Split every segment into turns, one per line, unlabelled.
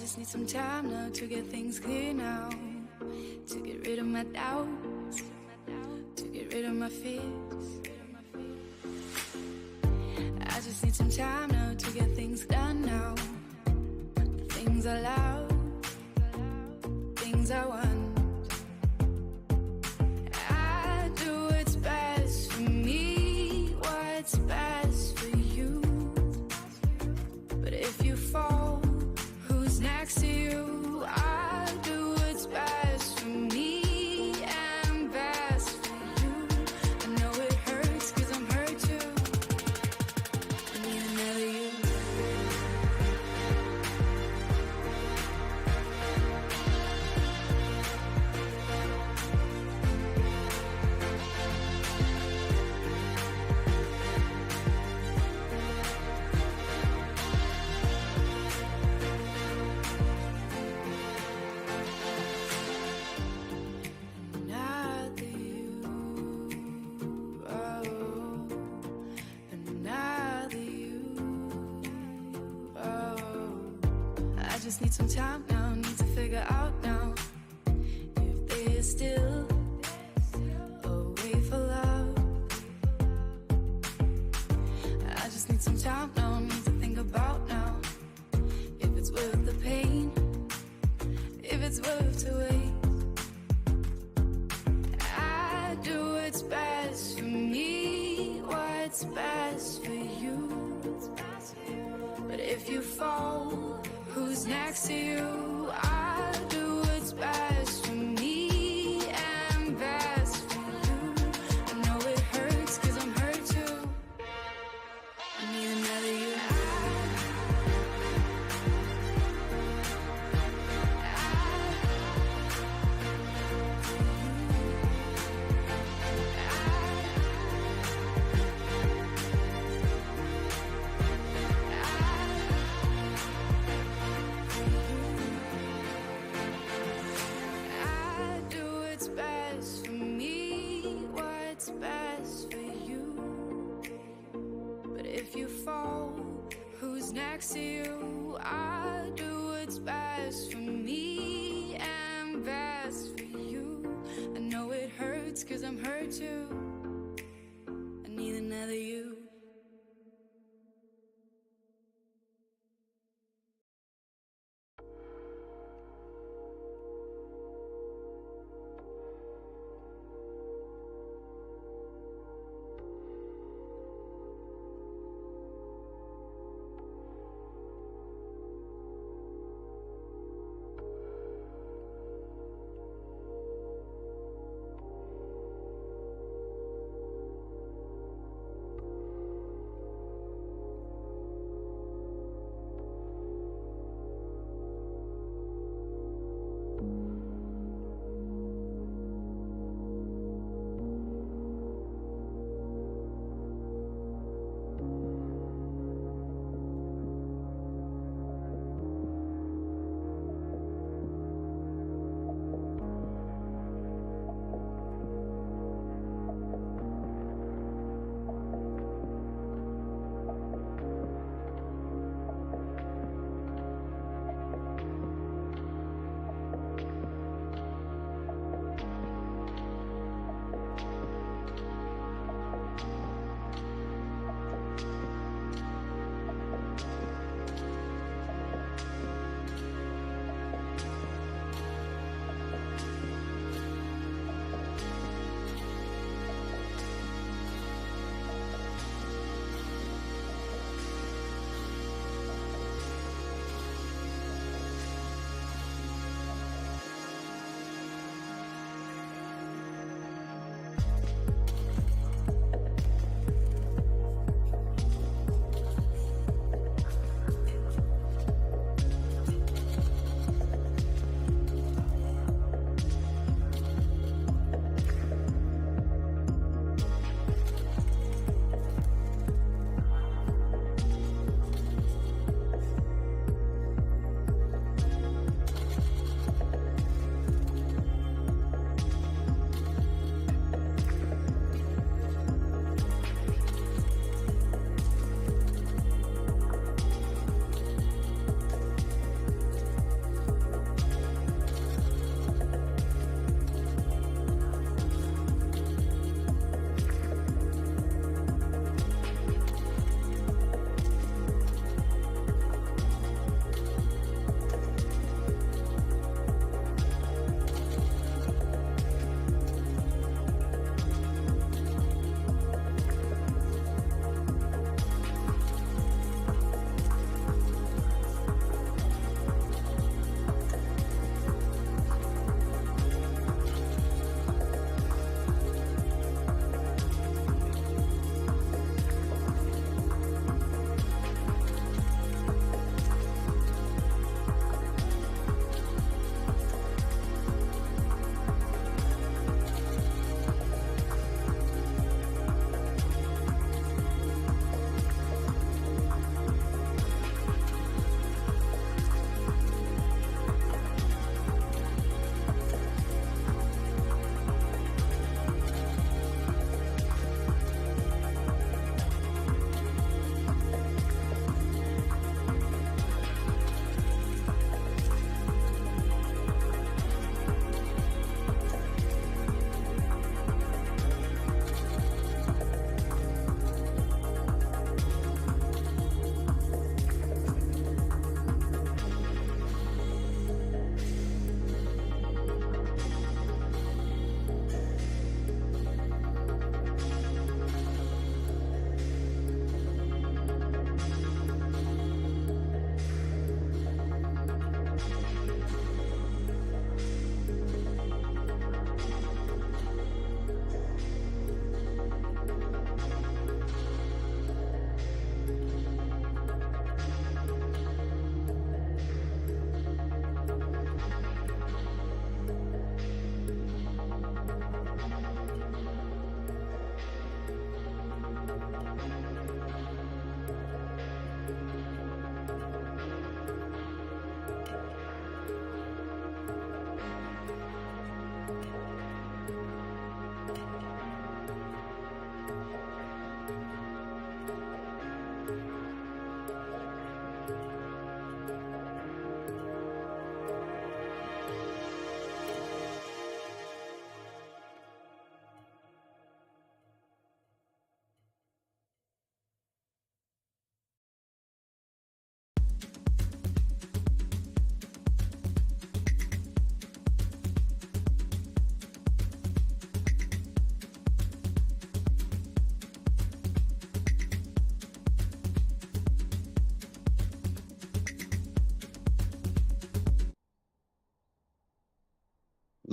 just need some time now to get things clear now, to get rid of my doubts, to get rid of my fears. I just need some time now to get things done now, the things I love, things I want. I do what's best for me, what's best for you. But if you fall, who's next to you? I do what's best for me and best for you. I know it hurts 'cause I'm hurt too. I need another you. I just need some time now, need to figure out now if there's still a way for love. I just need some time now, need to think about now if it's worth the pain, if it's worth to wait. I do what's best for me, what's best for you. But if you fall, who's next to you? I do what's best for me and best for you. I know it hurts 'cause I'm hurt too. I need another you. Best for you. But if you fall, who's next to you? I do what's best for me and best for you. I know it hurts 'cause I'm hurt too. I need another you.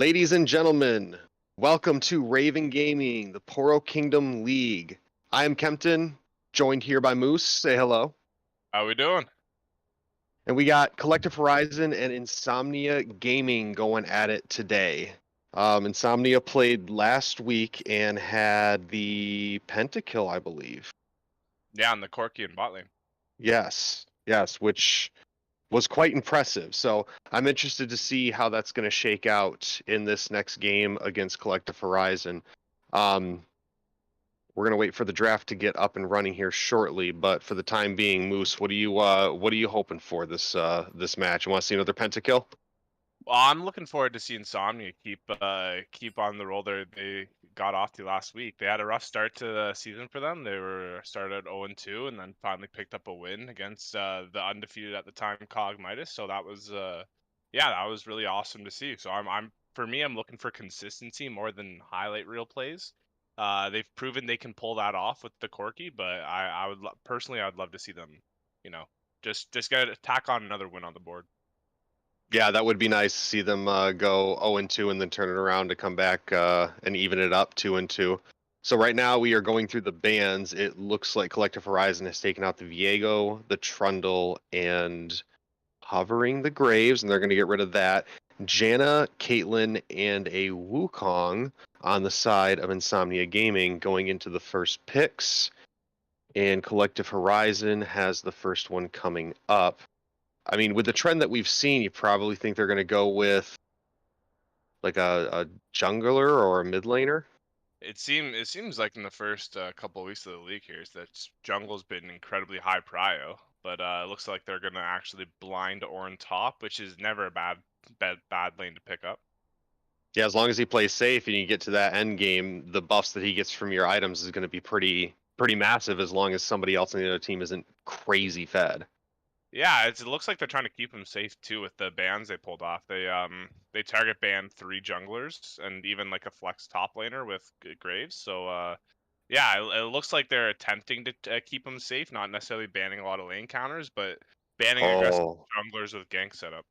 Ladies and gentlemen, welcome to Raven Gaming, the Poro Kingdom League. I am Kempton, joined here by Moose. Say hello.
How we doing?
And we got Collective Horizon and Insomnia Gaming going at it today. Insomnia played last week and had the pentakill, I believe.
Yeah, on the Corky and bot lane.
Yes, which was quite impressive. So I'm interested to see how that's going to shake out in this next game against Collective Horizon. We're gonna wait for the draft to get up and running here shortly, but for the time being, Moose, what are you hoping for this match? You want to see another pentakill?
Well, I'm looking forward to seeing Insomnia keep on the roll they got off to last week. They had a rough start to the season for them. They were started 0-2 and then finally picked up a win against the undefeated at the time Cog Midas. So that was that was really awesome to see. So I'm looking for consistency more than highlight reel plays. They've proven they can pull that off with the Corky, but personally I'd love to see them, just get tack on another win on the board.
Yeah, that would be nice to see them go 0-2 and then turn it around to come back and even it up 2-2. So right now we are going through the bans. It looks like Collective Horizon has taken out the Viego, the Trundle, and Hovering the Graves, and they're going to get rid of that. Janna, Caitlyn, and a Wukong on the side of Insomnia Gaming going into the first picks. And Collective Horizon has the first one coming up. I mean, with the trend that we've seen, you probably think they're going to go with like a jungler or a mid laner.
It seems like in the first couple of weeks of the league here is that jungle's been incredibly high prio, but it looks like they're gonna actually blind Ornn top, which is never a bad lane to pick up.
Yeah, as long as he plays safe and you get to that end game, the buffs that he gets from your items is going to be pretty massive as long as somebody else on the other team isn't crazy fed.
Yeah, it looks like they're trying to keep him safe too with the bans they pulled off. They target ban 3 junglers and even like a flex top laner with Graves. So yeah, it looks like they're attempting to keep him safe, not necessarily banning a lot of lane counters, but banning aggressive
Oh,
junglers with gank setup.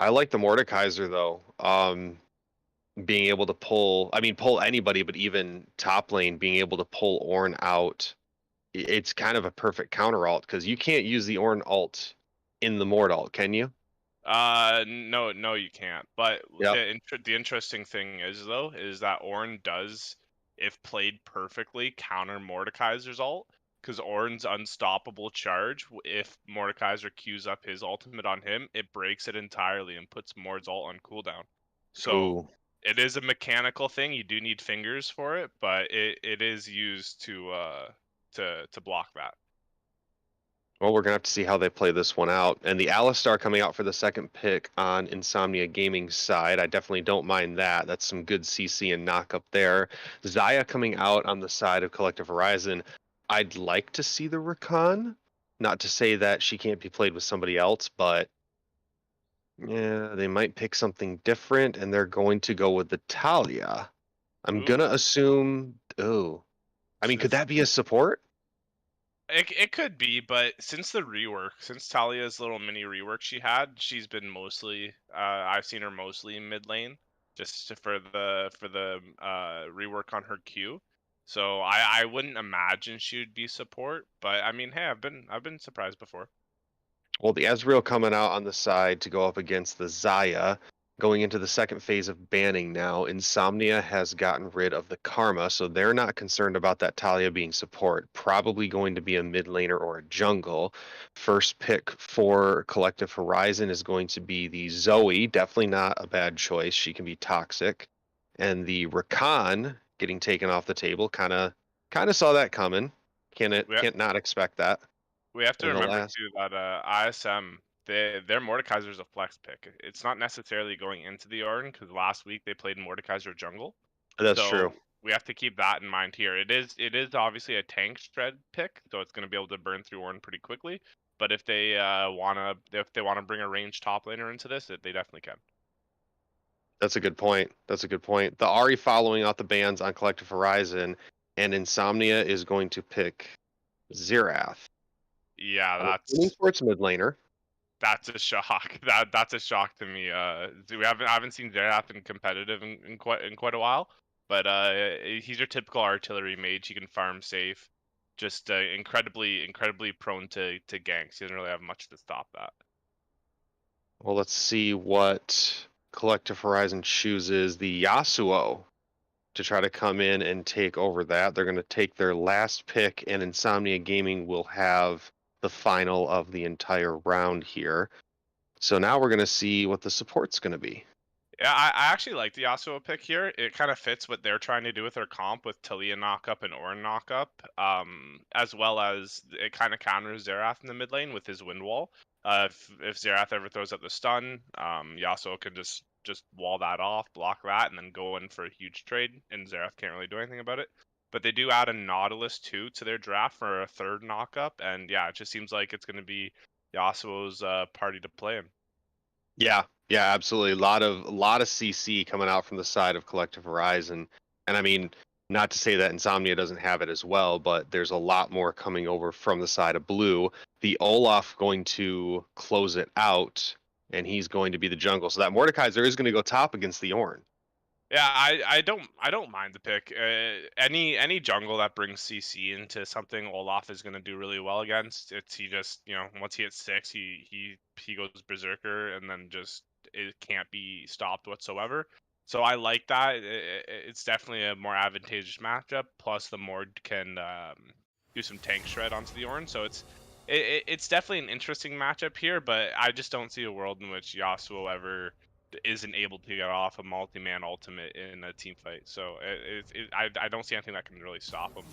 I like the Mordekaiser though. Being able to pull anybody, but even top lane, being able to pull Ornn out, it's kind of a perfect counter alt because you can't use the Ornn alt in the Mord alt, can you?
No, you can't. But
Yep.
the interesting thing is though, is that Ornn does, if played perfectly, counter Mordekaiser's ult, because Ornn's unstoppable charge, if Mordekaiser queues up his ultimate on him, it breaks it entirely and puts Mord's ult on cooldown. So
Ooh.
it is a mechanical thing. You do need fingers for it, but it is used to block that.
Well, we're gonna have to see how they play this one out. And the Alistar coming out for the second pick on Insomnia Gaming side, I definitely don't mind that. That's some good CC and knock up there. Xayah coming out on the side of Collective Horizon. I'd like to see the Rakan. Not to say that she can't be played with somebody else, but yeah, they might pick something different, and they're going to go with the Talia. I'm
Ooh.
gonna assume. Oh, I mean, could that be a support?
It could be, but since the rework, since Talia's little mini rework she had, she's been mostly I've seen her mostly in mid lane, for the rework on her Q. So I wouldn't imagine she would be support, but I mean, hey, I've been surprised before.
Well, the Ezreal coming out on the side to go up against the Xayah. Going into the second phase of banning now, Insomnia has gotten rid of the Karma, so they're not concerned about that Talia being support. Probably going to be a mid laner or a jungle. First pick for Collective Horizon is going to be the Zoe. Definitely not a bad choice. She can be toxic. And the Rakan getting taken off the table. Kind of saw that coming. Can't not expect that.
We have to
And the
remember
last
too that ISM their Mordekaiser's a flex pick. It's not necessarily going into the Ornn because last week they played Mordekaiser jungle.
That's true.
So we have to keep that in mind here. It is obviously a tank shred pick, so it's going to be able to burn through Ornn pretty quickly. But if they wanna bring a ranged top laner into this, they definitely can.
That's a good point. That's a good point. The Ari following out the bans on Collective Horizon, and Insomnia is going to pick Xerath.
Yeah,
I'm assuming
that's
for its mid laner.
That's a shock. That's a shock to me. I haven't seen Xerath in competitive in quite a while, but he's your typical artillery mage. He can farm safe, just incredibly prone to ganks. He doesn't really have much to stop that.
Well, let's see what Collective Horizon chooses. The Yasuo to try to come in and take over that. They're going to take their last pick, and Insomnia Gaming will have the final of the entire round here. So now we're going to see what the support's going to be.
Yeah, I actually like the Yasuo pick here. It kind of fits what they're trying to do with their comp with Talia knockup and Ornn knockup, as well as it kind of counters Xerath in the mid lane with his wind wall. If Xerath ever throws up the stun, Yasuo can just wall that off, block that, and then go in for a huge trade, and Xerath can't really do anything about it. But they do add a Nautilus too to their draft for a third knockup, and yeah, it just seems like it's going to be Yasuo's party to play in.
Yeah, absolutely. A lot of CC coming out from the side of Collective Horizon, and I mean, not to say that Insomnia doesn't have it as well, but there's a lot more coming over from the side of Blue. The Olaf going to close it out, and he's going to be the jungle. So that Mordekaiser is going to go top against the Ornn.
Yeah, I don't mind the pick. Any jungle that brings CC into something, Olaf is going to do really well against. He just once he hits 6, he goes berserker and then just it can't be stopped whatsoever. So I like that. It's definitely a more advantageous matchup. Plus the Mord can do some tank shred onto the Ornn. So it's definitely an interesting matchup here. But I just don't see a world in which Yasuo ever isn't able to get off a multi-man ultimate in a team fight. So I don't see anything that can really stop him.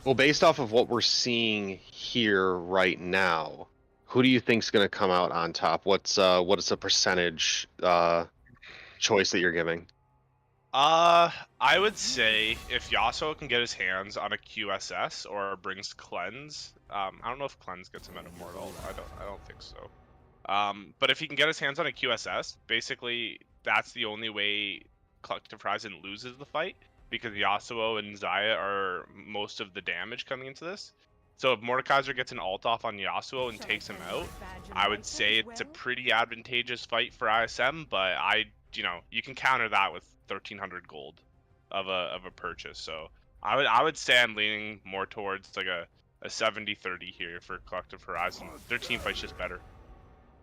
Well, based off of what we're seeing here right now, who do you think's going to come out on top? What is a percentage choice that you're giving?
I would say if Yasuo can get his hands on a QSS or brings cleanse, I don't know if cleanse gets him out of mortal. I don't think so. But if he can get his hands on a QSS, basically that's the only way Collective Horizon loses the fight, because Yasuo and Xayah are most of the damage coming into this. So if Mordekaiser gets an ult off on Yasuo and takes him out, I would say it's a pretty advantageous fight for ISM, but you can counter that with 1,300 gold of a purchase. So I would say I'm leaning more towards like a 70-30 here for Collective Horizon. Their team fight's just better.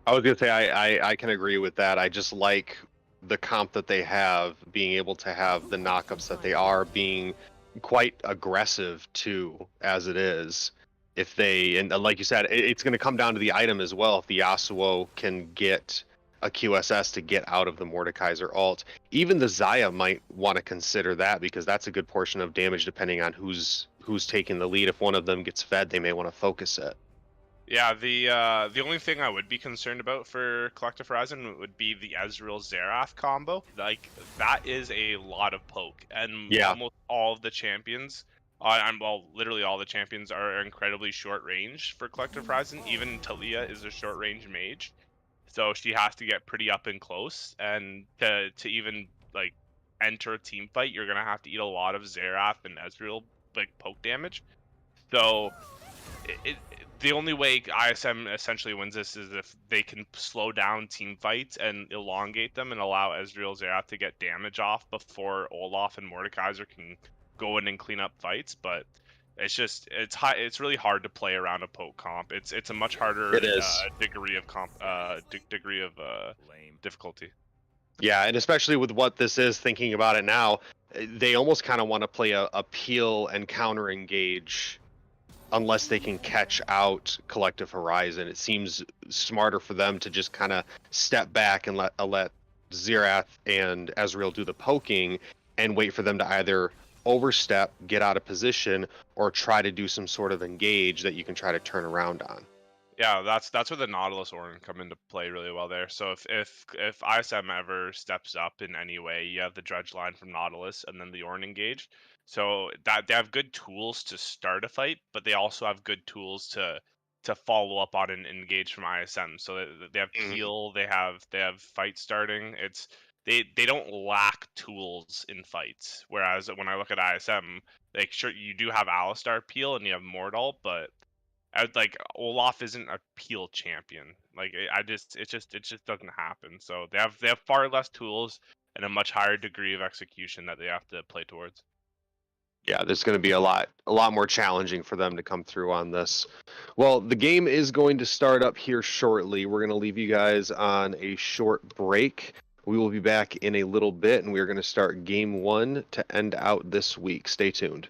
I was gonna say I can agree with that. I just like the comp that they have, being able to have the knockups that they are, being quite aggressive too, as it is. If they, and like you said, it's going to come down to the item as well. If the Yasuo can get a QSS to get out of the Mordekaiser ult, even the Xayah might want to consider that, because that's a good portion of damage depending on who's taking the lead. If one of them gets fed, they may want to focus it.
Yeah, the only thing I would be concerned about for Collective Horizon would be the Ezreal Xerath combo. Like that is a lot of poke, and
Yeah.
almost all of the champions, literally all the champions are incredibly short range for Collective Horizon. Even Talia is a short range mage, so she has to get pretty up and close, and to even like enter a team fight, you're gonna have to eat a lot of Xerath and Ezreal like poke damage. So the only way ISM essentially wins this is if they can slow down team fights and elongate them and allow Ezreal Xerath to get damage off before Olaf and Mordekaiser can go in and clean up fights. But it's really hard to play around a poke comp. It's a much harder
It is.
degree of difficulty.
Yeah, and especially with what this is, thinking about it now, they almost kind of want to play a peel and counter engage unless they can catch out Collective Horizon. It seems smarter for them to just kind of step back and let Xerath and Ezreal do the poking and wait for them to either overstep, get out of position, or try to do some sort of engage that you can try to turn around on.
Yeah, that's where the Nautilus Ornn come into play really well there. So if ISM ever steps up in any way, you have the Dredge line from Nautilus and then the Ornn engage. So that they have good tools to start a fight, but they also have good tools to follow up on and engage from ISM. So they have peel, they have fight starting. They don't lack tools in fights. Whereas when I look at ISM, like sure you do have Alistar peel and you have Mordal, but Like Olaf isn't a peel champion. Like it just doesn't happen. So they have far less tools and a much higher degree of execution that they have to play towards.
Yeah, there's going to be a lot more challenging for them to come through on this. Well, the game is going to start up here shortly. We're going to leave you guys on a short break. We will be back in a little bit, and we're going to start game 1 to end out this week. Stay tuned.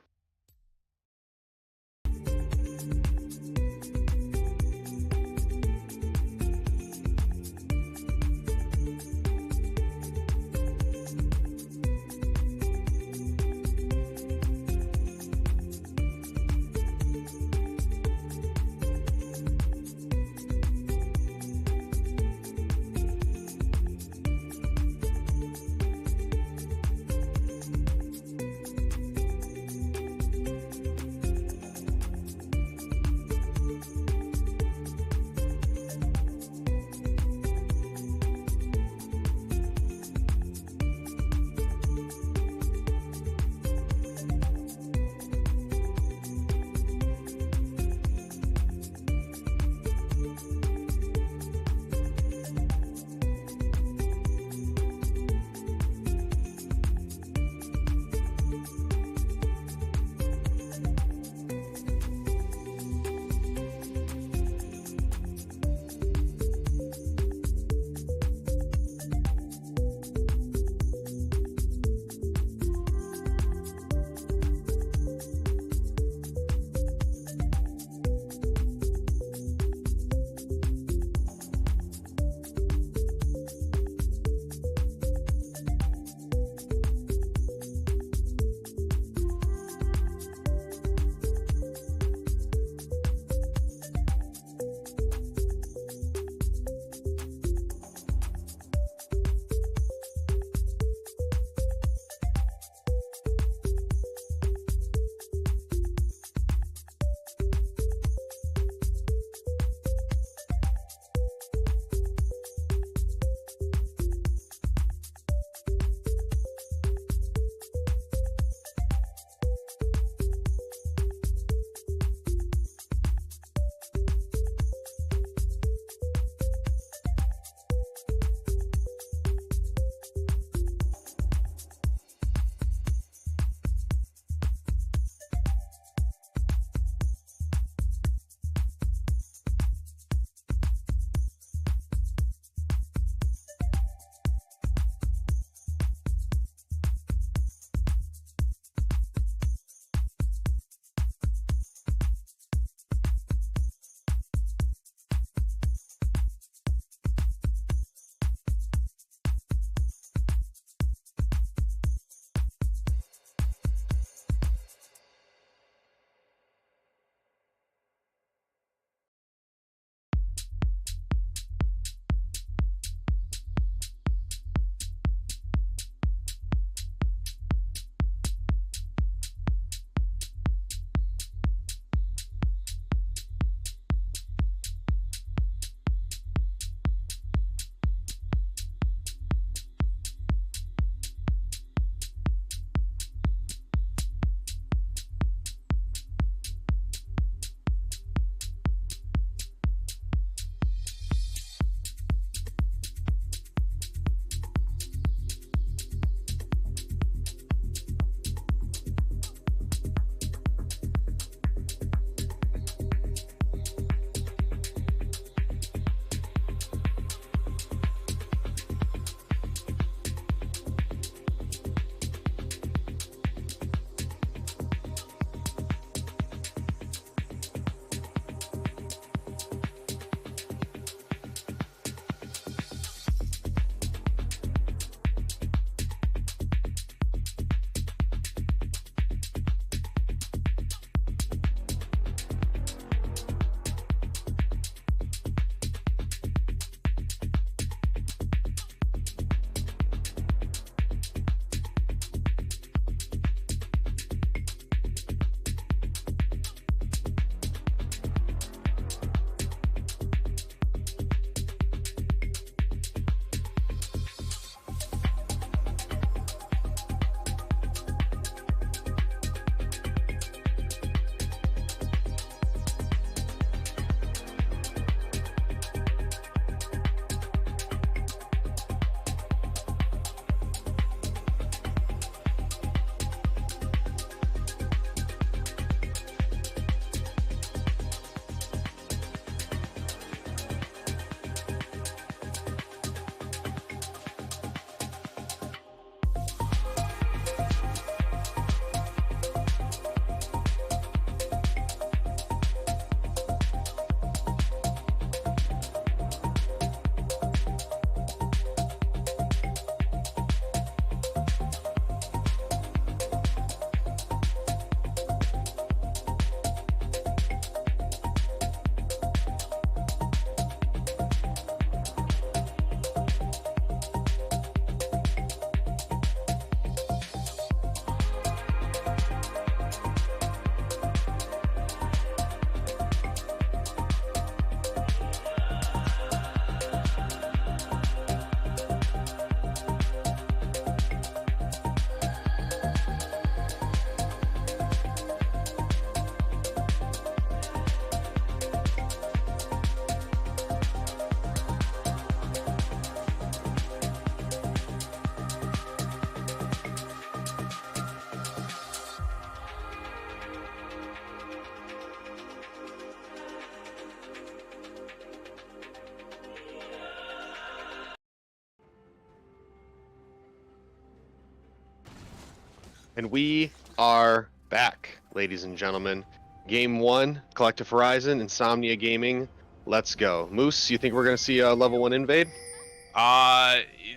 And we are back, ladies and gentlemen. Game 1, Collective Horizon, Insomnia Gaming. Let's go. Moose, you think we're going to see a level 1 invade?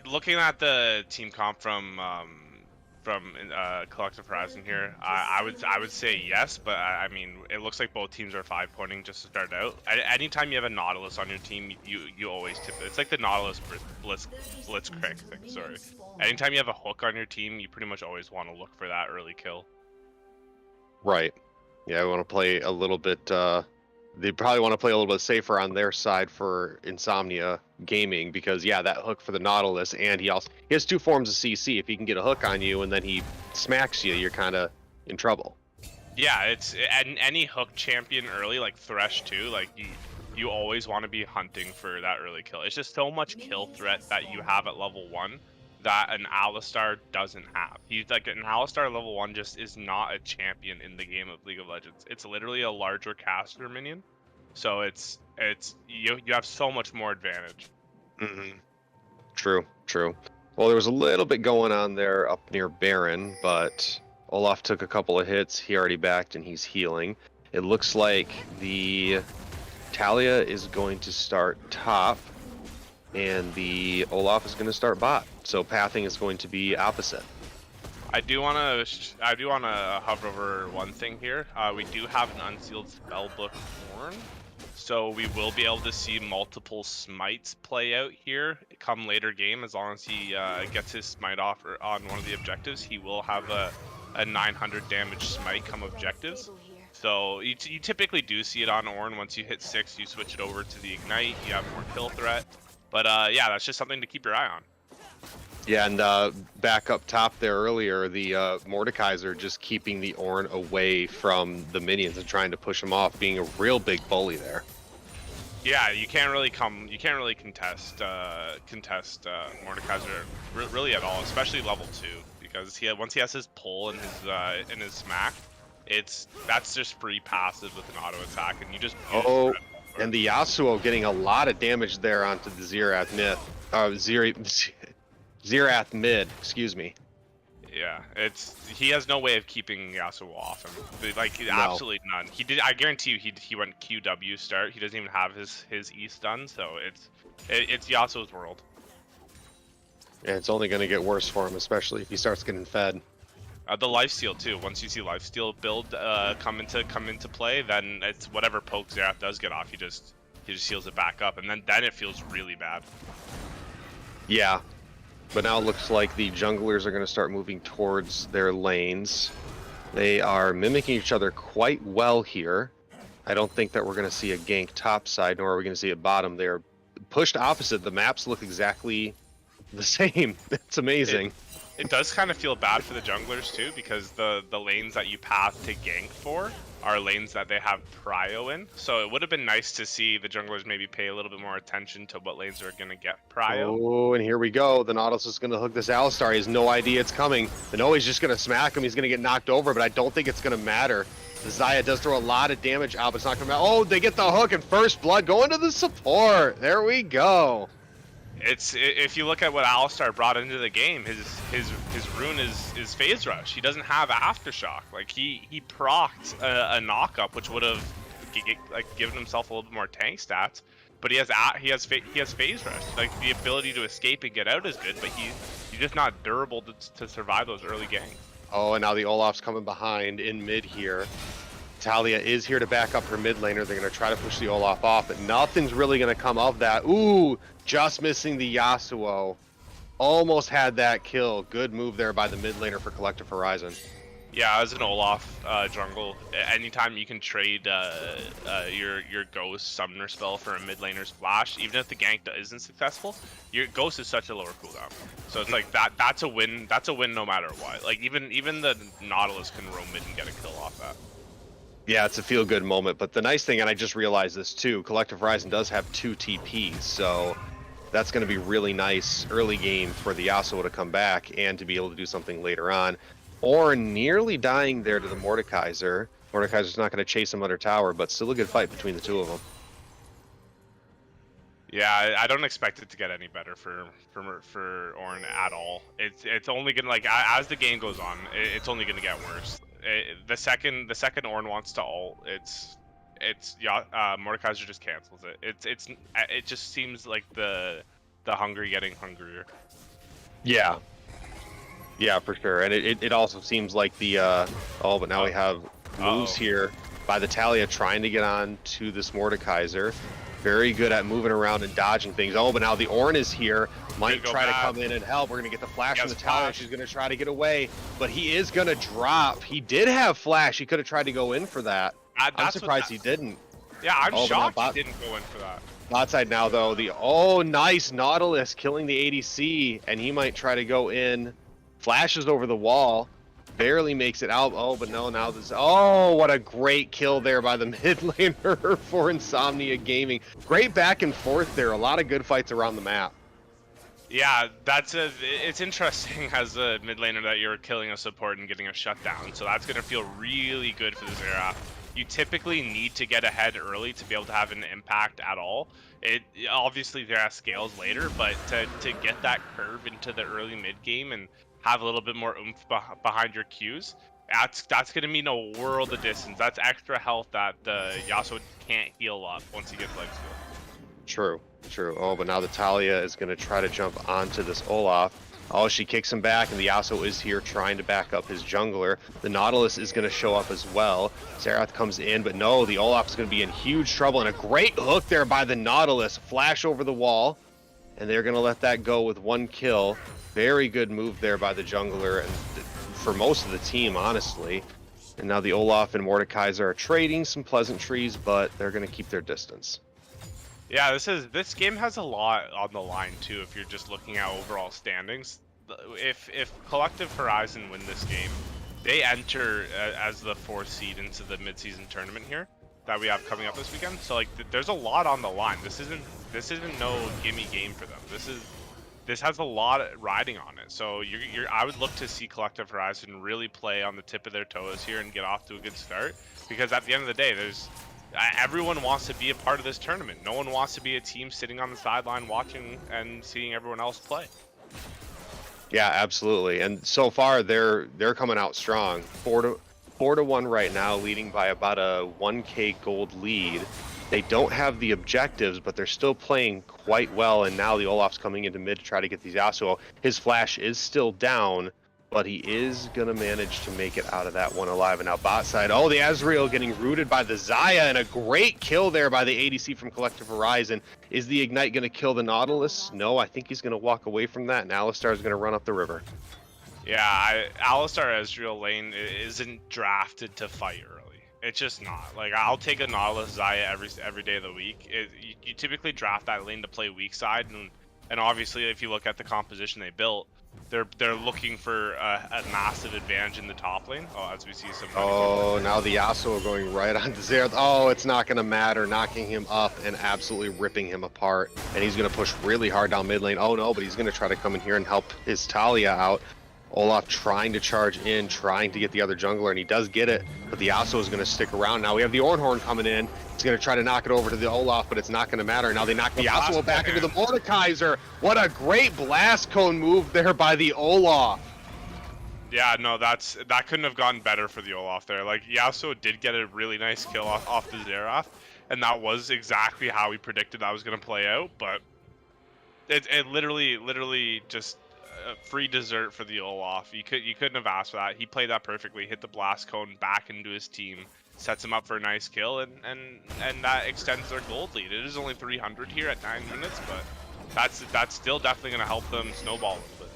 Looking at the team comp from Collective Horizon here, I would say yes, but I mean it looks like both teams are 5-pointing just to start out. Anytime you have a Nautilus on your team, you always tip it. It's like the Nautilus Blitzcrank thing. Sorry. Anytime you have a hook on your team, you pretty much always want to look for that early kill.
Right. Yeah, we want to play a little bit. They probably want to play a little bit safer on their side for Insomnia Gaming because, yeah, that hook for the Nautilus, and he has 2 forms of CC. If he can get a hook on you and then he smacks you, you're kind of in trouble.
Yeah, it's any hook champion early, like Thresh too. Like you always want to be hunting for that early kill. It's just so much kill threat that you have at level 1 that an Alistar doesn't have. He's like an Alistar level 1 just is not a champion in the game of League of Legends. It's literally a larger caster minion, so it's you have so much more advantage.
Mm-hmm. True. Well, there was a little bit going on there up near Baron, but Olaf took a couple of hits. He already backed and he's healing. It looks like the Talia is going to start top and the Olaf is going to start bot. So pathing is going to be opposite.
I do want to hover over one thing here. We do have an unsealed spellbook horn, so we will be able to see multiple smites play out here come later game. As long as he gets his smite off on one of the objectives, he will have a 900 damage smite come objectives. So you typically do see it on Ornn. Once you hit 6, you switch it over to the Ignite. You have more kill threat. But yeah, that's just something to keep your eye on.
Yeah, and back up top there earlier, the Mordekaiser just keeping the Ornn away from the minions and trying to push them off, being a real big bully there.
Yeah, you can't really contest Mordekaiser really at all, especially level 2, because once he has his pull and his smack, that's just free passive with an auto attack, and you just
and the Yasuo getting a lot of damage there onto the Xerath mid, excuse me.
Yeah, he has no way of keeping Yasuo off him. Like
No.
Absolutely none. I guarantee you he went QW start. He doesn't even have his E stun, so it's Yasuo's world.
Yeah, it's only going to get worse for him, especially if he starts getting fed.
The lifesteal too. Once you see lifesteal build come into play, then it's whatever poke Xerath does get off, he just heals it back up, and then it feels really bad.
Yeah, but now it looks like the junglers are going to start moving towards their lanes. They are mimicking each other quite well here. I don't think that we're going to see a gank top side, nor are we going to see a bottom. They're pushed opposite. The maps look exactly the same. It's amazing.
It does kind of feel bad for the junglers too, because the lanes that you path to gank for are lanes that they have prio in. So it would have been nice to see the junglers maybe pay a little bit more attention to what lanes are going to get prio.
Oh, and here we go. The Nautilus is going to hook this Alistar. He has no idea it's coming. The Noe's just going to smack him. He's going to get knocked over, but I don't think it's going to matter. The Xayah does throw a lot of damage out, but it's not going to matter. Oh, they get the hook and first blood going to the support. There we go.
If you look at what Alistar brought into the game, his rune is phase rush. He doesn't have aftershock. Like he procced a knock up, which would have given himself a little bit more tank stats. But he has phase rush. Like the ability to escape and get out is good, but he's just not durable to survive those early ganks.
Oh, and now the Olaf's coming behind in mid here. Talia is here to back up her mid laner. They're going to try to push the Olaf off, but nothing's really going to come of that. Ooh, just missing the Yasuo. Almost had that kill. Good move there by the mid laner for Collective Horizon.
Yeah, as an Olaf jungle, anytime you can trade your Ghost Summoner spell for a mid laner's flash, even if the gank isn't successful, your Ghost is such a lower cooldown. So it's like that's a win. That's a win no matter what. Like even the Nautilus can roam mid and get a kill off that.
Yeah, it's a feel-good moment, but the nice thing, and I just realized this too, Collective Horizon does have 2 TPs, so that's going to be really nice early game for the Yasuo to come back and to be able to do something later on. Or nearly dying there to the Mordekaiser. Mordekaiser's not going to chase him under tower, but still a good fight between the two of them.
Yeah, I don't expect it to get any better for Ornn at all. It's only gonna like as the game goes on, it's only gonna get worse. The second Ornn wants to ult, it's yeah, Mordekaiser just cancels it. It just seems like the hungry getting hungrier.
Yeah. Yeah, for sure. And it also seems like the oh, but now we have moves here by the Talia trying to get on to this Mordekaiser. Very good at moving around and dodging things. Oh, but now the Ornn is here. Might try to come in and help. We're going to get the flash from the Talia. She's going to try to get away, but he is going to drop. He did have flash. He could have tried to go in for that. I'm surprised he didn't.
Yeah, I'm shocked he didn't go in for that.
Bot side now, though. Nice Nautilus killing the ADC, and he might try to go in. Flashes over the wall. Barely makes it out. Oh, but no, now this. Oh, what a great kill there by the mid laner for Insomnia Gaming. Great back and forth there. A lot of good fights around the map.
Yeah, it's interesting as a mid laner that you're killing a support and getting a shutdown. So that's going to feel really good for the Xerath. You typically need to get ahead early to be able to have an impact at all. It obviously Xerath scales later, but to get that curve into the early mid game and have a little bit more oomph behind your Qs, that's going to mean a world of distance. That's extra health that Yasuo can't heal up once he gets leg steal.
True. Oh, but now the Talia is going to try to jump onto this Olaf. Oh, she kicks him back, and the Yasuo is here trying to back up his jungler. The Nautilus is going to show up as well. Xerath comes in, but no, the Olaf is going to be in huge trouble, and a great hook there by the Nautilus. Flash over the wall, and they're going to let that go with one kill. Very good move there by the jungler, and for most of the team, honestly. And now the Olaf and Mordekaiser are trading some pleasantries, but they're going to keep their distance.
Yeah, this game has a lot on the line too. If you're just looking at overall standings, if Collective Horizon win this game, they enter as the 4th seed into the mid-season tournament here that we have coming up this weekend. So like, there's a lot on the line. This isn't no gimme game for them. This has a lot riding on it. So I would look to see Collective Horizon really play on the tip of their toes here and get off to a good start, because at the end of the day, everyone wants to be a part of this tournament. No one wants to be a team sitting on the sideline watching and seeing everyone else play.
Yeah, absolutely. And so far they're coming out strong. 4-1 right now, leading by about a 1k gold lead. They don't have the objectives, but they're still playing quite well. And now the Olaf's coming into mid to try to get these Yasuo. His flash is still down, but he is going to manage to make it out of that one alive. And now bot side, oh, the Ezreal getting rooted by the Xayah, and a great kill there by the ADC from Collective Horizon. Is the Ignite going to kill the Nautilus? No, I think he's going to walk away from that, and Alistar is going to run up the river.
Yeah, Alistar Ezreal lane isn't drafted to fight early. It's just not. Like, I'll take a Nautilus Xayah every day of the week. You typically draft that lane to play weak side, and obviously if you look at the composition they built, they're looking for a massive advantage in the top lane. Oh, as we see some.
Oh, now the Yasuo going right onto Xerath. Oh, it's not going to matter. Knocking him up and absolutely ripping him apart. And he's going to push really hard down mid lane. Oh no, but he's going to try to come in here and help his Talia out. Olaf trying to charge in, trying to get the other jungler, and he does get it, but the Yasuo is going to stick around. Now we have the Ornhorn coming in. He's going to try to knock it over to the Olaf, but it's not going to matter. Now they knock the Yasuo back into the Mordekaiser. What a great blast cone move there by the Olaf.
Yeah, no, that couldn't have gone better for the Olaf there. Like, Yasuo did get a really nice kill off the Xerath, and that was exactly how we predicted that was going to play out, but it literally just free dessert for the Olaf. You couldn't have asked for that. He played that perfectly, hit the blast cone back into his team, sets him up for a nice kill, and that extends their gold lead. It is only 300 here at 9 minutes, but that's still definitely going to help them snowball a little bit.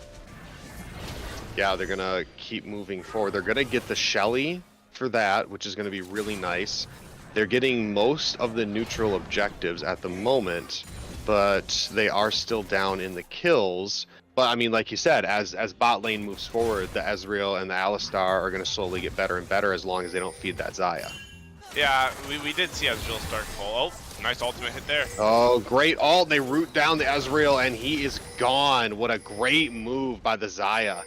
Yeah, they're going to keep moving forward. They're going to get the Shelly for that, which is going to be really nice. They're getting most of the neutral objectives at the moment, but they are still down in the kills. But I mean, like you said, as bot lane moves forward, the Ezreal and the Alistar are going to slowly get better and better as long as they don't feed that Xayah.
Yeah, we did see Ezreal start full. Oh, nice ultimate hit there.
Oh, great ult. They root down the Ezreal, and he is gone. What a great move by the Xayah.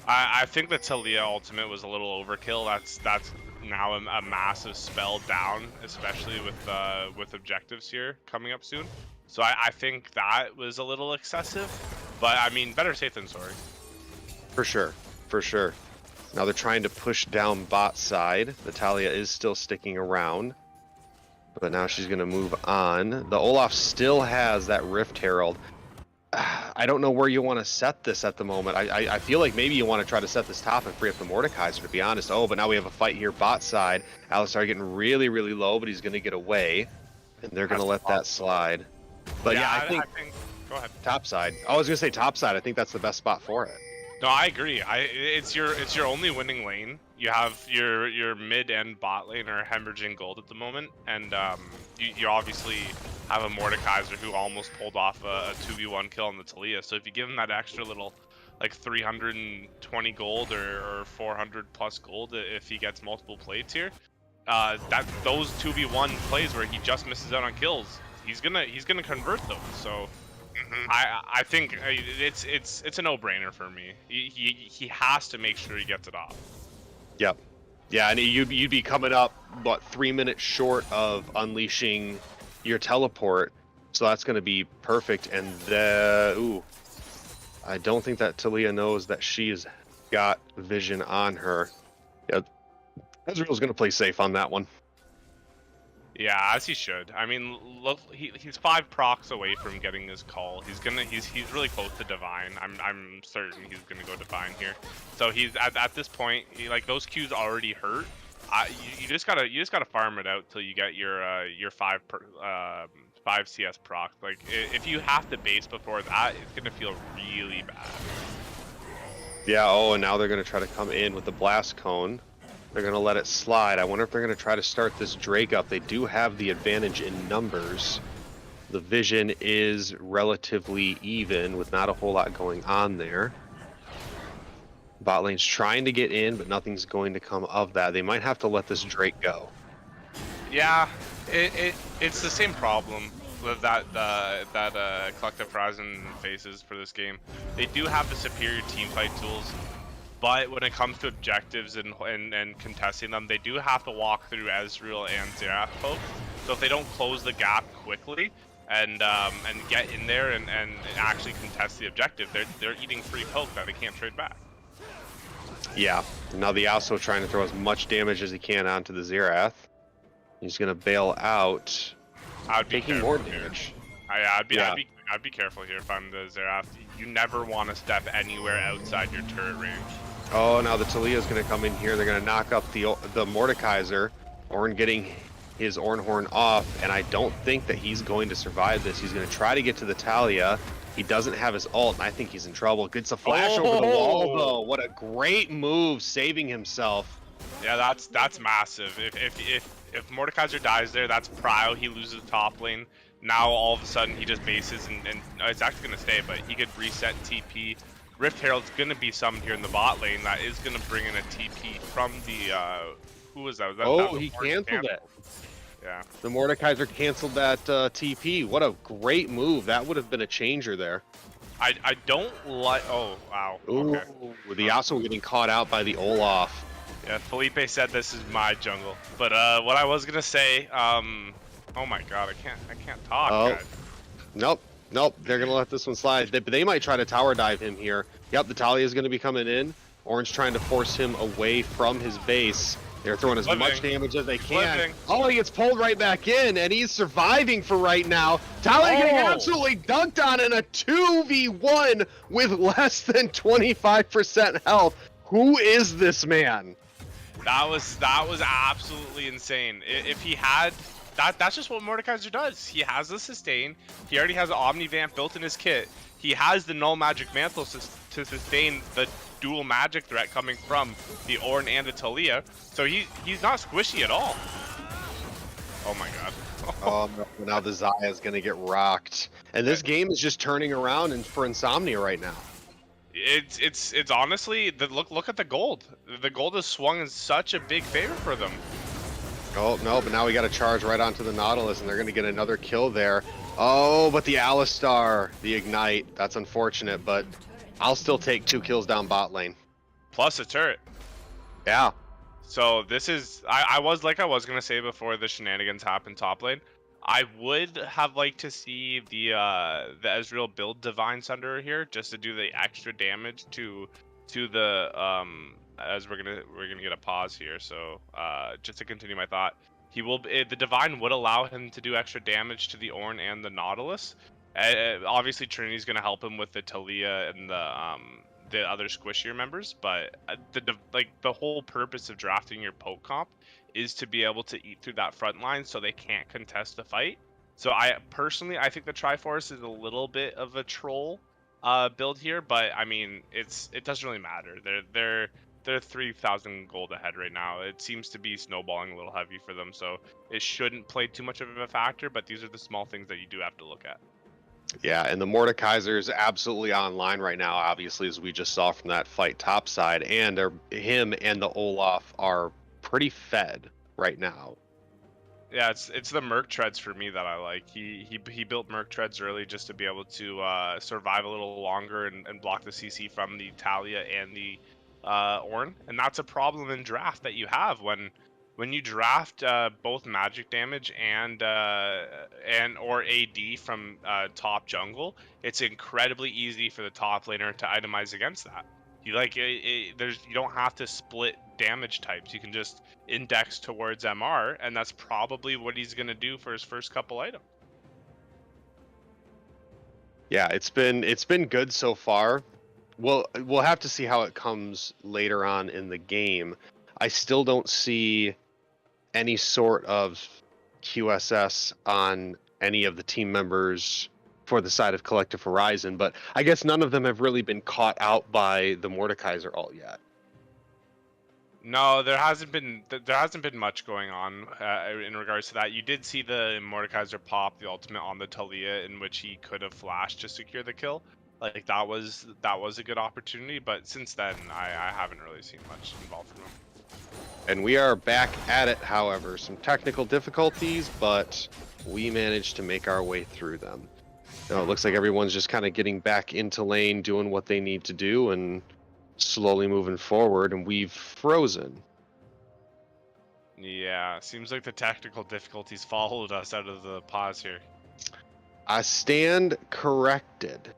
I think the Talia ultimate was a little overkill. That's now a massive spell down, especially with objectives here coming up soon. So I think that was a little excessive, but I mean, better safe than sorry.
For sure, for sure. Now they're trying to push down bot side. The Talia is still sticking around, but now she's going to move on. The Olaf still has that Rift Herald. I don't know where you want to set this at the moment. I feel like maybe you want to try to set this top and free up the Mordekaiser, to be honest. Oh, but now we have a fight here bot side. Alistar getting really, really low, but he's going to get away, and they're going to let that slide. But yeah, I think
go ahead.
top side. I was going to say top side. I think that's the best spot for it.
No, I agree. It's your only winning lane. You have your mid and bot lane are hemorrhaging gold at the moment, and you obviously have a Mordekaiser who almost pulled off a 2v1 kill on the Talia. So if you give him that extra little like 320 gold or 400 plus gold if he gets multiple plates here, that those 2v1 plays where he just misses out on kills, he's gonna convert those. So. I think it's a no-brainer for me. He has to make sure he gets it off.
Yep. Yeah, and you'd be coming up, what, 3 minutes short of unleashing your teleport, so that's going to be perfect. And ooh, I don't think that Talia knows that she's got vision on her. Yeah, Ezreal's going to play safe on that one.
Yeah, as he should. I mean, look, he's 5 procs away from getting his call. He's really close to Divine. I'm certain he's gonna go Divine here. So he's at this point, like those Qs already hurt. You just gotta farm it out till you get your 5 CS proc. Like if you have to base before that, it's gonna feel really bad.
Yeah. Oh, and now they're gonna try to come in with the blast cone. They're going to let it slide. I wonder if they're going to try to start this Drake up. They do have the advantage in numbers. The vision is relatively even with not a whole lot going on there. Bot lane's trying to get in, but nothing's going to come of that. They might have to let this Drake go.
Yeah, it's the same problem that Collective Horizon faces for this game. They do have the superior teamfight tools. But when it comes to objectives and contesting them, they do have to walk through Ezreal and Xerath poke. So if they don't close the gap quickly and get in there and actually contest the objective, they're eating free poke that they can't trade back.
Yeah. Now the Yasuo trying to throw as much damage as he can onto the Xerath. He's gonna bail out.
I'd be
taking more damage.
I'd be careful here if I'm the Xerath. You never want to step anywhere outside your turret range.
Oh, now the Talia's going to come in here. They're going to knock up the Mordekaiser. Ornn getting his Ornhorn off, and I don't think that he's going to survive this. He's going to try to get to the Talia. He doesn't have his ult, and I think he's in trouble. Gets a flash over the wall, though. What a great move, saving himself.
Yeah, that's massive. If Mordekaiser dies there, that's prio. He loses the top lane. Now all of a sudden he just bases, and it's actually going to stay, but he could reset TP. Rift Herald's going to be summoned here in the bot lane. That is going to bring in a TP from the... who was that?
He canceled it.
Yeah.
The Mordekaiser canceled that TP. What a great move. That would have been a changer there.
I don't like... Oh, wow.
Ooh,
okay.
The Yasuo getting caught out by the Olaf.
Yeah, Felipe said this is my jungle. But what I was going to say... oh my god, I can't talk, guys.
Nope, they're going to let this one slide. They might try to tower dive him here. Yep, the Talia is going to be coming in. Ornn's trying to force him away from his base. They're throwing as much damage as they can. Oh, he gets pulled right back in, and he's surviving for right now. Talia getting absolutely dunked on in a 2v1 with less than 25% health. Who is this man?
That was absolutely insane. If he had... That's just what Mordekaiser does. He has the sustain. He already has an Omnivamp built in his kit. He has the Null Magic Mantle to sustain the dual magic threat coming from the Ornn and the Talia. So he's not squishy at all. Oh my god.
Oh, now the Xayah is going to get rocked. And this game is just turning around for Insomnia right now.
It's honestly, look at the gold. The gold has swung in such a big favor for them.
Oh, no, but now we got to charge right onto the Nautilus, and they're going to get another kill there. Oh, but the Alistar, the Ignite, that's unfortunate, but I'll still take 2 kills down bot lane.
Plus a turret.
Yeah.
So this is, I was going to say before the shenanigans happened top lane, I would have liked to see the Ezreal build Divine Sunder here just to do the extra damage to the as we're gonna get a pause here. So just to continue my thought, the Divine would allow him to do extra damage to the Ornn and the Nautilus. Obviously Trinity's gonna help him with the Talia and the other squishier members, but the whole purpose of drafting your poke comp is to be able to eat through that front line so they can't contest the fight. So I think the Triforce is a little bit of a troll build here, but I mean it doesn't really matter. They're 3,000 gold ahead right now. It seems to be snowballing a little heavy for them, so it shouldn't play too much of a factor, but these are the small things that you do have to look at.
Yeah, and the Mordekaiser is absolutely online right now, obviously, as we just saw from that fight topside, and him and the Olaf are pretty fed right now.
Yeah, it's the Merc Treads for me that I like. He built Merc Treads early just to be able to survive a little longer and block the CC from the Talia and the Ornn, and that's a problem in draft that you have when you draft both magic damage and or AD from top jungle. It's incredibly easy for the top laner to itemize against that. You you don't have to split damage types. You can just index towards MR, and that's probably what he's gonna do for his first couple items.
Yeah, it's been good so far. We'll have to see how it comes later on in the game. I still don't see any sort of QSS on any of the team members for the side of Collective Horizon, but I guess none of them have really been caught out by the Mordekaiser ult yet.
No, there hasn't been much going on in regards to that. You did see the Mordekaiser pop the ultimate on the Talia, in which he could have flashed to secure the kill. Like that was a good opportunity, but since then I haven't really seen much involved from him.
And we are back at it, however. Some technical difficulties, but we managed to make our way through them. Now it looks like everyone's just kind of getting back into lane, doing what they need to do, and slowly moving forward, and we've frozen.
Yeah, seems like the technical difficulties followed us out of the pause here.
I stand corrected.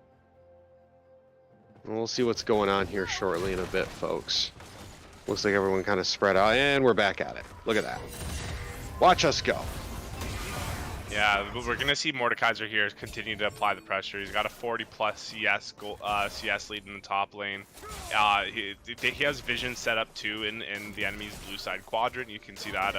We'll see what's going on here shortly in a bit, folks. Looks like everyone kind of spread out, and we're back at it. Look at that. Watch us go.
Yeah, we're going to see Mordekaiser here continue to apply the pressure. He's got a 40-plus CS lead in the top lane. He has vision set up, too, in the enemy's blue side quadrant. You can see that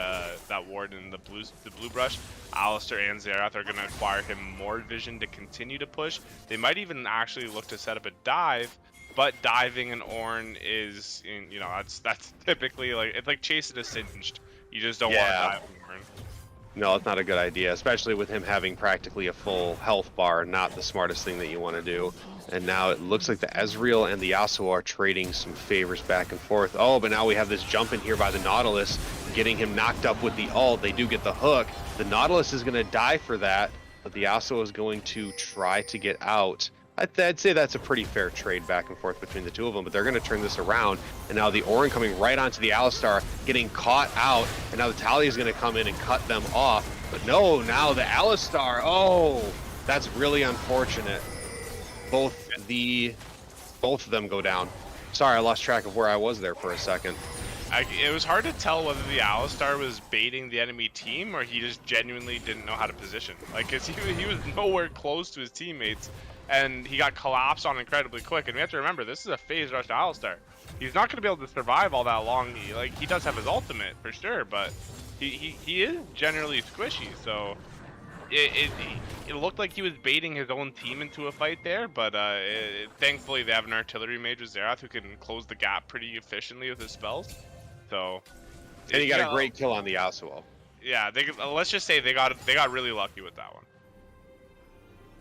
that ward in the blue brush. Alistar and Xerath are going to acquire him more vision to continue to push. They might even actually look to set up a dive, but diving an Ornn is, that's typically, it's like chasing a Singed. You just don't want to dive an Ornn.
No, it's not a good idea, especially with him having practically a full health bar. Not the smartest thing that you want to do. And now it looks like the Ezreal and the Yasuo are trading some favors back and forth. Oh, but now we have this jump in here by the Nautilus, getting him knocked up with the ult. They do get the hook. The Nautilus is going to die for that, but the Yasuo is going to try to get out. I'd say that's a pretty fair trade back and forth between the two of them, but they're going to turn this around. And now the Ornn coming right onto the Alistar, getting caught out, and now the Talia is going to come in and cut them off. But no, now the Alistar, oh, that's really unfortunate. Both of them go down. Sorry, I lost track of where I was there for a second.
It was hard to tell whether the Alistar was baiting the enemy team or he just genuinely didn't know how to position. Like, 'cause he was nowhere close to his teammates, and he got collapsed on incredibly quick. And we have to remember, this is a phase rush to Alistar. He's not going to be able to survive all that long. He does have his ultimate for sure, but he is generally squishy. So it looked like he was baiting his own team into a fight there, but thankfully they have an artillery mage with Xerath who can close the gap pretty efficiently with his spells. So,
and he got a great kill on the Yasuo.
Yeah, let's just say they got really lucky with that one.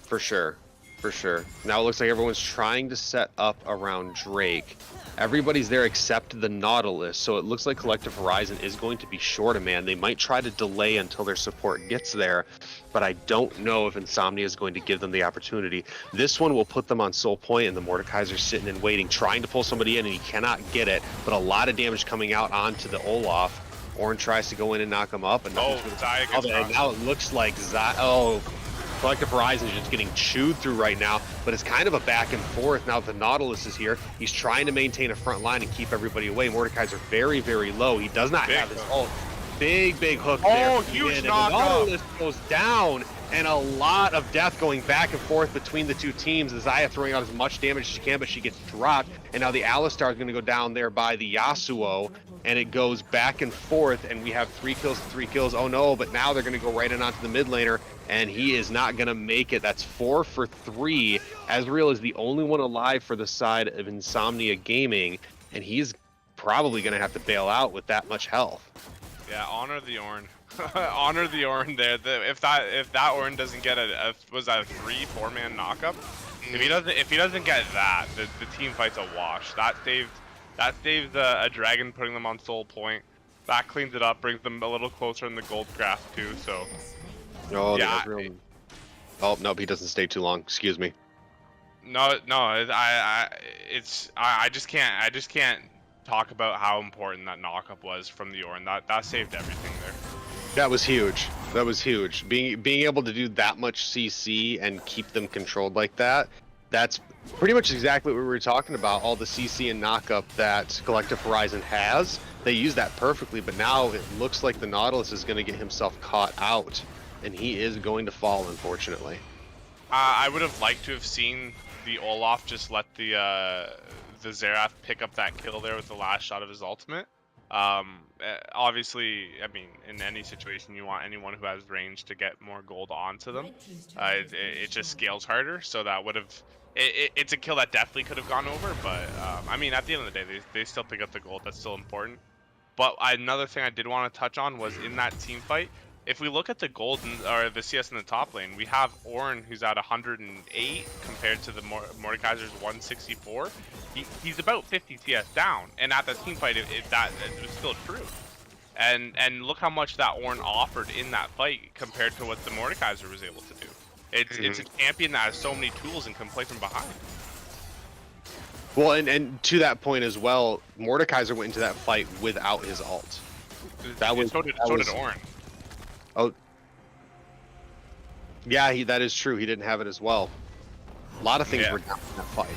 For sure. For sure. Now it looks like everyone's trying to set up around Drake. Everybody's there except the Nautilus, so it looks like Collective Horizon is going to be short a man. They might try to delay until their support gets there, but I don't know if Insomnia is going to give them the opportunity. This one will put them on soul point, and the Mordekaiser's sitting and waiting, trying to pull somebody in, and he cannot get it, but a lot of damage coming out onto the Olaf. Ornn tries to go in and knock him up, and
Zaya gets
and now it looks like Collective Horizon is just getting chewed through right now, but it's kind of a back and forth now that the Nautilus is here. He's trying to maintain a front line and keep everybody away. Mordekaiser very, very low. He does not have his ult. Big hook there.
Oh, huge
knock. The Nautilus goes down, and a lot of death going back and forth between the two teams. Zaya throwing out as much damage as she can, but she gets dropped. And now the Alistar is going to go down there by the Yasuo, and it goes back and forth, and we have 3 kills to 3 kills. Oh no, but now they're going to go right in onto the mid laner, and he is not going to make it. That's 4 for 3. Ezreal is the only one alive for the side of Insomnia Gaming, and he's probably going to have to bail out with that much health.
Yeah, honor the Ornn. Honor the Ornn there. If that Ornn doesn't get was that a 3-4 man knockup? If he doesn't get that, the team fight's a wash. That saves a dragon putting them on soul point. That cleans it up, brings them a little closer in the gold graph too. So.
Oh yeah. Oh nope, he doesn't stay too long. Excuse me.
No, I just can't talk about how important that knockup was from the Ornn. That saved everything there.
That was huge. That was huge. Being able to do that much CC and keep them controlled like that, that's pretty much exactly what we were talking about. All the CC and knockup that Collective Horizon has, they use that perfectly, but now it looks like the Nautilus is going to get himself caught out, and he is going to fall, unfortunately.
I would have liked to have seen the Olaf just let the Xerath pick up that kill there with the last shot of his ultimate. Obviously, I mean, in any situation, you want anyone who has range to get more gold onto them. It just scales harder, so that would have... It's a kill that definitely could have gone over, but I mean, at the end of the day, they still pick up the gold. That's still important. But another thing I did want to touch on was in that team fight, if we look at the gold or the CS in the top lane, we have Ornn who's at 108 compared to the Mordekaiser's 164. He's about 50 CS down, and at the team fight, it was still true. And look how much that Ornn offered in that fight compared to what the Mordekaiser was able to do. It's a champion that has so many tools and can play from behind.
Well, and to that point as well, Mordekaiser went into that fight without his ult.
So did Ornn.
Oh, yeah, that is true. He didn't have it as well. A lot of things were down in that fight.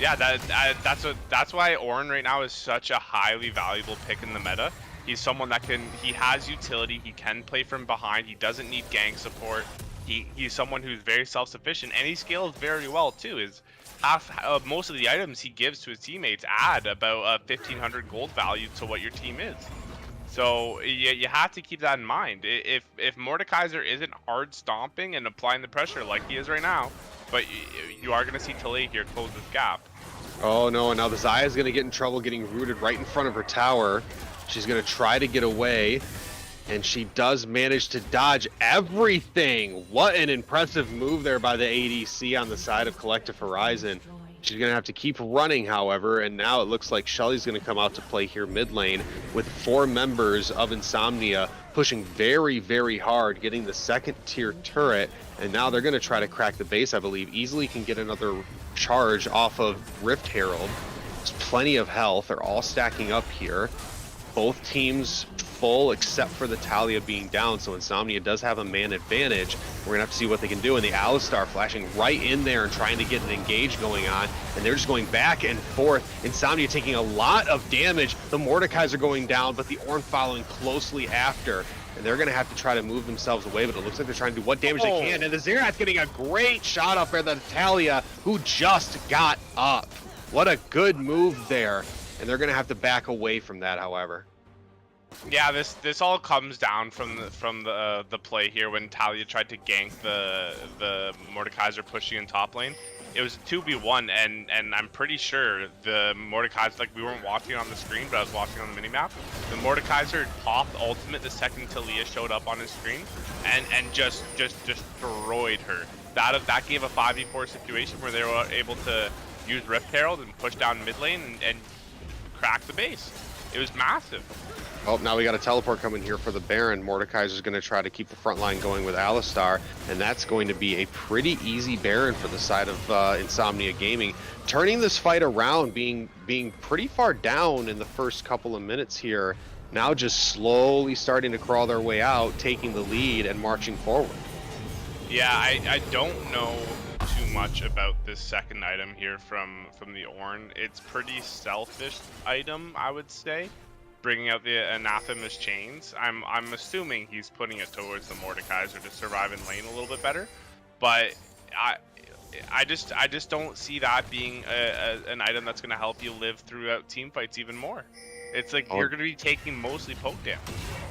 Yeah, that's why Ornn right now is such a highly valuable pick in the meta. He's someone that he has utility. He can play from behind. He doesn't need gank support. He's someone who's very self-sufficient, and he scales very well too. Most of the items he gives to his teammates add about 1,500 gold value to what your team is. So you have to keep that in mind. If Mordekaiser isn't hard stomping and applying the pressure like he is right now, but you are going to see Taliyah here close this gap.
Oh no, and now the Xayah is going to get in trouble getting rooted right in front of her tower. She's going to try to get away, and she does manage to dodge everything. What an impressive move there by the ADC on the side of Collective Horizon. She's going to have to keep running, however, and now it looks like Shelly's going to come out to play here mid lane with 4 members of Insomnia pushing very, very hard, getting the second tier turret, and now they're going to try to crack the base, I believe. Easily can get another charge off of Rift Herald. There's plenty of health. They're all stacking up here. Both teams full except for the Taliyah being down, so Insomnia does have a man advantage. We're gonna have to see what they can do, and the Alistar flashing right in there and trying to get an engage going on, and they're just going back and forth. Insomnia taking a lot of damage. The Mordekaiser going down, but the Ornn following closely after, and they're gonna have to try to move themselves away, but it looks like they're trying to do what damage they can, and the Xerath getting a great shot up there, the Taliyah, who just got up. What a good move there, and they're gonna have to back away from that, however.
Yeah, this all comes down from the play here when Taliyah tried to gank the Mordekaiser pushing in top lane. It was a 2v1, and I'm pretty sure the Mordekaiser, like, we weren't watching on the screen, but I was watching on the minimap. The Mordekaiser popped ultimate the second Taliyah showed up on his screen, and just destroyed her. That gave a 5v4 situation where they were able to use Rift Herald and push down mid lane and crack the base. It was massive.
Oh, now we got a teleport coming here for the Baron. Mordekaiser's going to try to keep the front line going with Alistar, and that's going to be a pretty easy Baron for the side of Insomnia Gaming. Turning this fight around, being pretty far down in the first couple of minutes here. now just slowly starting to crawl their way out, taking the lead and marching forward.
Yeah, I don't know too much about this second item here from the Ornn. It's pretty selfish item, I would say. Bringing out the anathemas chains. I'm assuming he's putting it towards the Mordekaiser to survive in lane a little bit better, but I I just don't see that being an item that's going to help you live throughout team fights even more. It's like
Oh,
you're going to be taking mostly poke damage.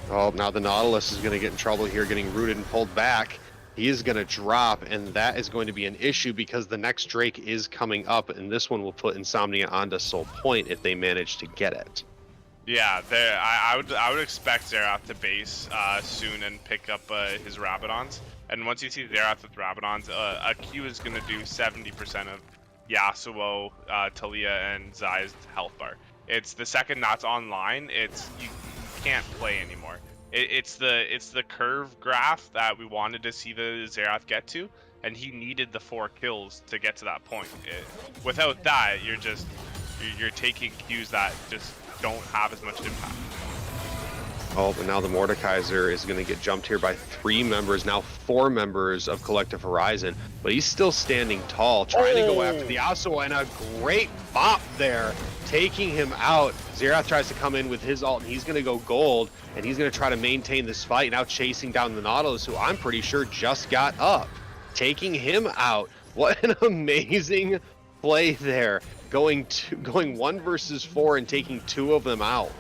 oh, now the Nautilus is going to get in trouble here, getting rooted and pulled back. He is going to drop, and that is going to be an issue because the next Drake is coming up, and this one will put Insomnia onto Soul Point if they manage to get it.
Yeah, I would expect Xerath to base soon and pick up his Rabadons. And once you see Xerath with Rabadons, a Q is going to do 70% of Yasuo, Talia, and Zai's health bar. It's the second that's online, it's you can't play anymore. It's the curve graph that we wanted to see the Xerath get to, and he needed the 4 kills to get to that point. Without that, you're taking Qs that just don't have as much impact.
Oh, but now the Mordekaiser is going to get jumped here by 3 members, now 4 members of Collective Horizon, but he's still standing tall, trying to go after the Yasuo, and a great bop there, taking him out. Xerath tries to come in with his ult, and he's going to go gold, and he's going to try to maintain this fight, now chasing down the Nautilus, who I'm pretty sure just got up, taking him out. What an amazing play there, going 1 versus 4 and taking 2 of them out.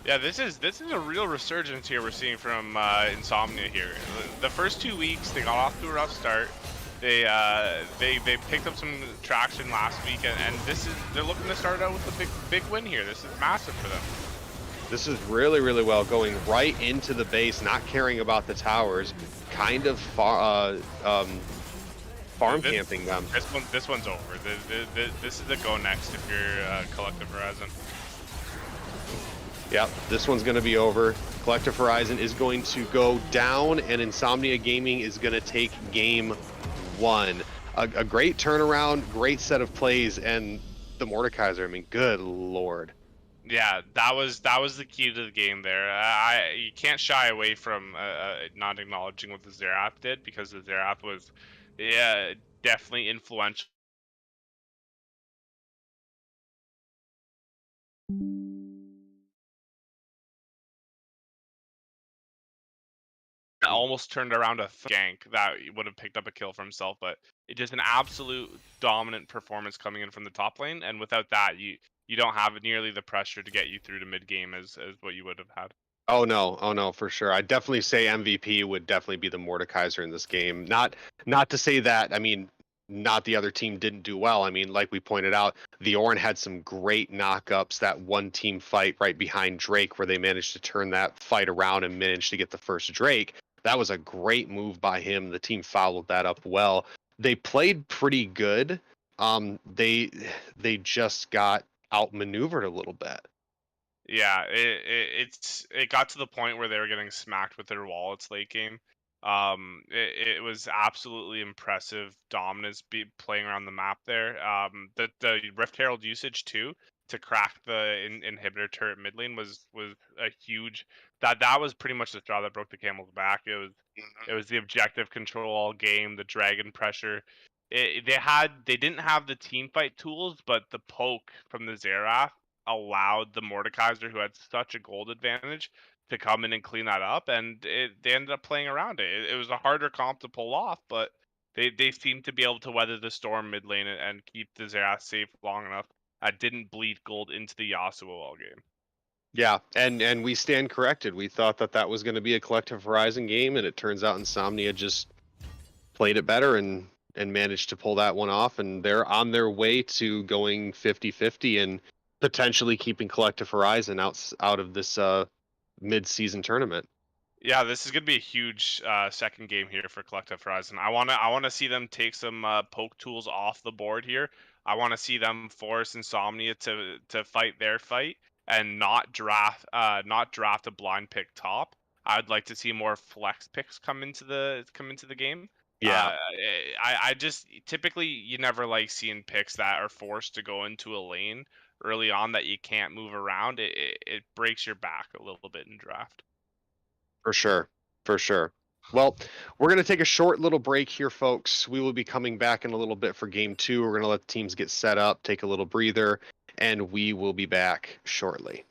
Yeah, this is a real resurgence here we're seeing from Insomnia here. The first 2 weeks they got off to a rough start. They picked up some traction last week, and they're looking to start out with a big win here. This is massive for them.
This is really, really well, going right into the base, not caring about the towers, kind of farm camping them.
This one's over. This is the go next if you're Collective Horizon.
Yep, this one's going to be over. Collective Horizon is going to go down, and Insomnia Gaming is going to take game 1. A great turnaround, great set of plays, and the Mordekaiser, I mean, good lord.
Yeah, that was the key to the game there. You can't shy away from not acknowledging what the Xerath did, because the Xerath was definitely influential. Almost turned around a gank that would have picked up a kill for himself, but it just an absolute dominant performance coming in from the top lane, and without that, you don't have nearly the pressure to get you through to mid game as what you would have had.
Oh no, for sure. I'd definitely say MVP would definitely be the Mordekaiser in this game. Not to say that, I mean, not the other team didn't do well. I mean, like we pointed out, the Ornn had some great knockups, that one team fight right behind Drake where they managed to turn that fight around and managed to get the first Drake. That was a great move by him. The team followed that up well. They played pretty good. They just got outmaneuvered a little bit.
Yeah, it got to the point where they were getting smacked with their wallets late game. It was absolutely impressive dominance playing around the map there. The Rift Herald usage too to crack the inhibitor turret mid lane was a huge that was pretty much the straw that broke the camel's back. It was the objective control all game, the dragon pressure. They didn't have the team fight tools, but the poke from the Xerath allowed the Mordekaiser, who had such a gold advantage, to come in and clean that up, and they ended up playing around it. It was a harder comp to pull off, but they seemed to be able to weather the storm mid lane and keep the Xerath safe long enough. Didn't bleed gold into the Yasuo all game.
Yeah, and we stand corrected. We thought that was going to be a Collective Horizon game, and it turns out Insomnia just played it better and managed to pull that one off, and they're on their way to going 50-50 and potentially keeping Collective Horizon out of this mid-season tournament.
Yeah, this is gonna be a huge second game here for Collective Horizon. I wanna see them take some poke tools off the board here. I want to see them force Insomnia to fight their fight and not draft a blind pick top. I'd like to see more flex picks come into the game.
Yeah.
I just typically you never like seeing picks that are forced to go into a lane early on that you can't move around, it breaks your back a little bit in draft.
For sure. For sure. Well, we're going to take a short little break here, folks. We will be coming back in a little bit for game 2. We're going to let the teams get set up, take a little breather, and we will be back shortly.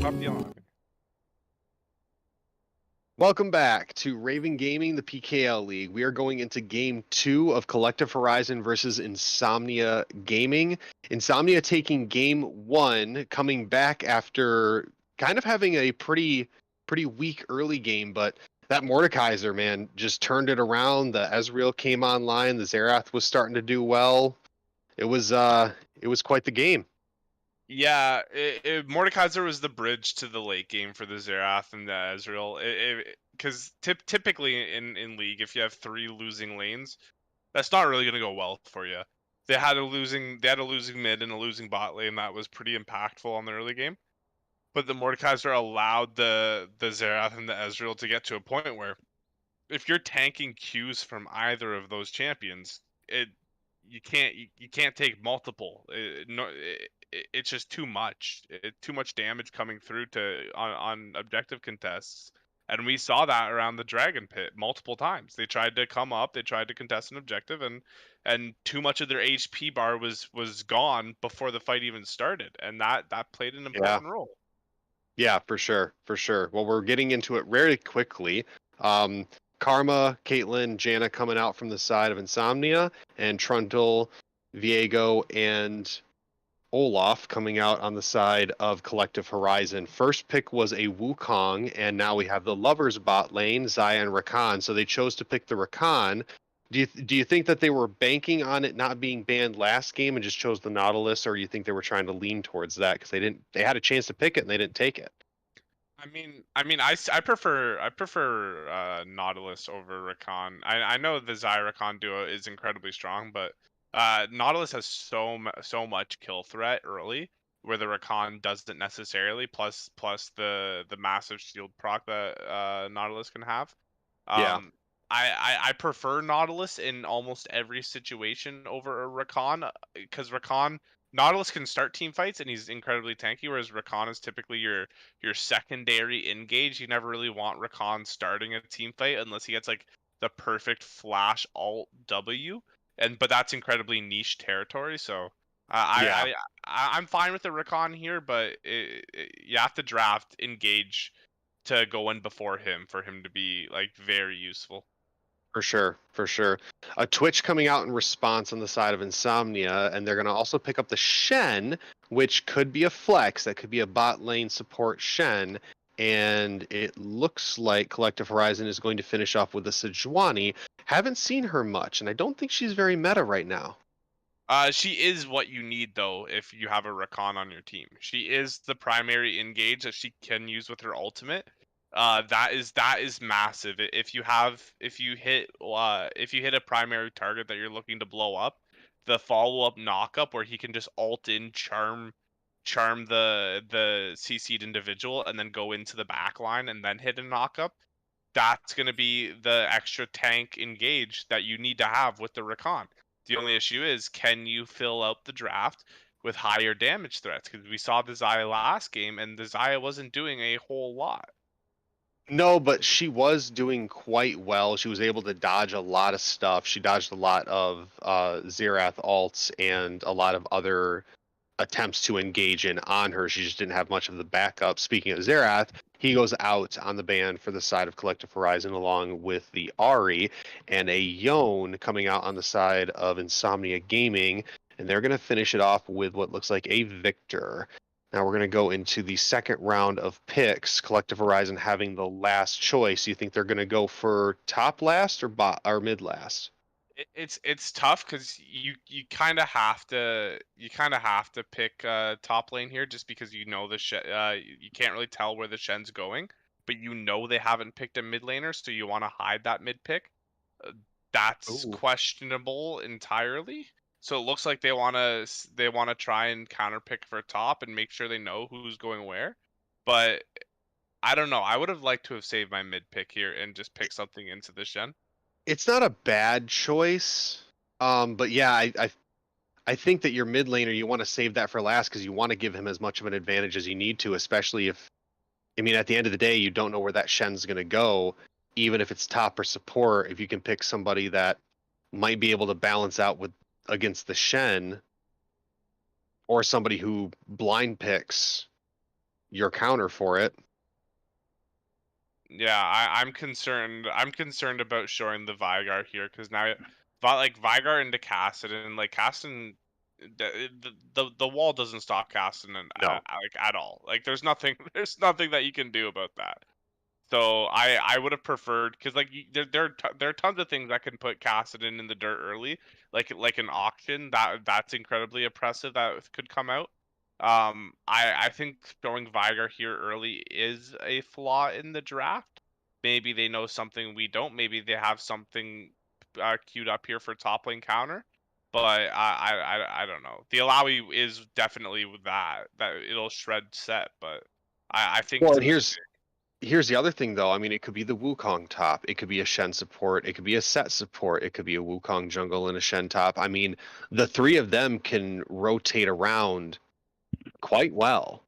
Stop yelling at me.
Welcome back to Raven Gaming, the PKL League. We are going into Game 2 of Collective Horizon versus Insomnia Gaming. Insomnia taking Game 1, coming back after kind of having a pretty weak early game, but that Mordekaiser, man, just turned it around. The Ezreal came online. The Xerath was starting to do well. It was quite the game.
Yeah, Mordekaiser was the bridge to the late game for the Xerath and the Ezreal. Because typically in League, if you have 3 losing lanes, that's not really going to go well for you. They had a losing mid and a losing bot lane that was pretty impactful on the early game. But the Mordekaiser allowed the Xerath and the Ezreal to get to a point where if you're tanking Qs from either of those champions, you can't take multiple. It's just too much. Too much damage coming through on objective contests. And we saw that around the Dragon Pit multiple times. They tried to come up, they tried to contest an objective, and too much of their HP bar was gone before the fight even started, and that played an important role.
Yeah, for sure, for sure. Well, we're getting into it very quickly. Karma, Caitlyn, Janna coming out from the side of Insomnia, and Trundle, Viego, and Olaf coming out on the side of Collective Horizon. First pick was a Wukong, and now we have the Lovers bot lane, Xayah and Rakan. So they chose to pick the Rakan. Do you think that they were banking on it not being banned last game and just chose the Nautilus, or do you think they were trying to lean towards that because they had a chance to pick it and they didn't take it?
I prefer Nautilus over Rakan. I know the Xayah Rakan duo is incredibly strong, but Nautilus has so much kill threat early, where the Rakan doesn't necessarily. Plus the massive shield proc that Nautilus can have.
Yeah.
I prefer Nautilus in almost every situation over a Rakan, because Nautilus can start team fights and he's incredibly tanky, whereas Rakan is typically your secondary engage. You never really want Rakan starting a team fight unless he gets like the perfect flash alt W, but that's incredibly niche territory. So I'm fine with the Rakan here, but you have to draft engage to go in before him for him to be like very useful.
For sure, for sure. A Twitch coming out in response on the side of Insomnia, and they're going to also pick up the Shen, which could be a flex. That could be a bot lane support Shen. And it looks like Collective Horizon is going to finish off with a Sejuani. Haven't seen her much, and I don't think she's very meta right now.
She is what you need though if you have a Rakan on your team. She is the primary engage that she can use with her ultimate. That is massive. If you hit a primary target that you're looking to blow up, the follow up knock up where he can just ult in charm the CC'd individual and then go into the back line and then hit a knock up. That's going to be the extra tank engage that you need to have with the Rakan. The only issue is, can you fill out the draft with higher damage threats? Because we saw the Xayah last game, and the Xayah wasn't doing a whole lot.
No, but she was doing quite well. She was able to dodge a lot of stuff. She dodged a lot of Xerath alts and a lot of other attempts to engage in on her. She just didn't have much of the backup. Speaking of Xerath, he goes out on the ban for the side of Collective Horizon along with the Ahri, and a Yone coming out on the side of Insomnia Gaming, and they're going to finish it off with what looks like a victor. Now we're going to go into the second round of picks. Collective Horizon having the last choice. You think they're going to go for top last or mid last?
It's tough because you kind of have to pick top lane here, just because you know you can't really tell where the Shen's going, but you know they haven't picked a mid laner, so you want to hide that mid pick. That's questionable entirely. So it looks like they want to try and counter pick for top and make sure they know who's going where. But I don't know. I would have liked to have saved my mid pick here and just pick something into the Shen.
It's not a bad choice, but yeah, I think that your mid laner, you want to save that for last because you want to give him as much of an advantage as you need to, especially if, I mean, at the end of the day, you don't know where that Shen's going to go, even if it's top or support. If you can pick somebody that might be able to balance out against the Shen, or somebody who blind picks your counter for it.
Yeah, I'm concerned. I'm concerned about showing the Vigar here because now, like Vigar into Kassadin, like Kassadin, the wall doesn't stop Kassadin
No.
like at all. Like there's nothing there's nothing that you can do about that. So I would have preferred because like there are tons of things that can put Kassadin in the dirt early, like an auction that's incredibly oppressive that could come out. I think throwing Vigar here early is a flaw in the draft. Maybe they know something we don't. Maybe they have something queued up here for top lane counter. But I don't know. The Alawi is definitely that it'll shred set, but I think
Well,
it's a
and
mistake.
here's the other thing though. I mean, it could be the Wukong top, it could be a Shen support, it could be a Set support, it could be a Wukong jungle and a Shen top. I mean, the three of them can rotate around quite well.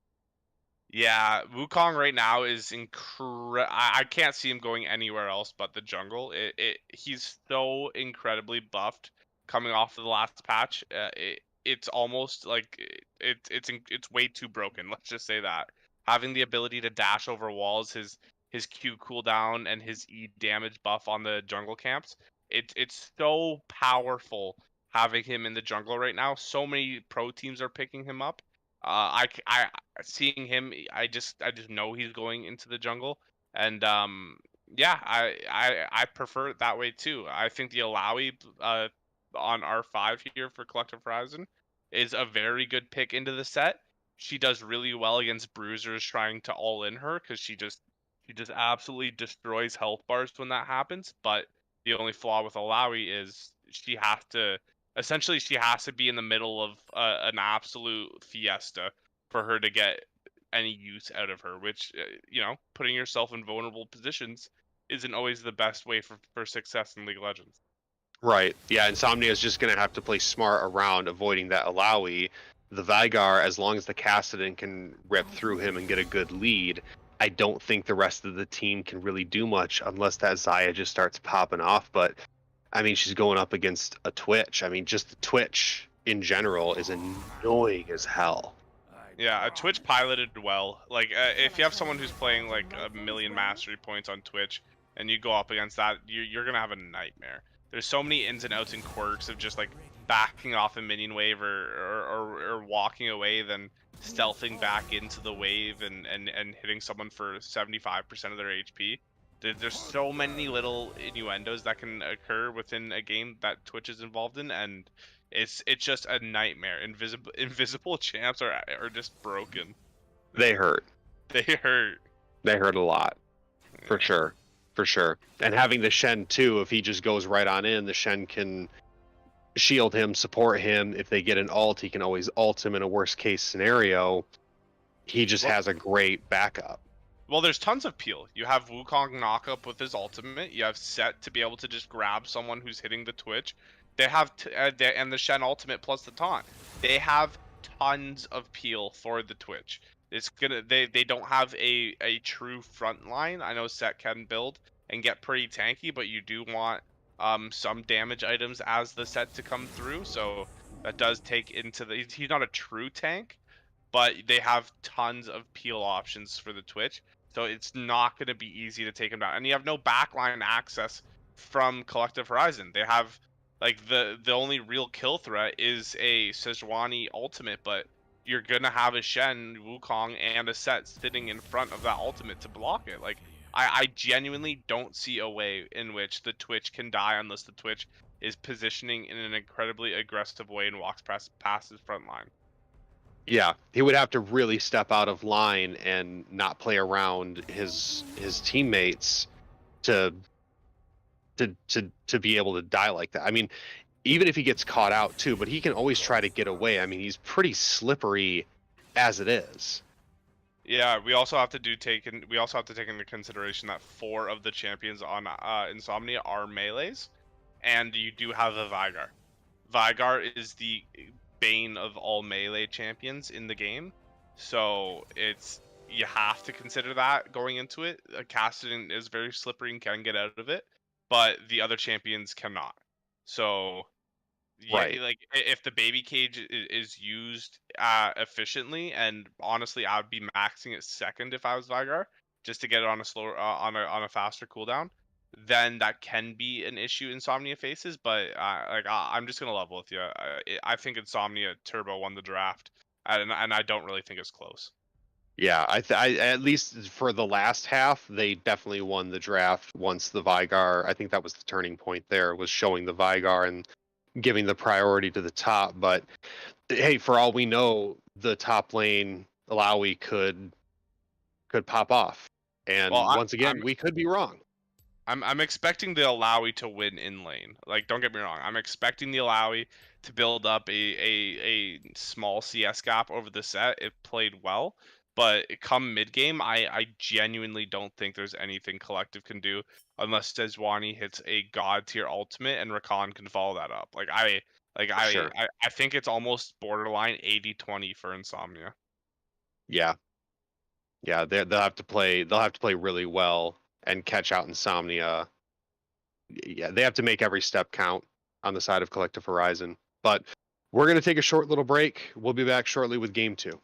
Yeah, Wukong right now is I can't see him going anywhere else but the jungle. He's so incredibly buffed coming off of the last patch. It's almost like it's way too broken. Let's just say that having the ability to dash over walls, his Q cooldown and his E damage buff on the jungle camps. It's so powerful having him in the jungle right now. So many pro teams are picking him up. I seeing him, I just know he's going into the jungle, and yeah, I prefer it that way too. I think the Alawi on R5 here for Collective Horizon is a very good pick into the set. She does really well against bruisers trying to all in her because she just absolutely destroys health bars when that happens. But the only flaw with Alawi is she has to be in the middle of an absolute fiesta for her to get any use out of her, which putting yourself in vulnerable positions isn't always the best way for success in League of Legends.
Right. Yeah, Insomnia is just going to have to play smart around avoiding that Alawi. The Vigar, as long as the Kassadin can rip through him and get a good lead, I don't think the rest of the team can really do much unless that Xayah just starts popping off. But, I mean, she's going up against a Twitch. I mean, just the Twitch in general is annoying as hell.
Yeah, a Twitch piloted well. Like, if you have someone who's playing like a million mastery points on Twitch, and you go up against that, you're gonna have a nightmare. There's so many ins and outs and quirks of just like backing off a minion wave or walking away, then stealthing back into the wave and hitting someone for 75% of their HP. There's so many little innuendos that can occur within a game that Twitch is involved in, and it's just a nightmare. Invisible champs are just broken.
They hurt.
They hurt.
They hurt a lot. For sure. For sure. And having the Shen too, if he just goes right on in, the Shen can shield him, support him. If they get an ult, he can always ult him in a worst case scenario. He just has a great backup.
Well, there's tons of peel. You have Wukong knock up with his ultimate. You have Set to be able to just grab someone who's hitting the Twitch. They have and the Shen ultimate plus the taunt. They have tons of peel for the Twitch. They don't have a true front line. I know Set can build and get pretty tanky, but you do want some damage items as the Set to come through. So that does take into he's not a true tank, but they have tons of peel options for the Twitch. So it's not going to be easy to take him down. And you have no backline access from Collective Horizon. They have like the only real kill threat is a Sejuani ultimate, but you're going to have a Shen, Wukong, and a Set sitting in front of that ultimate to block it. Like I genuinely don't see a way in which the Twitch can die unless the Twitch is positioning in an incredibly aggressive way and walks past his front line.
Yeah, he would have to really step out of line and not play around his teammates to be able to die like that. I mean, even if he gets caught out too, but he can always try to get away. I mean, he's pretty slippery as it is.
Yeah, we also have to take into consideration that 4 of the champions on Insomnia are melees, and you do have the Vigar. Vigar is the bane of all melee champions in the game, so you have to consider that going into it. Kassadin is very slippery and can get out of it, but the other champions cannot. So Yeah,
Right.
like if the baby cage is used efficiently, and honestly, I would be maxing it second if I was Vigar, just to get it on a slower, on a faster cooldown. Then that can be an issue Insomnia faces, but I'm just gonna level with you. I think Insomnia Turbo won the draft, and I don't really think it's close.
Yeah, I at least for the last half, they definitely won the draft once the Vigar. I think that was the turning point. There was showing the Vigar and giving the priority to the top. But hey, for all we know, the top lane Alawi could pop off,
Well,
and once
I'm
again, we could be wrong.
I'm expecting the Alawi to win in lane. Like, don't get me wrong. I'm expecting the Alawi to build up a small CS gap over the set. It played well, but come mid game, I genuinely don't think there's anything Collective can do unless Sejuani hits a god tier ultimate and Rakan can follow that up.
Sure.
I think it's almost borderline 80-20 for Insomnia.
Yeah, yeah, they'll have to play. They'll have to play really well and catch out Insomnia. Yeah, they have to make every step count on the side of Collective Horizon. But we're going to take a short little break. We'll be back shortly with Game 2.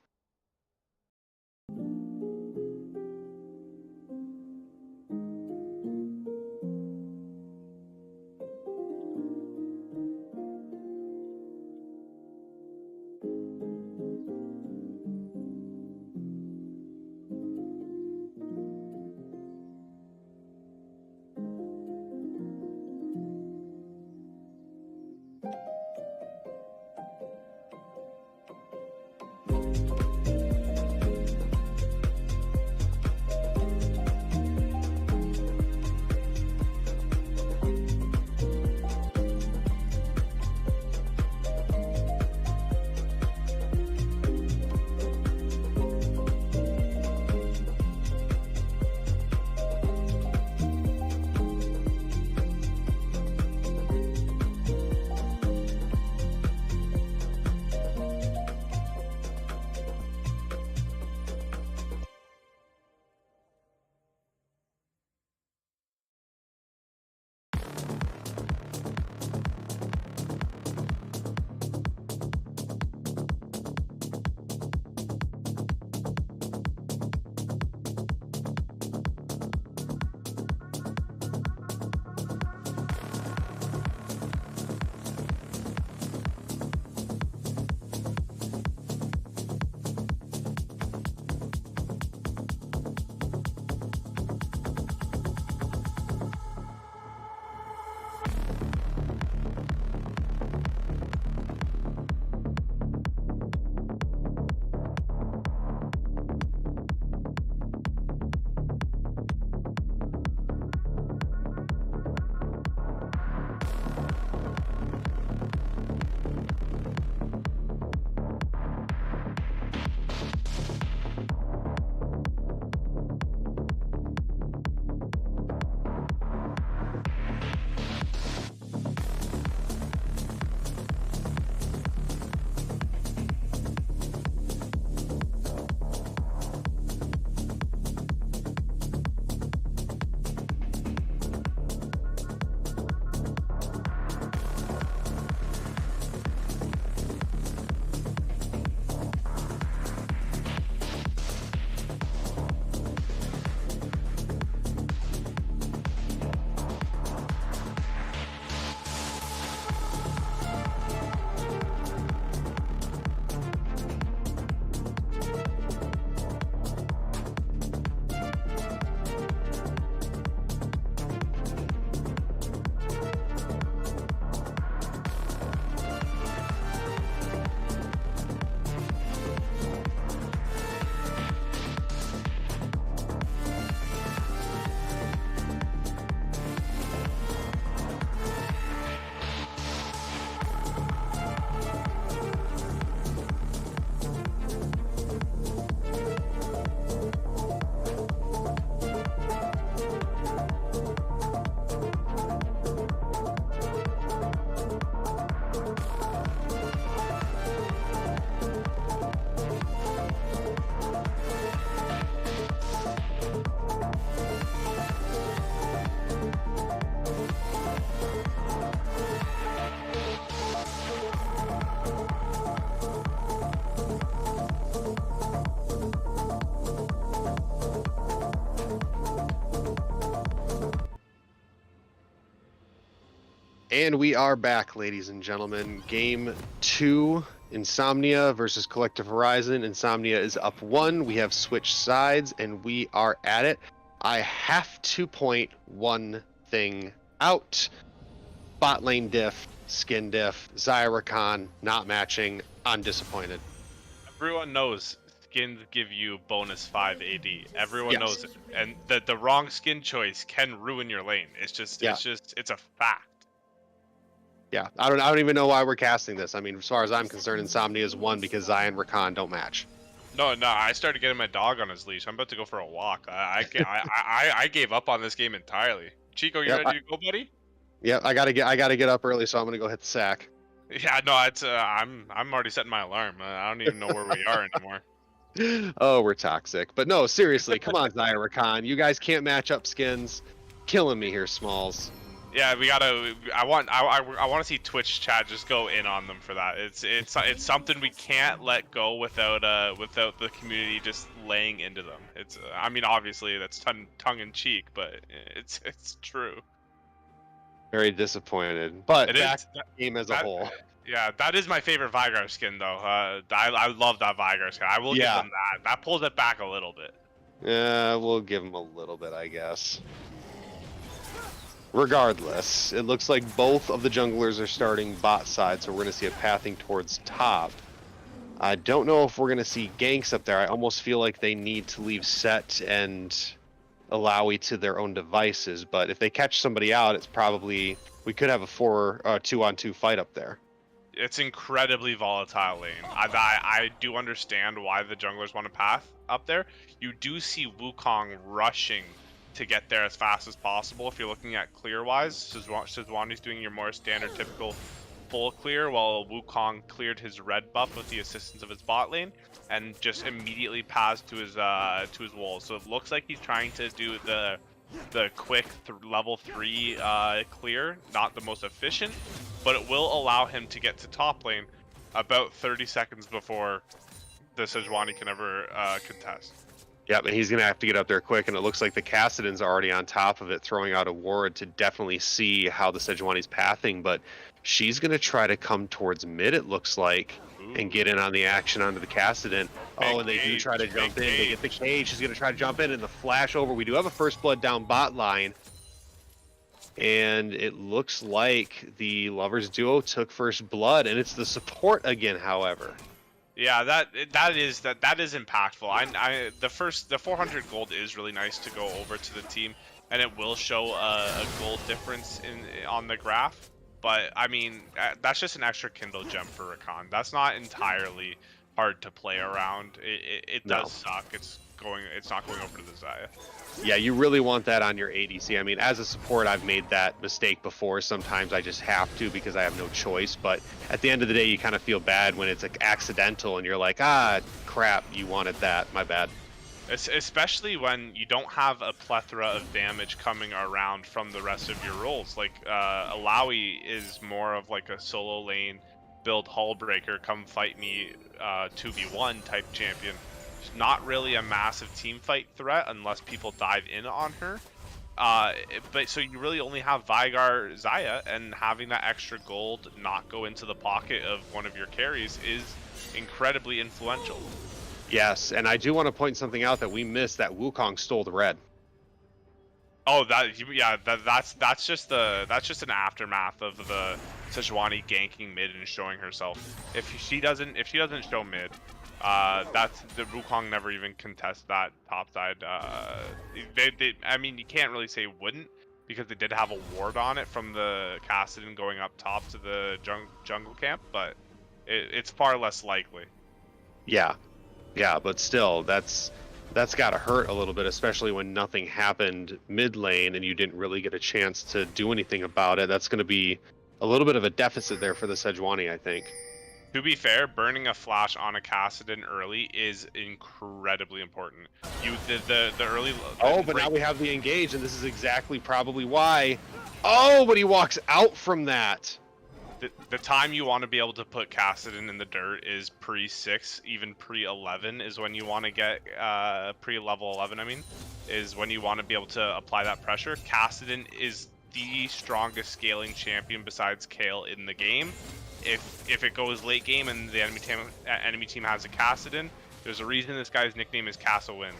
And we are back, ladies and gentlemen. Game 2, Insomnia versus Collective Horizon. Insomnia is up 1. We have switched sides, and we are at it. I have to point one thing out. Bot lane diff, skin diff, Zyrakan not matching. I'm disappointed.
Everyone knows skins give you bonus 5 AD. Everyone
Yes.
knows it. And the wrong skin choice can ruin your lane. It's a fact.
Yeah, I don't even know why we're casting this. I mean, as far as I'm concerned, Insomnia is 1 because Zai and Rakan don't match.
No, I started getting my dog on his leash. I'm about to go for a walk. I gave up on this game entirely. Chico, you ready to go, buddy?
Yeah, I gotta get up early, so I'm gonna go hit the sack.
Yeah, no, it's I'm already setting my alarm. I don't even know where we are anymore.
Oh, we're toxic. But no, seriously, come on, Zai and Rakan. You guys can't match up skins. Killing me here, Smalls.
Yeah, we gotta. I want to see Twitch chat just go in on them for that. It's something we can't let go without the community just laying into them. It's I mean, obviously that's tongue in cheek, but it's true.
Very disappointed. But
It
back
is,
to the game as a whole.
Yeah, that is my favorite Vigar skin though. I love that Vigar skin. I will give them that. That pulls it back a little bit.
Yeah, we'll give them a little bit, I guess. Regardless, it looks like both of the junglers are starting bot side, so we're going to see a pathing towards top. I don't know if we're going to see ganks up there. I almost feel like they need to leave Set and Alawi to their own devices, but if they catch somebody out, it's probably... We could have a 2-on-2 fight up there.
It's incredibly volatile lane. I do understand why the junglers want to path up there. You do see Wukong rushing to get there as fast as possible. If you're looking at clear-wise, Sejuani's doing your more standard, typical full clear, while Wukong cleared his red buff with the assistance of his bot lane, and just immediately passed to his wall. So it looks like he's trying to do the quick level 3 clear, not the most efficient, but it will allow him to get to top lane about 30 seconds before the Sejuani can ever contest.
Yep, and he's going to have to get up there quick, and it looks like the Kassadin's already on top of it, throwing out a ward to definitely see how the Sejuani's pathing, but she's going to try to come towards mid, it looks like, and get in on the action onto the Kassadin. Oh, and they do try to jump in. They get the cage. She's going to try to jump in, and the flash over. We do have a first blood down bot line, and it looks like the Lovers duo took first blood, and it's the support again, however.
Yeah, that is impactful. The 400 gold is really nice to go over to the team, and it will show a gold difference on the graph. But I mean, that's just an extra Kindle gem for Rakan. That's not entirely hard to play around. It does suck. It's not going over to the Xayah.
Yeah, you really want that on your ADC. I mean, as a support, I've made that mistake before. Sometimes I just have to because I have no choice. But at the end of the day, you kind of feel bad when it's like accidental and you're like, ah, crap, you wanted that. My bad.
Especially when you don't have a plethora of damage coming around from the rest of your roles. Like Alawi is more of like a solo lane build hull breaker, come fight me 2v1 type champion. She's not really a massive team fight threat unless people dive in on her. But so you really only have Vigar Xayah, and having that extra gold not go into the pocket of one of your carries is incredibly influential.
Yes, and I do want to point something out that we missed, that Wukong stole the red.
Oh, that's just an aftermath of the Sejuani ganking mid and showing herself. If she doesn't show mid, that's the Wukong never even contest that top side. I mean, you can't really say wouldn't, because they did have a ward on it from the Kassadin going up top to the jungle camp, but it's far less likely. Yeah, but still, that's got to hurt a little bit, especially when nothing happened mid lane and you didn't really get a chance to do anything about it. That's going to be a little bit of a deficit there for the Sejuani, I think. To be fair, burning a flash on a Kassadin early is incredibly important. The early...
Oh, but now we have the engage, and this is exactly probably why. Oh, but he walks out from that.
The time you want to be able to put Kassadin in the dirt is pre-6, even pre-11 is when you want to get, pre-level 11, I mean, is when you want to be able to apply that pressure. Kassadin is the strongest scaling champion besides Kale in the game. If it goes late game and the enemy team has a Kassadin, there's a reason this guy's nickname is Castlewin.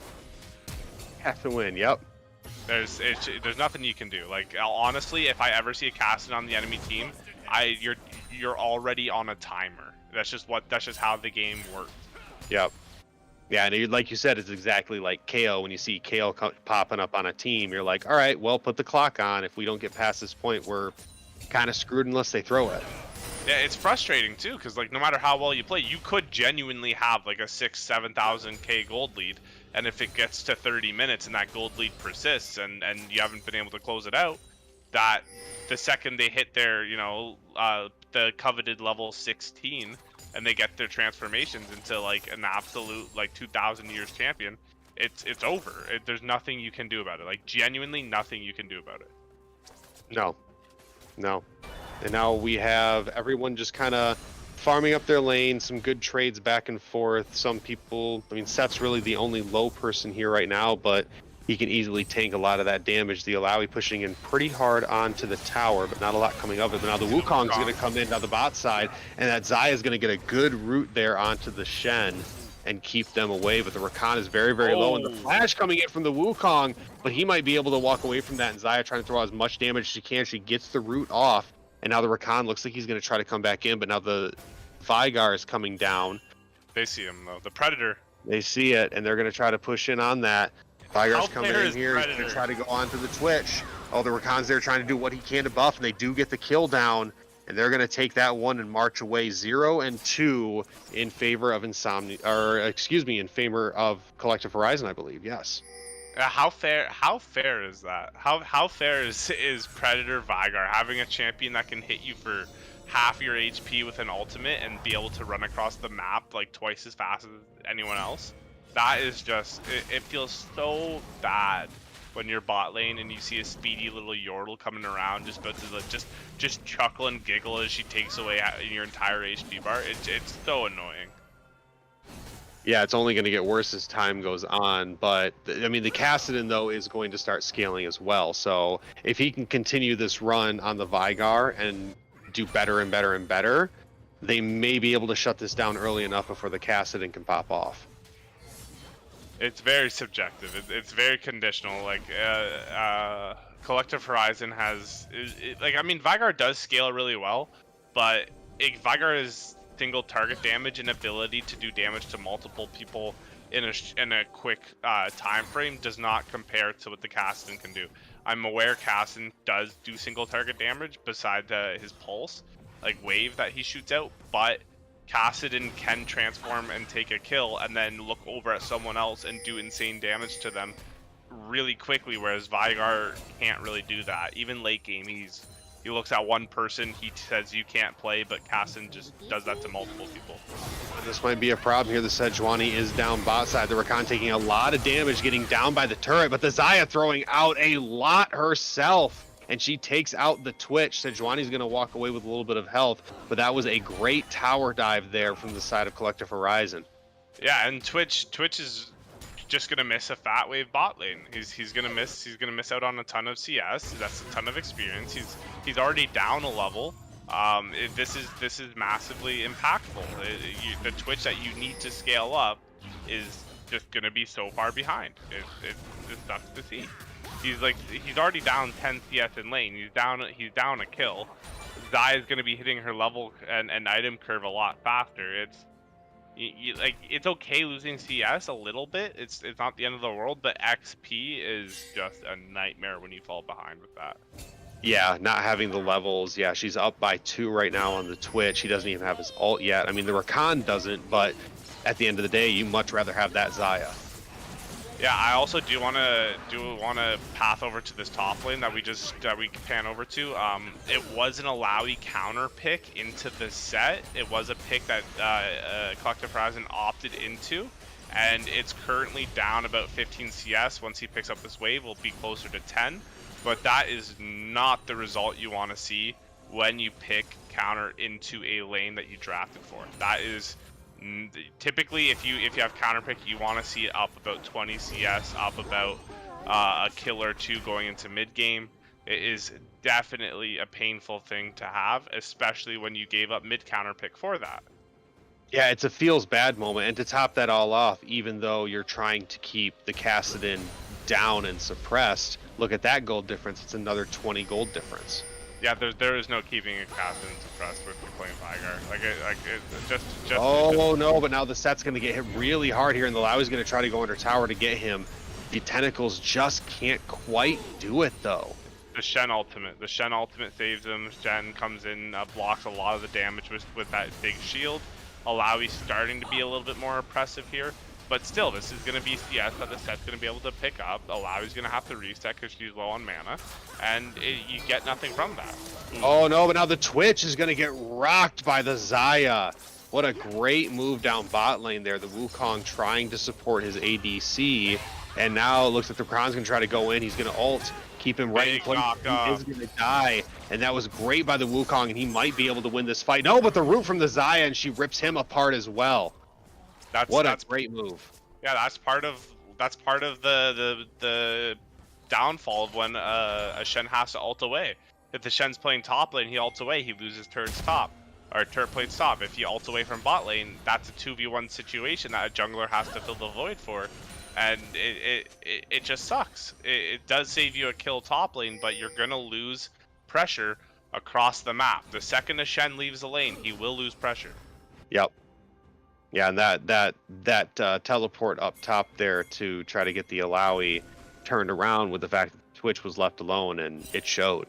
Have to win. Yep.
There's nothing you can do. Like, honestly, if I ever see a Kassadin on the enemy team, you're already on a timer. That's just how the game works.
Yep. Yeah, and like you said, it's exactly like KO. When you see KO popping up on a team, you're like, all right, well, put the clock on. If we don't get past this point, we're kind of screwed unless they throw it.
Yeah, it's frustrating too, because like no matter how well you play, you could genuinely have like a 6,000-7,000 K gold lead, and if it gets to 30 minutes and that gold lead persists, and you haven't been able to close it out, that the second they hit their the coveted level 16 and they get their transformations into like an absolute like 2,000 years champion, it's over. There's nothing you can do about it. Like genuinely nothing you can do about it.
No. And now we have everyone just kind of farming up their lane, some good trades back and forth. Some people, I mean, Seth's really the only low person here right now, but he can easily tank a lot of that damage. The Alawi pushing in pretty hard onto the tower, but not a lot coming of it. But now the Wukong's going to come in on the bot side, and that Xayah is going to get a good route there onto the Shen and keep them away. But the Rakan is very, very low, and the flash coming in from the Wukong, but he might be able to walk away from that, and Xayah trying to throw as much damage as she can. She gets the route off, and now the Rakan looks like he's going to try to come back in, but now the Vigar is coming down.
They see him, though. The Predator.
They see it, and they're going to try to push in on that. Vigar's coming in here. He's going to try to go onto the Twitch. Oh, the Rakan's there trying to do what he can to buff, and they do get the kill down, and they're going to take that one and march away 0-2 in favor of Insomnia, or excuse me, in favor of Collective Horizon, I believe. Yes.
How fair is that? How fair is Predator Vigar having a champion that can hit you for half your HP with an ultimate and be able to run across the map like twice as fast as anyone else? That is just, it feels so bad when you're bot lane and you see a speedy little Yordle coming around just about to just chuckle and giggle as she takes away your entire HP bar. It's so annoying.
Yeah, it's only going to get worse as time goes on, but I mean the Kassadin though is going to start scaling as well. So if he can continue this run on the Vigar and do better and better and better, they may be able to shut this down early enough before the Kassadin can pop off.
It's very subjective. It's very conditional. Like Collective Horizon has, like, I mean, Vigar does scale really well, but Vigar's single target damage and ability to do damage to multiple people in a quick time frame does not compare to what the Kassadin can do. I'm aware Kassadin does do single target damage beside his pulse, like wave that he shoots out, but Kassadin can transform and take a kill and then look over at someone else and do insane damage to them really quickly, whereas Vigar can't really do that. Even late game, he looks at one person, he says you can't play, but Kassadin just does that to multiple people.
This might be a problem here. The Sejuani is down bot side. The Rakan taking a lot of damage, getting down by the turret, but the Xayah throwing out a lot herself. And she takes out the Twitch. Sejuani's going to walk away with a little bit of health, but that was a great tower dive there from the side of Collective Horizon.
Yeah, and Twitch is just going to miss a fat wave bot lane. He's going to miss out on a ton of CS. That's a ton of experience. He's already down a level. This is massively impactful. The Twitch that you need to scale up is just going to be so far behind. It sucks to see. He's already down 10 CS in lane. He's down a kill. Xayah is going to be hitting her level and item curve a lot faster. It's okay losing CS a little bit. It's not the end of the world, but XP is just a nightmare when you fall behind with that.
Yeah, not having the levels. Yeah, she's up by 2 right now on the Twitch. He doesn't even have his ult yet. I mean, the Rakan doesn't, but at the end of the day, you much rather have that Xayah.
Yeah, I also do want to path over to this top lane that we pan over to. It was an Alawi counter pick into the set. It was a pick that Collective Horizon opted into, and it's currently down about 15 CS. Once he picks up this wave, we'll be closer to 10. But that is not the result you want to see when you pick counter into a lane that you drafted for. That is typically, if you have counter pick, you want to see it up about 20 CS, up about a kill or 2 going into mid game. it is definitely a painful thing to have, especially when you gave up mid counter pick for that.
Yeah, it's a feels bad moment, and to top that all off, even though you're trying to keep the Kassadin down and suppressed, look at that gold difference. It's another 20 gold difference.
Yeah, there is no keeping a Kassadin suppressed when you're playing Vygar. Just.
Oh no, but now the set's going to get hit really hard here, and the Lowy's going to try to go under tower to get him. The tentacles just can't quite do it though.
The Shen ultimate saves him. Shen comes in, blocks a lot of the damage with that big shield. Alawi's starting to be a little bit more oppressive here, but still, this is going to be CS that the set's going to be able to pick up. Alawi's going to have to reset because she's low on mana, and you get nothing from that.
Oh no, but now the Twitch is going to get rocked by the Xayah. What a great move down bot lane there. The Wukong trying to support his ADC, and now it looks like the Kron's going to try to go in. He's going to ult, keep him right in place. He is going to die, and that was great by the Wukong, and he might be able to win this fight. No, but the root from the Xayah, and she rips him apart as well. What a great move.
Yeah, that's part of the downfall of when a Shen has to ult away. If the Shen's playing top lane, he ults away, he loses turret's top. Or turret plate's top. If he ults away from bot lane, that's a 2v1 situation that a jungler has to fill the void for. And it just sucks. It does save you a kill top lane, but you're gonna lose pressure across the map. The second a Shen leaves the lane, he will lose pressure.
Yep. Yeah, and that teleport up top there to try to get the Alawi turned around with the fact that Twitch was left alone, and it showed.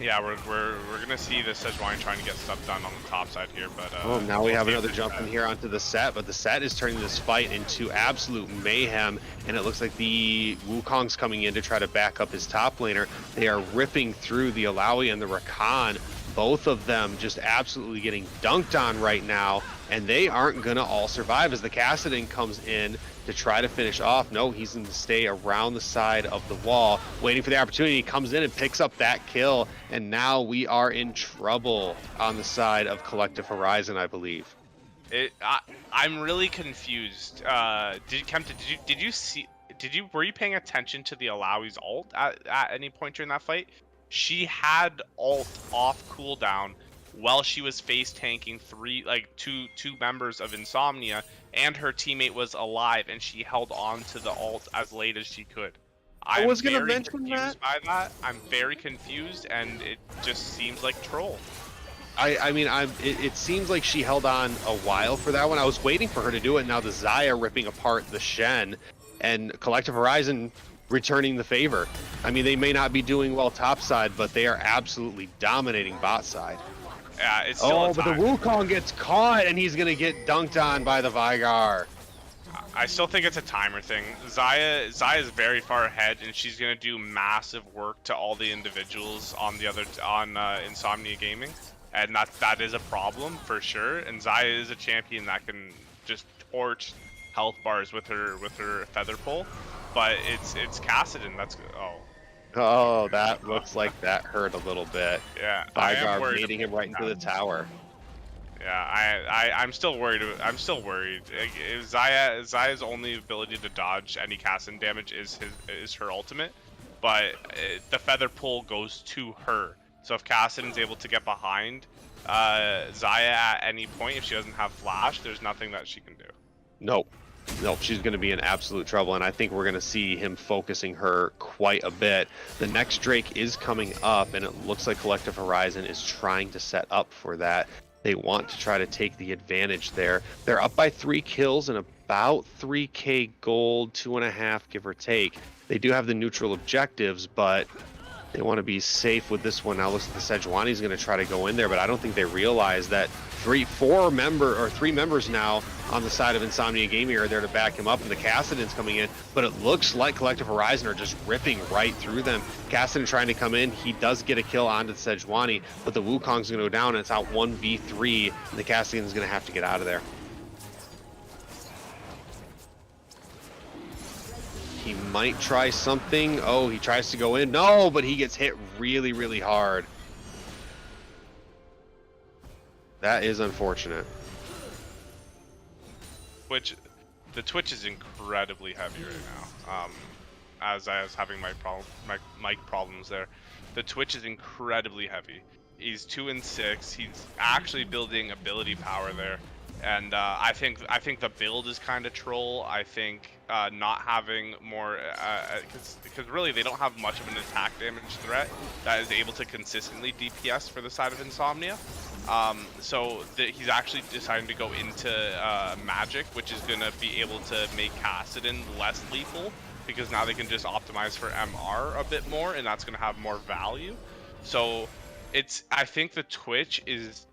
Yeah, we're gonna see the Sejuani trying to get stuff done on the top side here, but
oh, now we have another jump in here onto the set, but the set is turning this fight into absolute mayhem, and it looks like the Wukong's coming in to try to back up his top laner. They are ripping through the Alawi and the Rakan, both of them just absolutely getting dunked on right now, and they aren't gonna all survive as the Kassadin comes in to try to finish off. No, he's going to stay around the side of the wall, waiting for the opportunity. He comes in and picks up that kill, and now we are in trouble on the side of Collective Horizon, I believe.
I'm really confused. Were you paying attention to the Alawi's ult at any point during that fight? She had ult off cooldown while she was face tanking two members of Insomnia, and her teammate was alive, and she held on to the ult as late as she could.
I was going to mention that.
By that. I'm very confused, and it just seems like troll.
It seems like she held on a while for that one. I was waiting for her to do it. Now the Xayah ripping apart the Shen, and Collective Horizon returning the favor. I mean, they may not be doing well topside, but they are absolutely dominating bot side.
Yeah, it's still
but the Wukong gets caught, and he's gonna get dunked on by the Vygar.
I still think it's a timer thing. Xayah is very far ahead, and she's gonna do massive work to all the individuals on Insomnia Gaming, and that is a problem for sure. And Xayah is a champion that can just torch health bars with her feather pull, but it's Kassadin that's
Oh, that looks like that hurt a little bit.
Yeah,
Vygar baiting him right into the tower.
Yeah, I'm still worried. Xayah's only ability to dodge any Kassadin damage is her ultimate, but the feather pull goes to her. So if Kassadin's able to get behind Xayah at any point, if she doesn't have flash, there's nothing that she can do.
Nope, she's going to be in absolute trouble, and I think we're going to see him focusing her quite a bit. The next Drake is coming up, and it looks like Collective Horizon is trying to set up for that. They want to try to take the advantage there. They're up by 3 kills and about 3k gold, 2.5 give or take. They do have the neutral objectives, but they want to be safe with this one. Now looks like the Sejuani's going to try to go in there, but I don't think they realize that 3 members now on the side of Insomnia Gaming are there to back him up, and the Kassadin's coming in, but it looks like Collective Horizon are just ripping right through them. Kassadin trying to come in. He does get a kill onto the Sejuani, but the Wukong's going to go down, and it's out 1v3, and the Kassadin's going to have to get out of there. He might try something. Oh, he tries to go in. No, but he gets hit really, really hard. That is unfortunate.
The Twitch is incredibly heavy right now. as I was having my mic problems there. The Twitch is incredibly heavy. He's 2 and 6. He's actually building ability power there, and I think the build is kind of troll. I think not having more, because really they don't have much of an attack damage threat that is able to consistently DPS for the side of Insomnia. So he's actually deciding to go into Magic, which is gonna be able to make Kassadin less lethal, because now they can just optimize for MR a bit more, and that's gonna have more value. So I think the Twitch is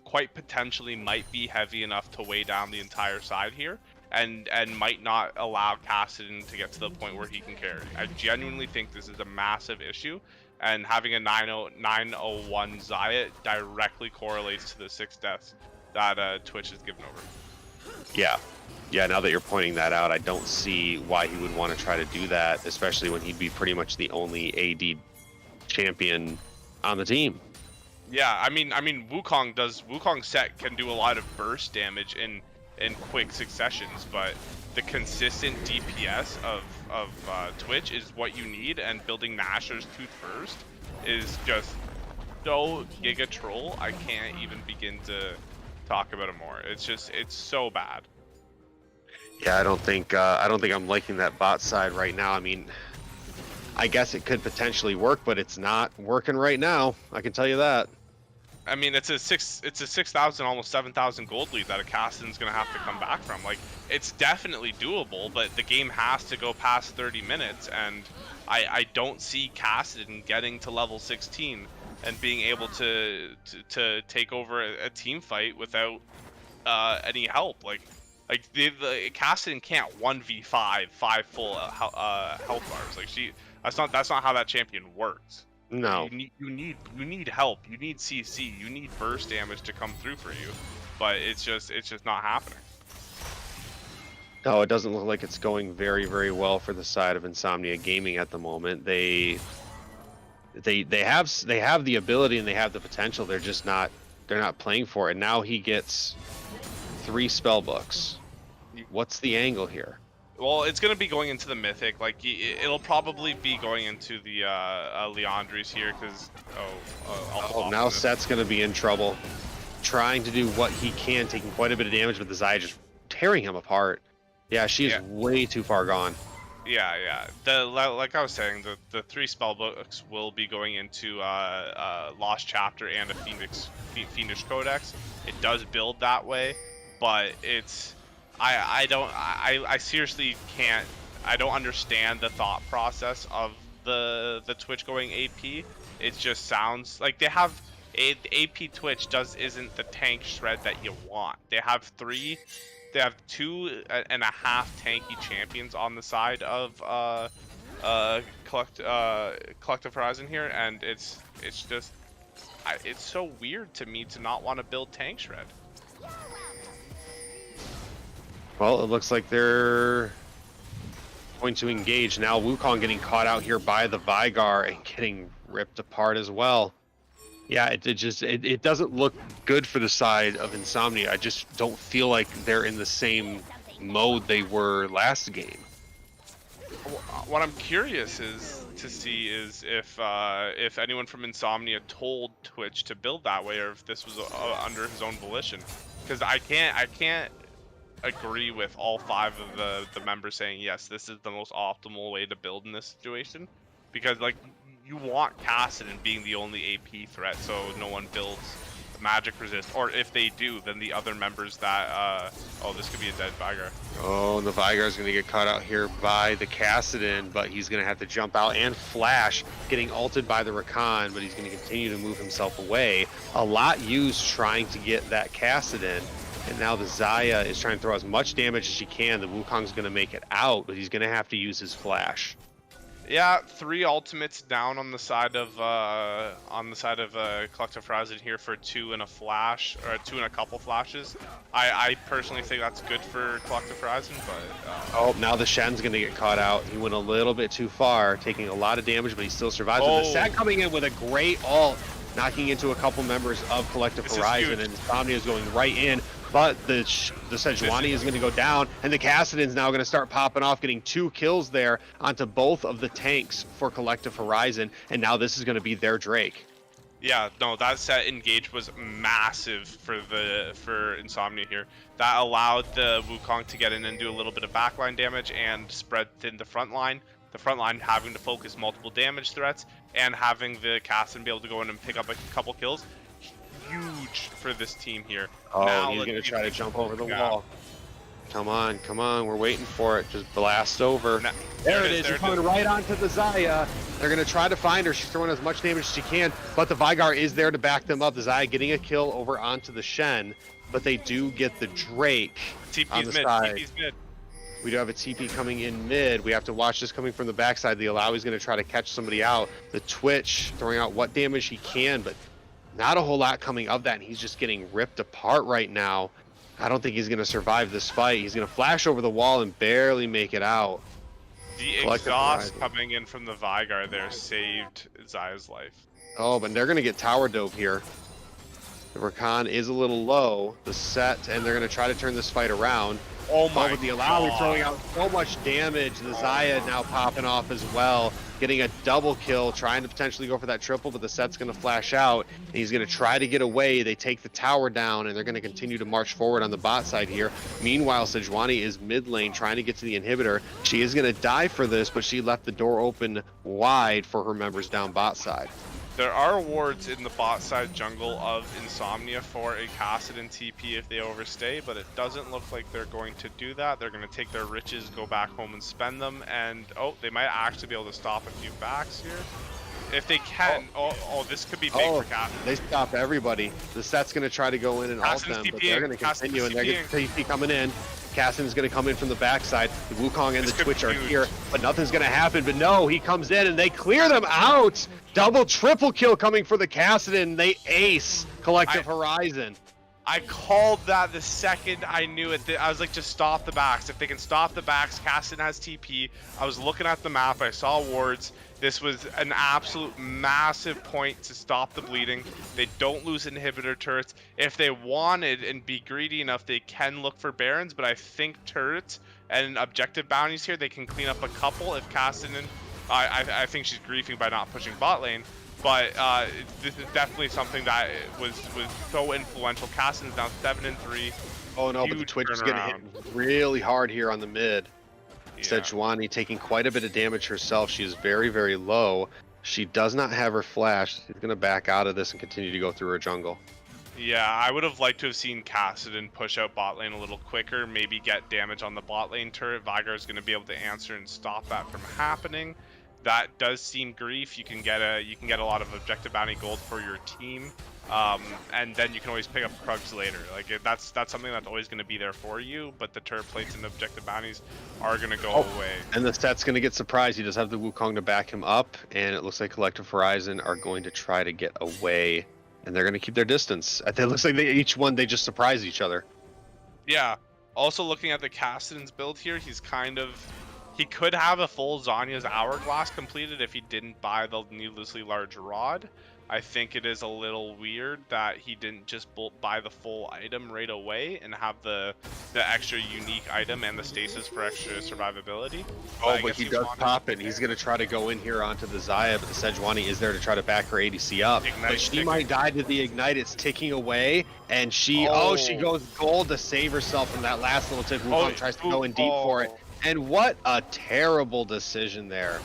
quite potentially might be heavy enough to weigh down the entire side here, and might not allow Kassadin to get to the point where he can carry. I genuinely think this is a massive issue, and having a 901 Xayah directly correlates to the 6 deaths that Twitch has given over.
Yeah, now that you're pointing that out, I don't see why he would want to try to do that, especially when he'd be pretty much the only AD champion on the team.
Yeah, I mean Wukong's set can do a lot of burst damage in quick successions, but the consistent DPS of Twitch is what you need, and building Nashor's Tooth first is just so giga troll. I can't even begin to talk about it more. It's so bad.
Yeah, I don't think I'm liking that bot side right now. I mean, I guess it could potentially work, but it's not working right now. I can tell you that.
I mean, it's a 6,000, almost 7,000 gold lead that a Kassadin's gonna have to come back from. Like, it's definitely doable, but the game has to go past 30 minutes, and I don't see Kassadin getting to level 16 and being able to take over a team fight without any help. Like the Kassadin can't 1v5 5 full health bars. Like that's not how that champion works.
No.
You need help. You need CC. You need burst damage to come through for you, but it's just not happening.
No, it doesn't look like it's going very, very well for the side of Insomnia Gaming at the moment. They have the ability and they have the potential. They're not playing for it. Now he gets 3 spell books. What's the angle here?
Well, it's going to be going into the Mythic. Like, it'll probably be going into the Leandries here, because...
now Set's going to be in trouble. Trying to do what he can, taking quite a bit of damage, but the Xayah just tearing him apart. Yeah, she is way too far gone.
Yeah. Like I was saying, the 3 spell books will be going into Lost Chapter and a Fiendish Codex. It does build that way, but it's... I seriously can't. I don't understand the thought process of the Twitch going AP. It just sounds like they have AP Twitch isn't the tank shred that you want. They have 2.5 tanky champions on the side of Collective Horizon here, and it's so weird to me to not want to build tank shred.
Well, it looks like they're going to engage. Now Wukong getting caught out here by the Vygar and getting ripped apart as well. Yeah, it doesn't look good for the side of Insomnia. I just don't feel like they're in the same mode they were last game.
What I'm curious to see is if anyone from Insomnia told Twitch to build that way, or if this was under his own volition. Because I can't agree with all 5 of the members saying yes, this is the most optimal way to build in this situation, because like you want Kassadin being the only AP threat, so no one builds magic resist, or if they do, then the other members that this could be a dead Vygar.
Oh, and the Vygar is going to get caught out here by the Kassadin, but he's going to have to jump out and flash, getting ulted by the Rakan, but he's going to continue to move himself away. A lot used trying to get that Kassadin. And now the Xayah is trying to throw as much damage as she can. The Wukong's going to make it out, but he's going to have to use his flash.
Yeah, 3 ultimates down on the side of Collective Horizon here for 2 and a flash, or 2 and a couple flashes. I personally think that's good for Collective Horizon, but
now the Shen's going to get caught out. He went a little bit too far, taking a lot of damage, but he still survives. And the Sat coming in with a great ult. knocking into a couple members of Collective
This is
Horizon,
huge.
and Insomnia is going right in. But the Sejuani is going to go down, and the Kassadin's now going to start popping off, getting 2 kills there onto both of the tanks for Collective Horizon, and now this is going to be their Drake.
Yeah, no, that set engage was massive for Insomnia here. That allowed the Wukong to get in and do a little bit of backline damage and spread thin the front line. The front line having to focus multiple damage threats and having the Kassadin be able to go in and pick up a couple kills. Huge for this team here.
Oh,
now
he's going to try to jump over the
Yeah.
wall. Come on, we're waiting for it. Just blast over.
Now,
There it is. She's coming right onto the Xayah. They're going to try to find her. She's throwing as much damage as she can, but the Vygar is there to back them up. The Xayah getting a kill over onto the Shen, but they do get the Drake on the side.
TP's mid.
We do have a TP coming in mid. We have to watch this coming from the backside. The Alawi's going to try to catch somebody out. The Twitch throwing out what damage he can, but not a whole lot coming of that, and he's just getting ripped apart right now. I don't think he's going to survive this fight. He's going to flash over the wall and barely make it out.
The
Collective
exhaust
Horizon.
coming in from the Vygar there saved Xayah's life.
Oh, but they're going to get tower dove here. The Rakan is a little low. The set, and they're going to try to turn this fight around.
Oh
But with the Alawi throwing out so much damage, the Xayah now popping off as well, getting a double kill, trying to potentially go for that triple, but the set's going to flash out, and he's going to try to get away. They take the tower down, and they're going to continue to march forward on the bot side here. Meanwhile, Sejuani is mid lane trying to get to the inhibitor. She is going to die for this, but she left the door open wide for her members down bot side.
There are wards in the bot side jungle of Insomnia for a Kassadin TP if they overstay, but it doesn't look like they're going to do that. They're going to take their riches, go back home and spend them, and they might actually be able to stop a few backs here. If they can, this could be big for Kassadin.
They stop everybody. The set's going to try to go in and ult them, but they're going to continue, and they're going to TP coming in. Kassadin's going to come in from the backside. The Wukong and the Twitch are here, but nothing's going to happen. But no, he comes in and they clear them out. Double, triple kill coming for the Kassadin. They ace Collective Horizon.
I called that the second I knew it. I was like, just stop the backs. If they can stop the backs, Kassadin has TP. I was looking at the map. I saw wards. This was an absolute massive point to stop the bleeding. They don't lose inhibitor turrets. If they wanted and be greedy enough, they can look for Barons, but I think turrets and objective bounties here, they can clean up a couple if Kassadin... I think she's griefing by not pushing bot lane, but this is definitely something that was so influential. Kassadin's now 7-3.
Oh no, but the Twitch is going to hit really hard here on the mid. Yeah. Sejuani taking quite a bit of damage herself. She is very, very low. She does not have her flash. She's going to back out of this and continue to go through her jungle.
Yeah, I would have liked to have seen Kassadin push out bot lane a little quicker, maybe get damage on the bot lane turret. Vygar is going to be able to answer and stop that from happening. That does seem grief. You can get a lot of objective bounty gold for your team, and then you can always pick up Krugs later. Like that's something that's always going to be there for you. But the turret plates and objective bounties are going to go away.
And the set's going to get surprised. He does have the Wukong to back him up, and it looks like Collective Horizon are going to try to get away, and they're going to keep their distance. It looks like they just surprise each other.
Yeah. Also looking at the Kassadin's build here, he could have a full Zonya's Hourglass completed if he didn't buy the needlessly large rod. I think it is a little weird that he didn't just buy the full item right away and have the extra unique item and the stasis for extra survivability.
But he does pop it. He's going to try to go in here onto the Xayah, but the Sejuani is there to try to back her ADC up. But she might die to the Ignite. It's ticking away, and she goes gold to save herself from that last little tip. Wukong tries to go in deep for it. And what a terrible decision there.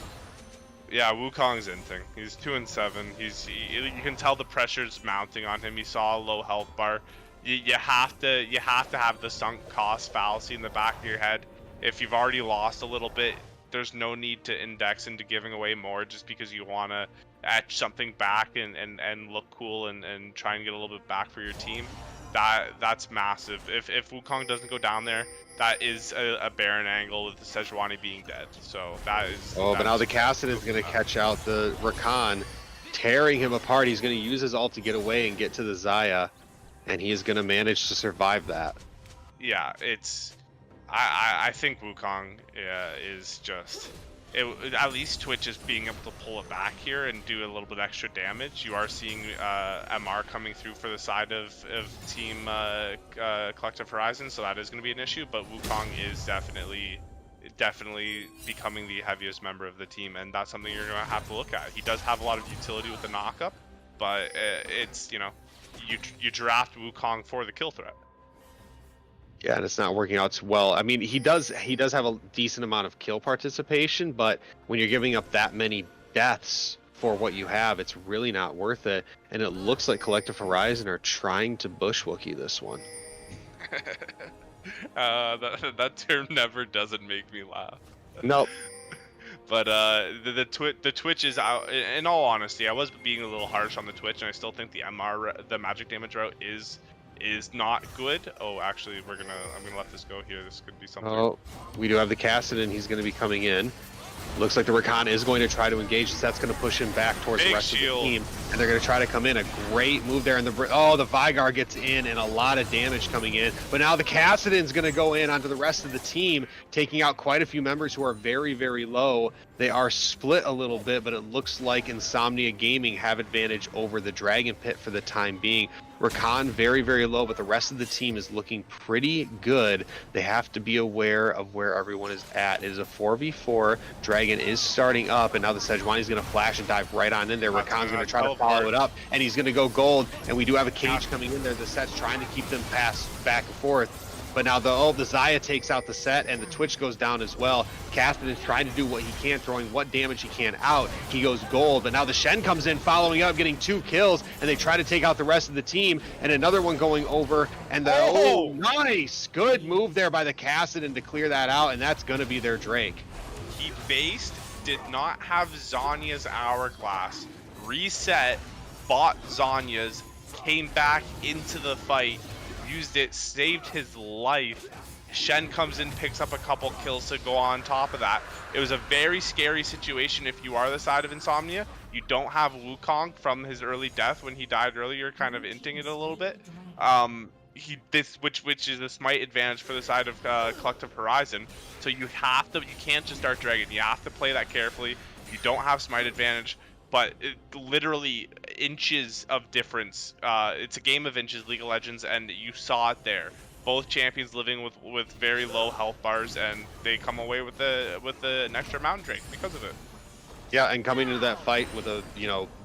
Yeah, Wukong's inting. He's 2-7. You can tell the pressure's mounting on him. He saw a low health bar. You have to have the sunk cost fallacy in the back of your head. If you've already lost a little bit, there's no need to index into giving away more just because you want to etch something back and look cool and try and get a little bit back for your team. That's massive. If Wukong doesn't go down there, that is a Baron angle with the Sejuani being dead. So that is...
but now the Kassadin is going to catch out the Rakan, tearing him apart. He's going to use his ult to get away and get to the Xayah, and he is going to manage to survive that.
Yeah, it's... I think Wukong is just... at least Twitch is being able to pull it back here and do a little bit extra damage. You are seeing MR coming through for the side of Team Collective Horizon, so that is going to be an issue. But Wukong is definitely becoming the heaviest member of the team, and that's something you're going to have to look at. He does have a lot of utility with the knockup, but it's, you know, you draft Wukong for the kill threat.
Yeah, and it's not working out well. I mean, he does have a decent amount of kill participation, but when you're giving up that many deaths for what you have, it's really not worth it. And it looks like Collective Horizon are trying to bushwookie this one.
That term never doesn't make me laugh.
Nope.
But the Twitch is out. In all honesty, I was being a little harsh on the Twitch, and I still think the magic damage route is not good. Oh, actually, I'm gonna let this go here. This could be something.
Oh, we do have the Kassadin. He's going to be coming in. Looks like the Rakan is going to try to engage. That's going to push him back towards the rest of the team, and they're going to try to come in. A great move there, and the Vygar gets in, and a lot of damage coming in. But now the Kassadin's going to go in onto the rest of the team, taking out quite a few members who are very, very low. They are split a little bit, but it looks like Insomnia Gaming have advantage over the Dragon Pit for the time being. Rakan very, very low, but the rest of the team is looking pretty good. They have to be aware of where everyone is at. It is a 4v4. Dragon is starting up, and now the Sejuani's going to flash and dive right on in there. Rakan's going to try to follow it up, and he's going to go gold, and we do have a cage coming in there. The set's trying to keep them passed back and forth. But now the Xayah takes out the set, and the Twitch goes down as well. Kassadin is trying to do what he can, throwing what damage he can out. He goes gold, but now the Shen comes in, following up, getting 2 kills, and they try to take out the rest of the team, and another one going over, and nice! Good move there by the Kassadin to clear that out, and that's going to be their Drake.
He based, did not have Zhonya's Hourglass, reset, bought Zhonya's, came back into the fight, used it, saved his life. Shen comes in, picks up a couple kills to go on top of that. It was a very scary situation if you are the side of Insomnia. You don't have Wukong from his early death when he died earlier, kind of inting it a little bit. Which is a smite advantage for the side of Collective Horizon. So you can't just start Dragon. You have to play that carefully. You don't have smite advantage. But literally inches of difference. It's a game of inches, League of Legends, and you saw it there. Both champions living with very low health bars, and they come away with an extra Mountain Drake because of it.
Yeah, and coming into that fight with a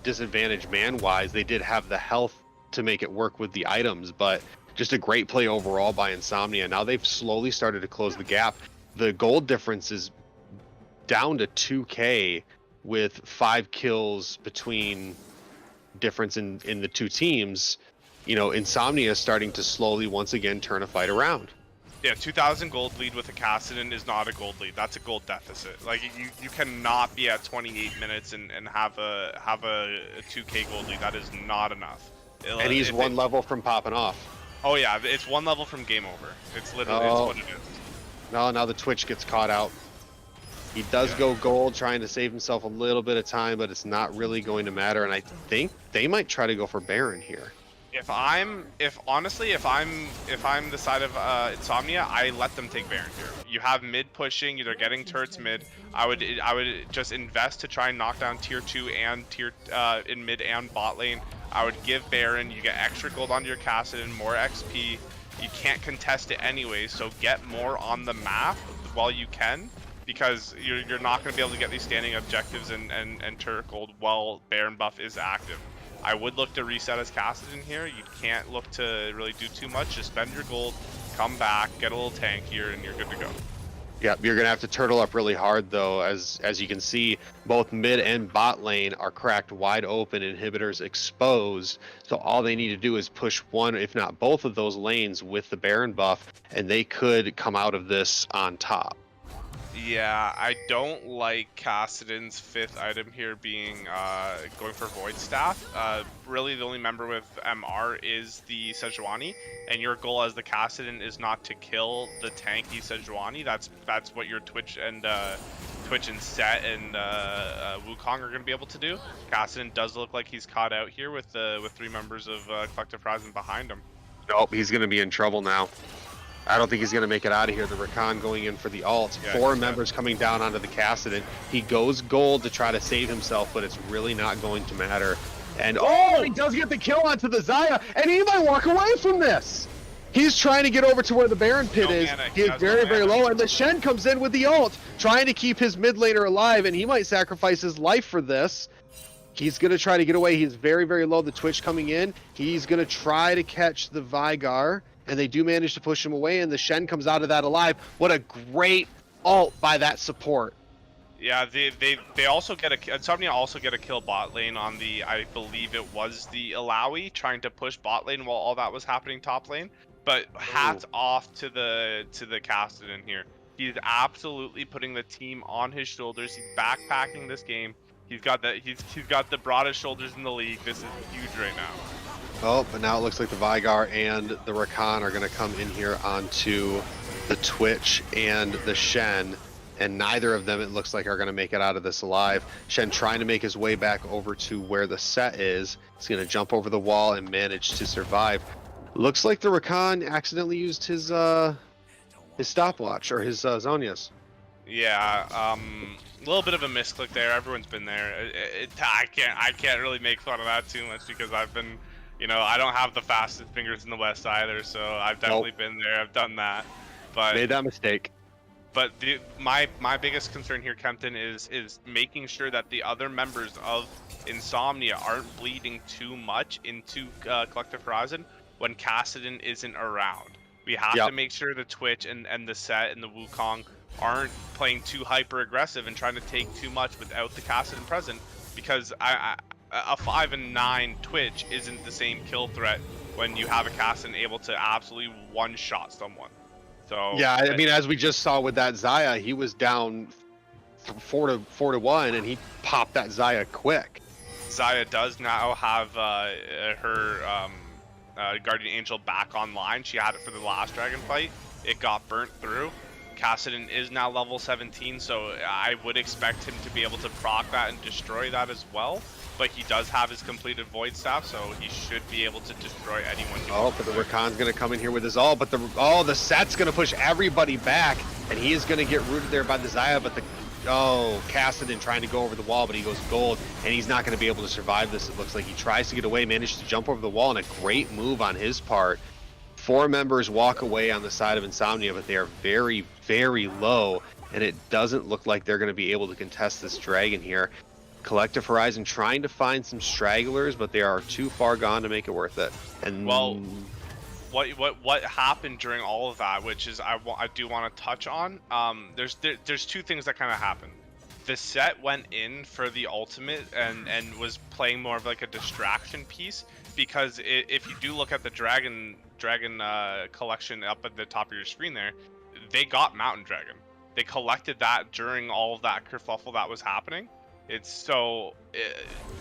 disadvantage man-wise, they did have the health to make it work with the items, but just a great play overall by Insomnia. Now they've slowly started to close the gap. The gold difference is down to 2K. With 5 kills between difference in the two teams, Insomnia is starting to slowly once again turn a fight around.
Yeah, 2,000 gold lead with a Kassadin is not a gold lead. That's a gold deficit. Like you cannot be at 28 minutes and have a 2K gold lead. That is not enough.
And he's one level from popping off.
Oh yeah, it's 1 level from game over. It's literally it's what it is.
No, now the Twitch gets caught out. He does go gold, trying to save himself a little bit of time, but it's not really going to matter. And I think they might try to go for Baron here.
If I'm the side of Insomnia, I let them take Baron here. You have mid pushing, they're getting turrets mid. I would just invest to try and knock down tier 2 and tier in mid and bot lane. I would give Baron. You get extra gold onto your Kassadin, more XP. You can't contest it anyway, so get more on the map while you can. Because you're not going to be able to get these standing objectives and turret gold while Baron buff is active. I would look to reset as Kassadin here. You can't look to really do too much. Just spend your gold, come back, get a little tank here, and you're good to go.
Yeah, you're going to have to turtle up really hard, though. As you can see, both mid and bot lane are cracked wide open, inhibitors exposed. So all they need to do is push one, if not both of those lanes with the Baron buff, and they could come out of this on top.
Yeah, I don't like Kassadin's 5th item here being going for Void Staff. Really, the only member with MR is the Sejuani, and your goal as the Kassadin is not to kill the tanky Sejuani. That's what your Twitch and Set and Wukong are going to be able to do. Kassadin does look like he's caught out here with 3 members of Collective Horizon behind him.
Nope, he's going to be in trouble now. I don't think he's going to make it out of here. The Rakan going in for the ult.
Yeah,
4 members coming down onto the Kassadin. He goes gold to try to save himself, but it's really not going to matter. And he does get the kill onto the Xayah, and he might walk away from this. He's trying to get over to where the Baron pit is. He is very, very low, and the Shen comes in with the ult, trying to keep his mid laner alive, and he might sacrifice his life for this. He's going to try to get away. He's very, very low. The Twitch coming in. He's going to try to catch the Vigar, and they do manage to push him away, and the Shen comes out of that alive. What a great ult by that support.
Yeah, they also get Insomnia also get a kill bot lane on the, I believe it was the Alawi, trying to push bot lane while all that was happening top lane. But hats off to the Kassadin here. He's absolutely putting the team on his shoulders. He's backpacking this game. He's got the broadest shoulders in the league. This is huge right now.
Oh, but now it looks like the Vigar and the Rakan are going to come in here onto the Twitch and the Shen, and neither of them, it looks like, are going to make it out of this alive. Shen trying to make his way back over to where the set is. He's going to jump over the wall and manage to survive. Looks like the Rakan accidentally used his stopwatch, or his Zhonya's.
Yeah, a little bit of a misclick there. Everyone's been there. I can't really make fun of that too much because I've been, I don't have the fastest fingers in the West either. So I've definitely been there. I've done that. But
made that mistake.
But my biggest concern here, Kempton, is making sure that the other members of Insomnia aren't bleeding too much into Collective Horizon when Kassadin isn't around. We have to make sure the Twitch and the Set and the Wukong aren't playing too hyper aggressive and trying to take too much without the Kassadin present, because a 5 and 9 Twitch isn't the same kill threat when you have a Kassadin able to absolutely one-shot someone. So
yeah, I mean, as we just saw with that Xayah, he was down 4-1, and he popped that Xayah quick.
Xayah does now have her Guardian Angel back online. She had it for the last dragon fight. It got burnt through. Kassadin is now level 17, so I would expect him to be able to proc that and destroy that as well. But he does have his completed Void Staff, so he should be able to destroy anyone.
But the Rakan's going to come in here with his ult, but the Set's going to push everybody back, and he is going to get rooted there by the Xayah, but Kassadin trying to go over the wall, but he goes gold, and he's not going to be able to survive this. It looks like he tries to get away, manages to jump over the wall, and a great move on his part. 4 members walk away on the side of Insomnia, but they are very, very low, and it doesn't look like they're going to be able to contest this dragon here. Collective Horizon trying to find some stragglers, but they are too far gone to make it worth it. And
well, what happened during all of that, which is I do want to touch on. There's 2 things that kind of happened. The Set went in for the ultimate and was playing more of like a distraction piece, because if you do look at the dragon collection up at the top of your screen there, they got Mountain Dragon. They collected that during all of that kerfuffle that was happening. It's so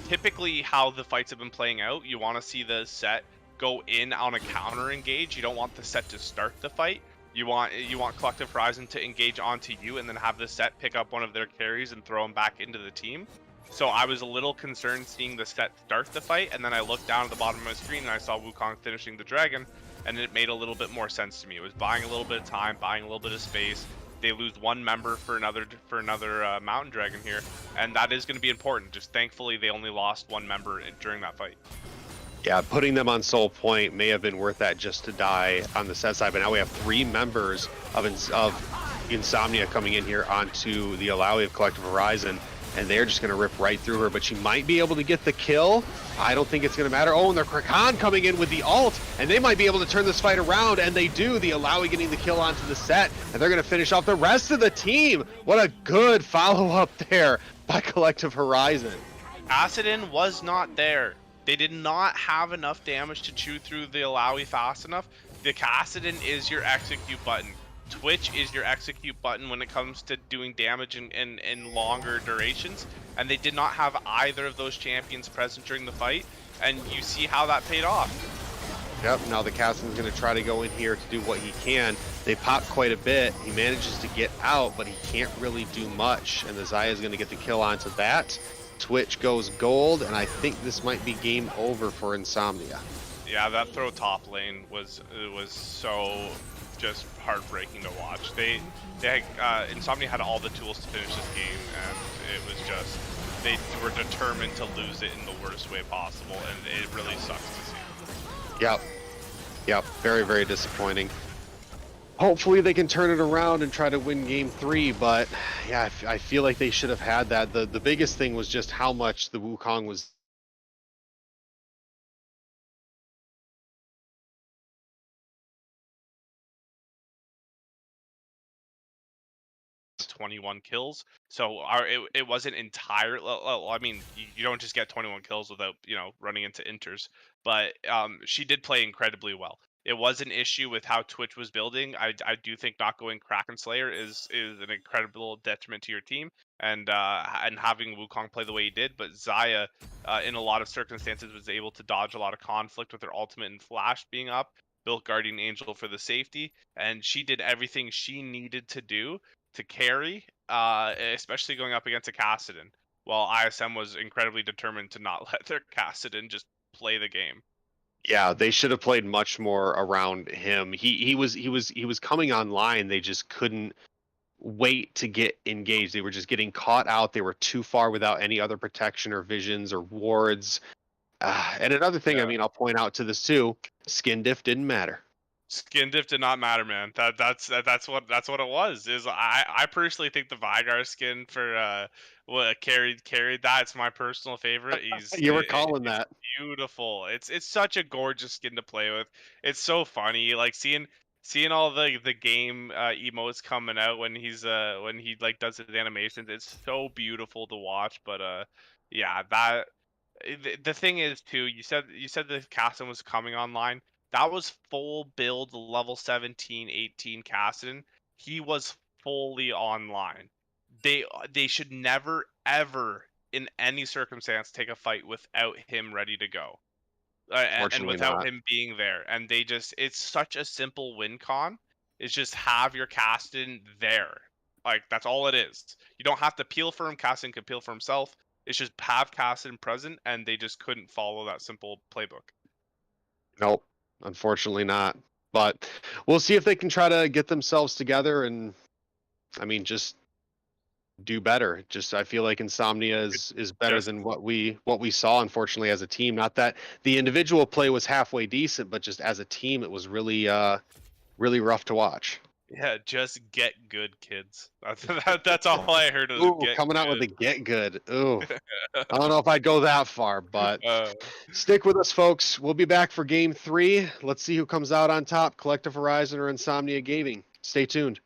typically how the fights have been playing out. You want to see the Set go in on a counter engage. You don't want the Set to start the fight. You want Collective Horizon to engage onto you and then have the Set pick up one of their carries and throw them back into the team. So I was a little concerned seeing the Set start the fight, and then I looked down at the bottom of my screen and I saw Wukong finishing the dragon, and it made a little bit more sense to me. It was buying a little bit of time, buying a little bit of space. They lose 1 member for another Mountain Dragon here, and that is going to be important. Just thankfully they only lost 1 member during that fight.
Yeah, putting them on Soul Point may have been worth that just to die on the Set side, but now we have 3 members of Insomnia coming in here onto the Alawi of Collective Horizon, and they're just going to rip right through her, but she might be able to get the kill. I don't think it's going to matter. Oh, and the Kraken coming in with the ult, and they might be able to turn this fight around, and they do. The Alawi getting the kill onto the Set, and they're going to finish off the rest of the team. What a good follow-up there by Collective Horizon.
Kassadin was not there. They did not have enough damage to chew through the Alawi fast enough. The Kassadin is your execute button. Twitch is your execute button when it comes to doing damage in longer durations, and they did not have either of those champions present during the fight, and you see how that paid off.
Yep, now the Kassadin's going to try to go in here to do what he can. They pop quite a bit. He manages to get out, but he can't really do much, and the Xayah is going to get the kill onto that. Twitch goes gold, and I think this might be game over for Insomnia.
Yeah, that throw top lane was so just heartbreaking to watch. Insomnia had all the tools to finish this game, and it was just they were determined to lose it in the worst way possible, and it really sucks to see.
Yep, very, very disappointing. Hopefully they can turn it around and try to win game 3, but yeah, I feel like they should have had that. The biggest thing was just how much the Wukong was
21 kills. So it wasn't entirely. Well, I mean, you don't just get 21 kills without running into inters. But she did play incredibly well. It was an issue with how Twitch was building. I do think not going Kraken Slayer is an incredible detriment to your team, and having Wukong play the way he did. But Xayah, in a lot of circumstances, was able to dodge a lot of conflict with her ultimate and flash being up. Built Guardian Angel for the safety, and she did everything she needed to do to carry, especially going up against a Kassadin, while ISM was incredibly determined to not let their Kassadin just play the game.
Yeah, they should have played much more around him. He was coming online. They just couldn't wait to get engaged. They were just getting caught out. They were too far without any other protection or visions or wards. And another thing, I mean, I'll point out to this too: skin diff didn't matter.
Skin diff did not matter, man. That's what it was. Is I personally think the Vygar skin for what carried that. It's my personal favorite.
You were calling that.
Beautiful. It's such a gorgeous skin to play with. It's so funny. Like seeing all the game emotes coming out when he like does his animations. It's so beautiful to watch. But yeah, that the thing is too. You said the Kassadin was coming online. That was full build level 17, 18 Kassadin. He was fully online. They should never ever in any circumstance take a fight without him ready to go. And without him being there. And it's such a simple win con. It's just have your Kassadin there. Like that's all it is. You don't have to peel for him. Kassadin can peel for himself. It's just have Kassadin present, and they just couldn't follow that simple playbook.
Nope, unfortunately not. But we'll see if they can try to get themselves together and, I mean, just do better. Just I feel like Insomnia is better than what we saw, unfortunately, as a team. Not that the individual play was halfway decent, but just as a team, it was really really rough to watch.
Yeah, just get good, kids. That's all I heard.
Coming out with the get good. Ooh, I don't know if I'd go that far, but stick with us, folks. We'll be back for Game 3. Let's see who comes out on top, Collective Horizon or Insomnia Gaming. Stay tuned.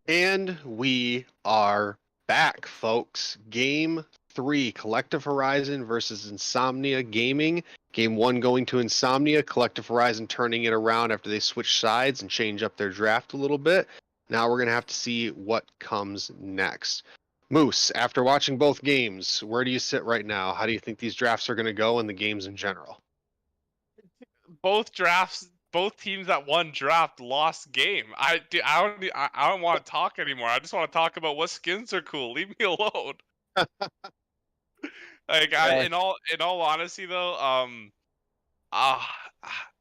And we are back, folks. Game 3, Collective Horizon versus Insomnia Gaming. Game 1 going to Insomnia, Collective Horizon turning it around after they switch sides and change up their draft a little bit. Now we're going to have to see what comes next. Moose, after watching both games, where do you sit right now? How do you think these drafts are going to go and the games in general?
Both drafts, both teams that won draft lost game. I don't want to talk anymore. I just want to talk about what skins are cool. Leave me alone. Like in all honesty though, ah,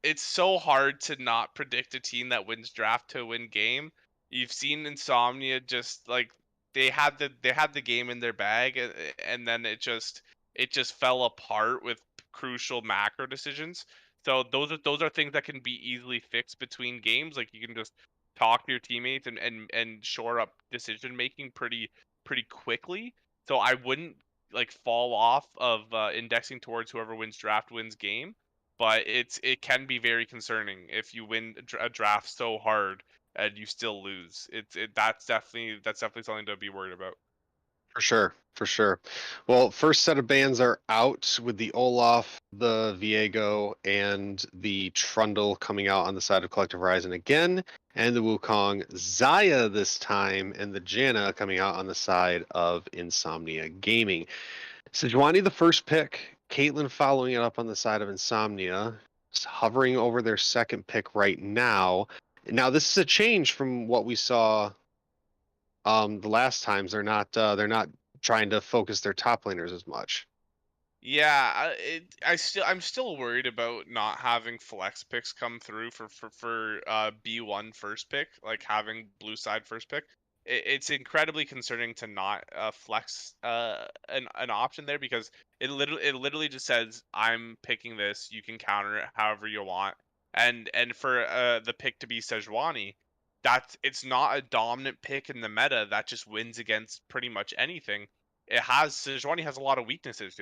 it's so hard to not predict a team that wins draft to win game. You've seen Insomnia just like they had the game in their bag, and then it just fell apart with crucial macro decisions. So those are things that can be easily fixed between games. Like you can just talk to your teammates and shore up decision making pretty quickly. So I wouldn't like fall off of indexing towards whoever wins draft wins game, but it can be very concerning if you win a draft so hard and you still lose. That's definitely something to be worried about.
For sure, for sure. Well, first set of bans are out with the Olaf, the Viego, and the Trundle coming out on the side of Collective Horizon again, and the Wukong Zaya this time, and the Janna coming out on the side of Insomnia Gaming. Sejuani the first pick, Caitlyn following it up on the side of Insomnia, hovering over their second pick right now. Now, this is a change from what we saw the last times. They're not trying to focus their top laners as much.
Yeah, I'm still worried about not having flex picks come through for B1 first pick, like having blue side first pick. It's incredibly concerning to not flex an option there, because it literally just says I'm picking this. You can counter it however you want, and for the pick to be Sejuani, it's not a dominant pick in the meta that just wins against pretty much anything. Sejuani has a lot of weaknesses.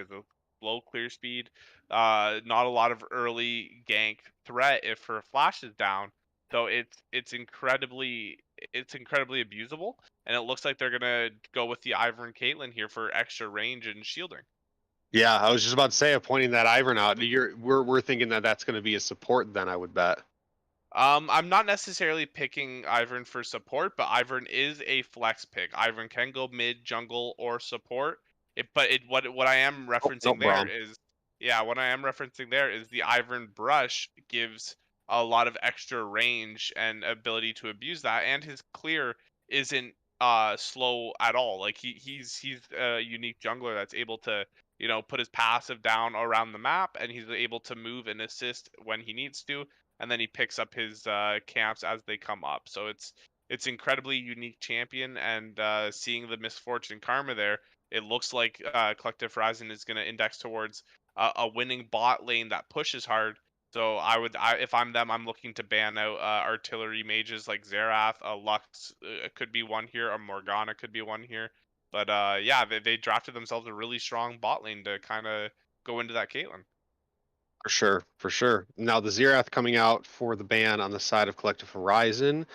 Low clear speed, not a lot of early gank threat if her flash is down. So it's incredibly abusable, and it looks like they're gonna go with the Ivern and Caitlyn here for extra range and shielding.
Yeah, I was just about to say, pointing that Ivern out. We're thinking that that's going to be a support. Then I would bet.
I'm not necessarily picking Ivern for support, but Ivern is a flex pick. Ivern can go mid, jungle, or support. What I am
Oh, no
referencing there
problem.
is, yeah, what I am referencing there is the Ivern brush gives a lot of extra range and ability to abuse that, and his clear isn't slow at all. Like he's a unique jungler that's able to, put his passive down around the map, and he's able to move and assist when he needs to, and then he picks up his camps as they come up. So it's incredibly unique champion, and seeing the misfortune karma there, it looks like Collective Horizon is going to index towards a winning bot lane that pushes hard. So if I'm them, I'm looking to ban out artillery mages like Xerath, a Lux could be one here, a Morgana could be one here. But yeah, they drafted themselves a really strong bot lane to kind of go into that Caitlyn.
For sure, for sure. Now the Xerath coming out for the ban on the side of Collective Horizon.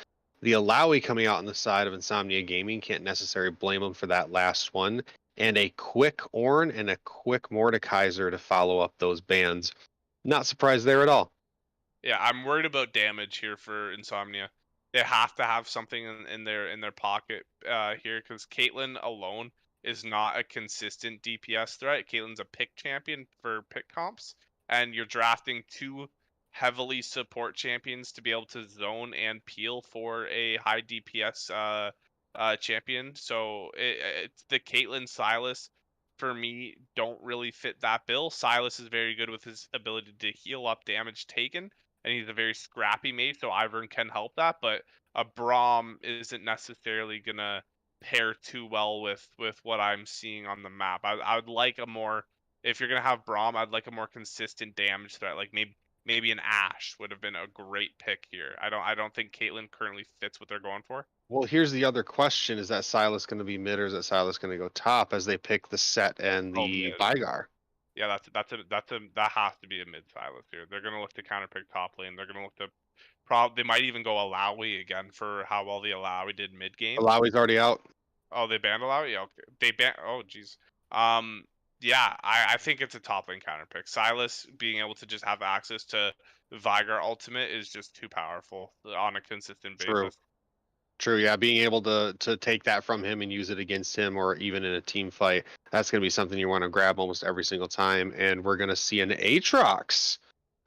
The Alawi coming out on the side of Insomnia Gaming. Can't necessarily blame them for that last one. And a quick Ornn and a quick Mordekaiser to follow up those bans. Not surprised there at all.
Yeah, I'm worried about damage here for Insomnia. They have to have something in their pocket here, because Caitlyn alone is not a consistent DPS threat. Caitlyn's a pick champion for pick comps, and you're drafting two heavily support champions to be able to zone and peel for a high DPS champion. So it's the Caitlyn Silas for me don't really fit that bill. Silas is very good with his ability to heal up damage taken, and he's a very scrappy mate, so Ivern can help that. But a Braum isn't necessarily gonna pair too well with what I'm seeing on the map. I would like a more, if you're gonna have Braum, I'd like a more consistent damage threat. Like maybe an Ashe would have been a great pick here. I don't think Caitlyn currently fits what they're going for.
Well, here's the other question: is that Silas going to be mid, or is that Silas going to go top as they pick the Set and
Oh,
the
mid.
Vigar?
Yeah, that has to be a mid Silas here. They're gonna look to counter pick top lane. They're gonna look to They might even go Alawi again for how well the Alawi did mid game.
Alawi's already out.
Oh, they banned Alawi? Yeah, okay. They ban. Oh, jeez. Um, yeah, I think it's a top lane counter pick. Silas being able to just have access to Vigar ultimate is just too powerful on a consistent
True.
basis.
True, yeah, being able to take that from him and use it against him or even in a team fight, that's going to be something you want to grab almost every single time. And we're going to see an Aatrox.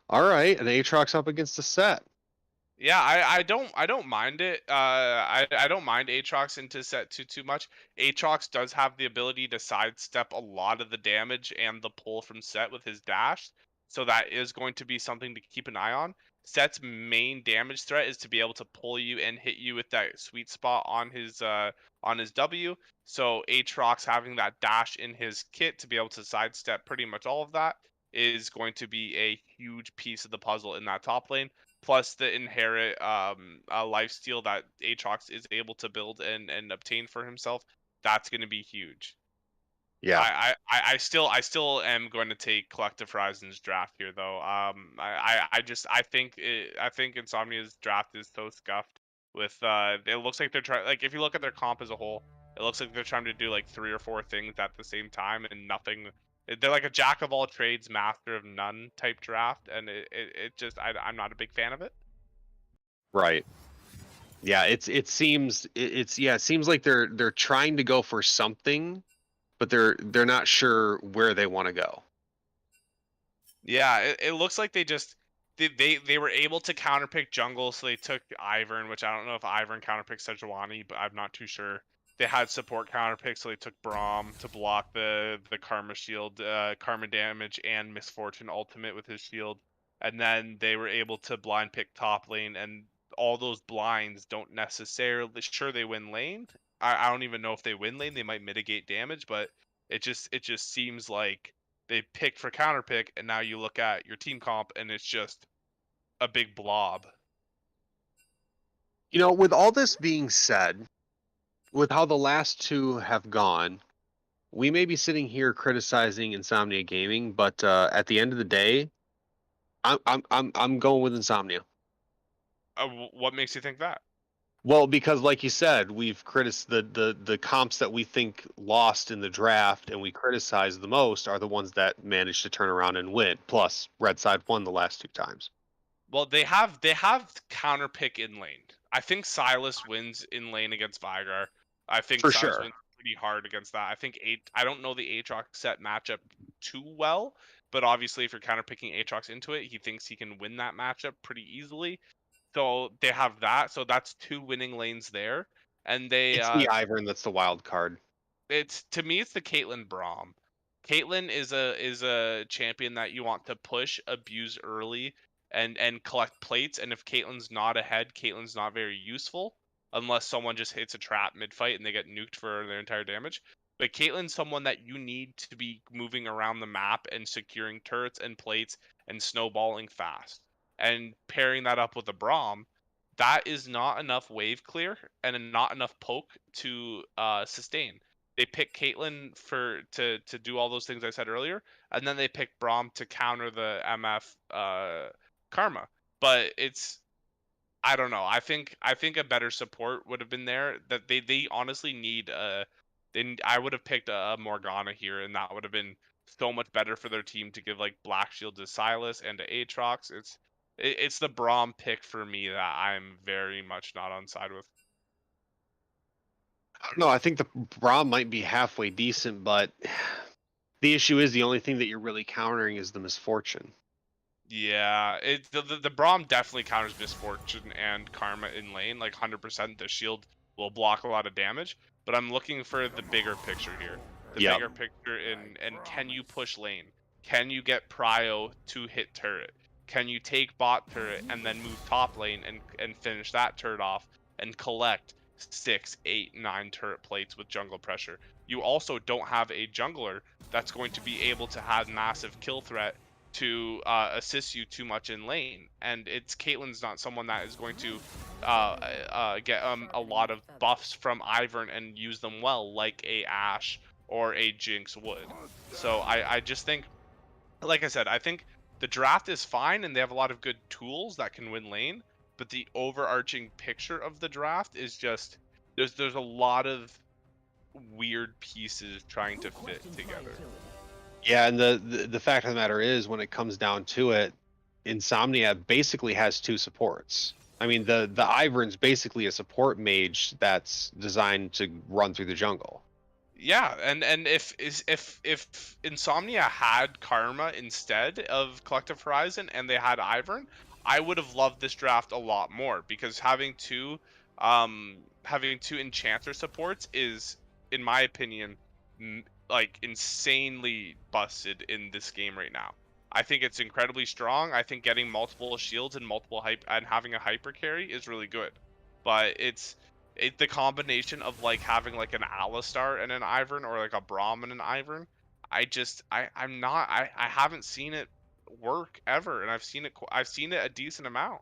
All right, an Aatrox up against the set.
Yeah, I don't mind it. I don't mind Aatrox into set too much. Aatrox does have the ability to sidestep a lot of the damage and the pull from set with his dash, so that is going to be something to keep an eye on. Set's main damage threat is to be able to pull you and hit you with that sweet spot on his W. So Aatrox having that dash in his kit to be able to sidestep pretty much all of that is going to be a huge piece of the puzzle in that top lane, plus the inherent lifesteal that Aatrox is able to build and obtain for himself. That's going to be huge.
Yeah.
I still am going to take Collective Horizons draft here though. I think Insomnia's draft is so scuffed with it looks like they're trying, like, if you look at their comp as a whole, it looks like they're trying to do like 3 or 4 things at the same time and nothing. They're like a jack of all trades, master of none type draft, and it just I'm not a big fan of it.
Right. Yeah, it seems it seems like they're trying to go for something, but they're not sure where they want to go.
Yeah, it looks like they were able to counterpick jungle, so they took Ivern, which I don't know if Ivern counterpicked Sejuani, but I'm not too sure. They had support counterpick, so they took Braum to block the Karma shield, Karma damage, and Misfortune ultimate with his shield. And then they were able to blind pick top lane, and all those blinds don't necessarily, sure, they win lane. I don't even know if they win lane. They might mitigate damage, but it just seems like they picked for counter pick, and now you look at your team comp and it's just a big blob.
You know, with all this being said, with how the last two have gone, we may be sitting here criticizing Insomnia Gaming, but at the end of the day, I'm going with Insomnia.
What makes you think that?
Well, because like you said, we've criticized the comps that we think lost in the draft and we criticize the most are the ones that managed to turn around and win. Plus, Red Side won the last 2 times.
Well, they have counter pick in lane. I think Silas wins in lane against Vigar. I think
For
Silas
sure.
wins pretty hard against that. I don't know the Aatrox set matchup too well, but obviously if you're counter picking Aatrox into it, he thinks he can win that matchup pretty easily. So they have that. So that's 2 winning lanes there. And they
It's the Ivern that's the wild card.
it's to me it's the Caitlyn Braum. Caitlyn is a champion that you want to push, abuse early, and collect plates. And if Caitlyn's not ahead, Caitlyn's not very useful unless someone just hits a trap mid fight and they get nuked for their entire damage. But Caitlyn's someone that you need to be moving around the map and securing turrets and plates and snowballing fast. And pairing that up with a Braum, that is not enough wave clear and not enough poke to sustain. They pick Caitlyn to do all those things I said earlier, and then they pick Braum to counter the MF Karma. But I don't know. I think a better support would have been there. That they honestly need I would have picked a Morgana here, and that would have been so much better for their team to give like Black Shield to Silas and to Aatrox. It's the Braum pick for me that I'm very much not on side with.
I don't know. I think the Braum might be halfway decent, but the issue is the only thing that you're really countering is the Misfortune.
Yeah, the Braum definitely counters Misfortune and Karma in lane, like 100%. The shield will block a lot of damage, but I'm looking for the bigger picture here. The
Yep.
bigger picture and can you push lane? Can you get Prio to hit turret? Can you take bot turret and then move top lane and finish that turret off and collect 6, 8, 9 turret plates with jungle pressure? You also don't have a jungler that's going to be able to have massive kill threat to assist you too much in lane, and it's Caitlyn's not someone that is going to get a lot of buffs from Ivern and use them well like a Ashe or a Jinx would. So I just think, like I said, I think the draft is fine and they have a lot of good tools that can win lane, but the overarching picture of the draft is just there's a lot of weird pieces trying to fit together.
Yeah, and the fact of the matter is, when it comes down to it, Insomnia basically has two supports. I mean, the Ivern's basically a support mage that's designed to run through the jungle.
Yeah, and if Insomnia had Karma instead of Collective Horizon and they had Ivern, I would have loved this draft a lot more, because having two enchanter supports is, in my opinion, like insanely busted in this game right now. I think it's incredibly strong. I think getting multiple shields and multiple hype and having a hyper carry is really good, but the combination of like having like an Alistar and an Ivern, or like a Braum and an Ivern, I haven't seen it work ever, and I've seen it a decent amount.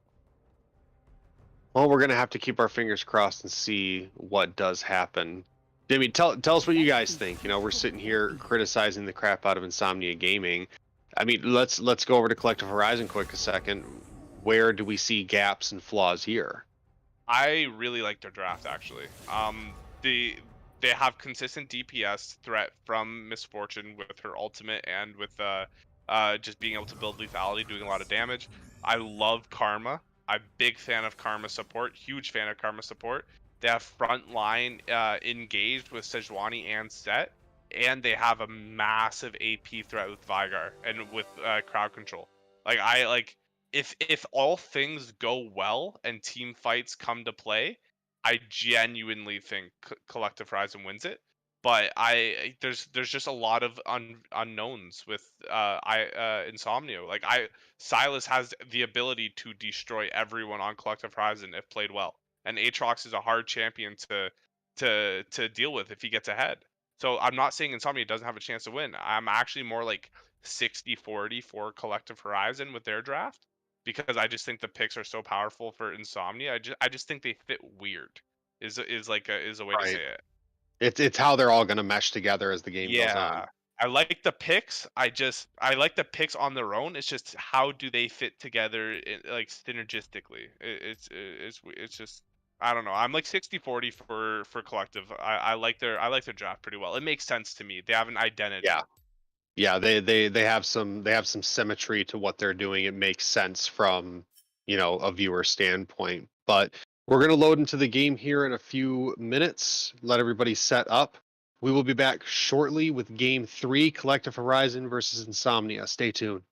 Well, we're gonna have to keep our fingers crossed and see what does happen. Jimmy, tell us what you guys think. You know, we're sitting here criticizing the crap out of Insomnia Gaming. I mean, let's go over to Collective Horizon quick a second. Where do we see gaps and flaws here?
I really like their draft, actually. They have consistent DPS threat from Misfortune with her ultimate, and with just being able to build lethality, doing a lot of damage. I love Karma. I'm big fan of Karma support. Huge fan of Karma support. They have frontline engaged with Sejuani and Set, and they have a massive AP threat with Vigar and with crowd control. If all things go well and team fights come to play, I genuinely think Collective Horizon wins it. But there's just a lot of unknowns with Insomnia. Silas has the ability to destroy everyone on Collective Horizon if played well, and Aatrox is a hard champion to deal with if he gets ahead. So I'm not saying Insomnia doesn't have a chance to win. I'm actually more like 60-40 for Collective Horizon with their draft, because I just think the picks are so powerful for Insomnia. I just think they fit weird. Is a way to say
Right.
it.
It's how they're all gonna mesh together as the game goes on.
Yeah. I like the picks. I like the picks on their own. It's just, how do they fit together like synergistically? It's just, I don't know. I'm like 60-40 for Collective. I like their draft pretty well. It makes sense to me. They have an identity.
Yeah. Yeah, they have some symmetry to what they're doing. It makes sense from, you know, a viewer standpoint. But we're gonna load into the game here in a few minutes. Let everybody set up. We will be back shortly with Game 3, Collective Horizon versus Insomnia. Stay tuned.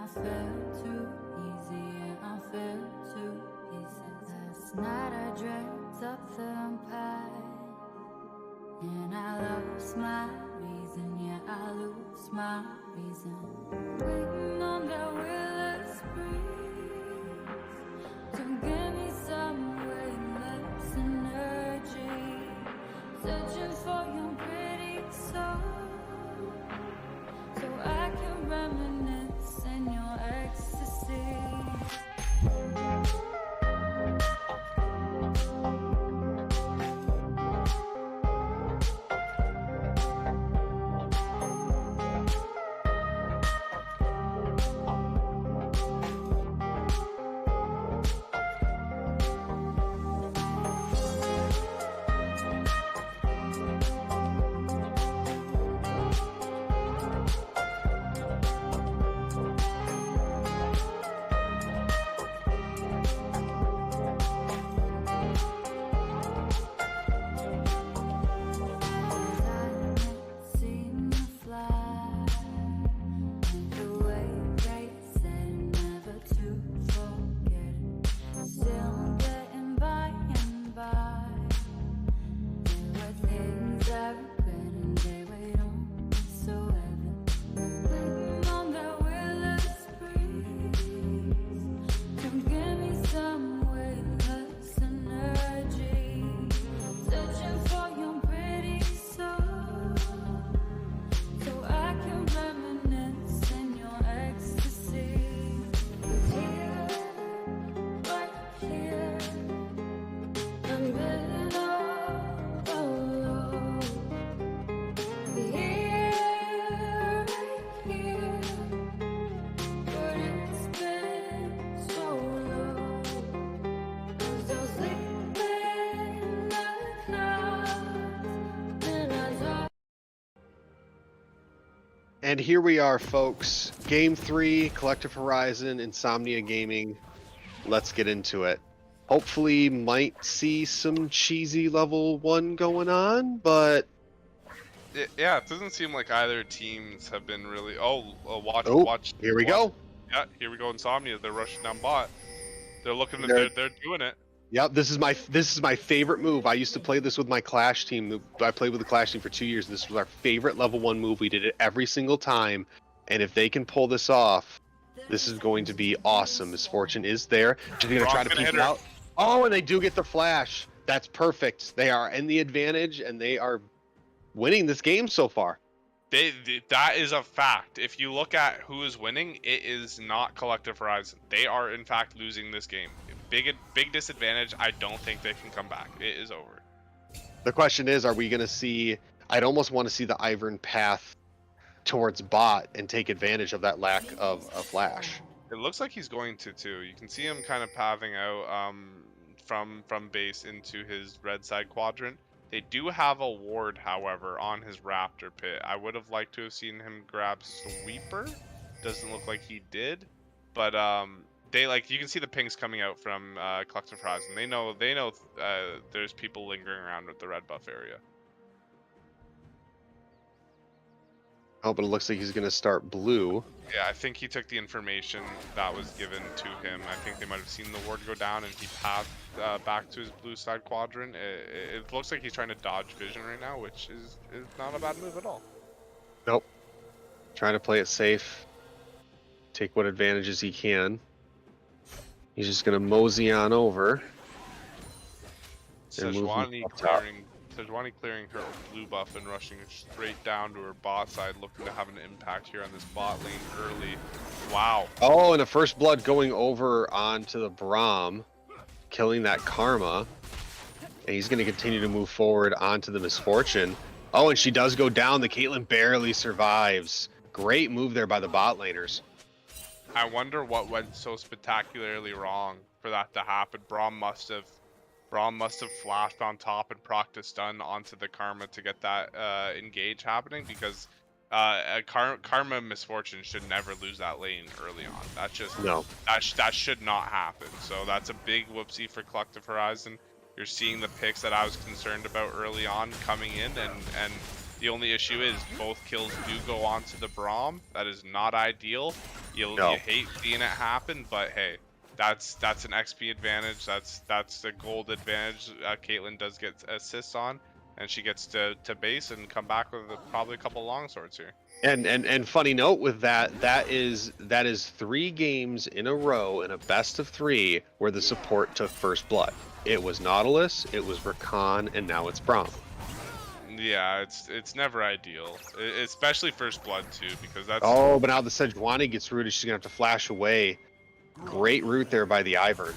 I felt too easy, and I felt too easy. Last night I dreamt up the empire, and I lost my reason, yeah, I lose my reason. Waiting on that willow breeze to give me some weightless energy, searching for your pretty soul, so I can reminisce in your ecstasy.
And here we are, folks. Game 3, Collective Horizon, Insomnia Gaming. Let's get into it. Hopefully might see some cheesy level 1 going on, but...
Yeah, it doesn't seem like either teams have been really... watch.
Here we go.
Yeah, here we go, Insomnia. They're rushing down bot. They're looking at... They're doing it.
Yep, this is my favorite move. I used to play this with my Clash team. I played with the Clash team for 2 years. This was our favorite level 1 move. We did it every single time. And if they can pull this off, this is going to be awesome. Misfortune is there. She's going to try to peek it out. Oh, and they do get the flash. That's perfect. They are in the advantage, and they are winning this game so far.
That is a fact. If you look at who is winning, it is not Collective Horizon. They are, in fact, losing this game. Big disadvantage. I don't think they can come back. It is over.
The question is, are we going to see... I'd almost want to see the Ivern path towards bot and take advantage of that lack of a flash.
It looks like he's going to, too. You can see him kind of pathing out from base into his red side quadrant. They do have a ward, however, on his Raptor pit. I would have liked to have seen him grab Sweeper. Doesn't look like he did. But you can see the pings coming out from Collective Horizon. They know there's people lingering around with the red buff area.
Oh, but it looks like he's going to start blue.
Yeah, I think he took the information that was given to him. I think they might have seen the ward go down and he pathed back to his blue side quadrant. It looks like he's trying to dodge vision right now, which is not a bad move at all.
Nope. Trying to play it safe. Take what advantages he can. He's just going to mosey on over.
Sejuani clearing her blue buff and rushing straight down to her bot side, looking to have an impact here on this bot lane early. Wow.
Oh, and a first blood going over onto the Braum, killing that Karma. And he's going to continue to move forward onto the Misfortune. Oh, and she does go down. The Caitlyn barely survives. Great move there by the bot laners.
I wonder what went so spectacularly wrong for that to happen. Braum must have flashed on top and procced a stun onto the Karma to get that engage happening, because Karma Misfortune should never lose that lane early on. That's just that should not happen. So that's a big whoopsie for Collective Horizon. You're seeing the picks that I was concerned about early on coming in, and The only issue is both kills do go on to the Braum. That is not ideal. You hate seeing it happen, but hey, that's an XP advantage. That's a gold advantage. Caitlyn does get assists on, and she gets to base and come back with probably a couple long swords here.
And funny note with that is 3 games in a row in a best of 3 where the support took first blood. It was Nautilus, it was Rakan, and now it's Braum.
Yeah, it's never ideal, especially first blood too, because that's.
Oh, but now the Sejuani gets rooted. She's gonna have to flash away. Great root there by the Ivern.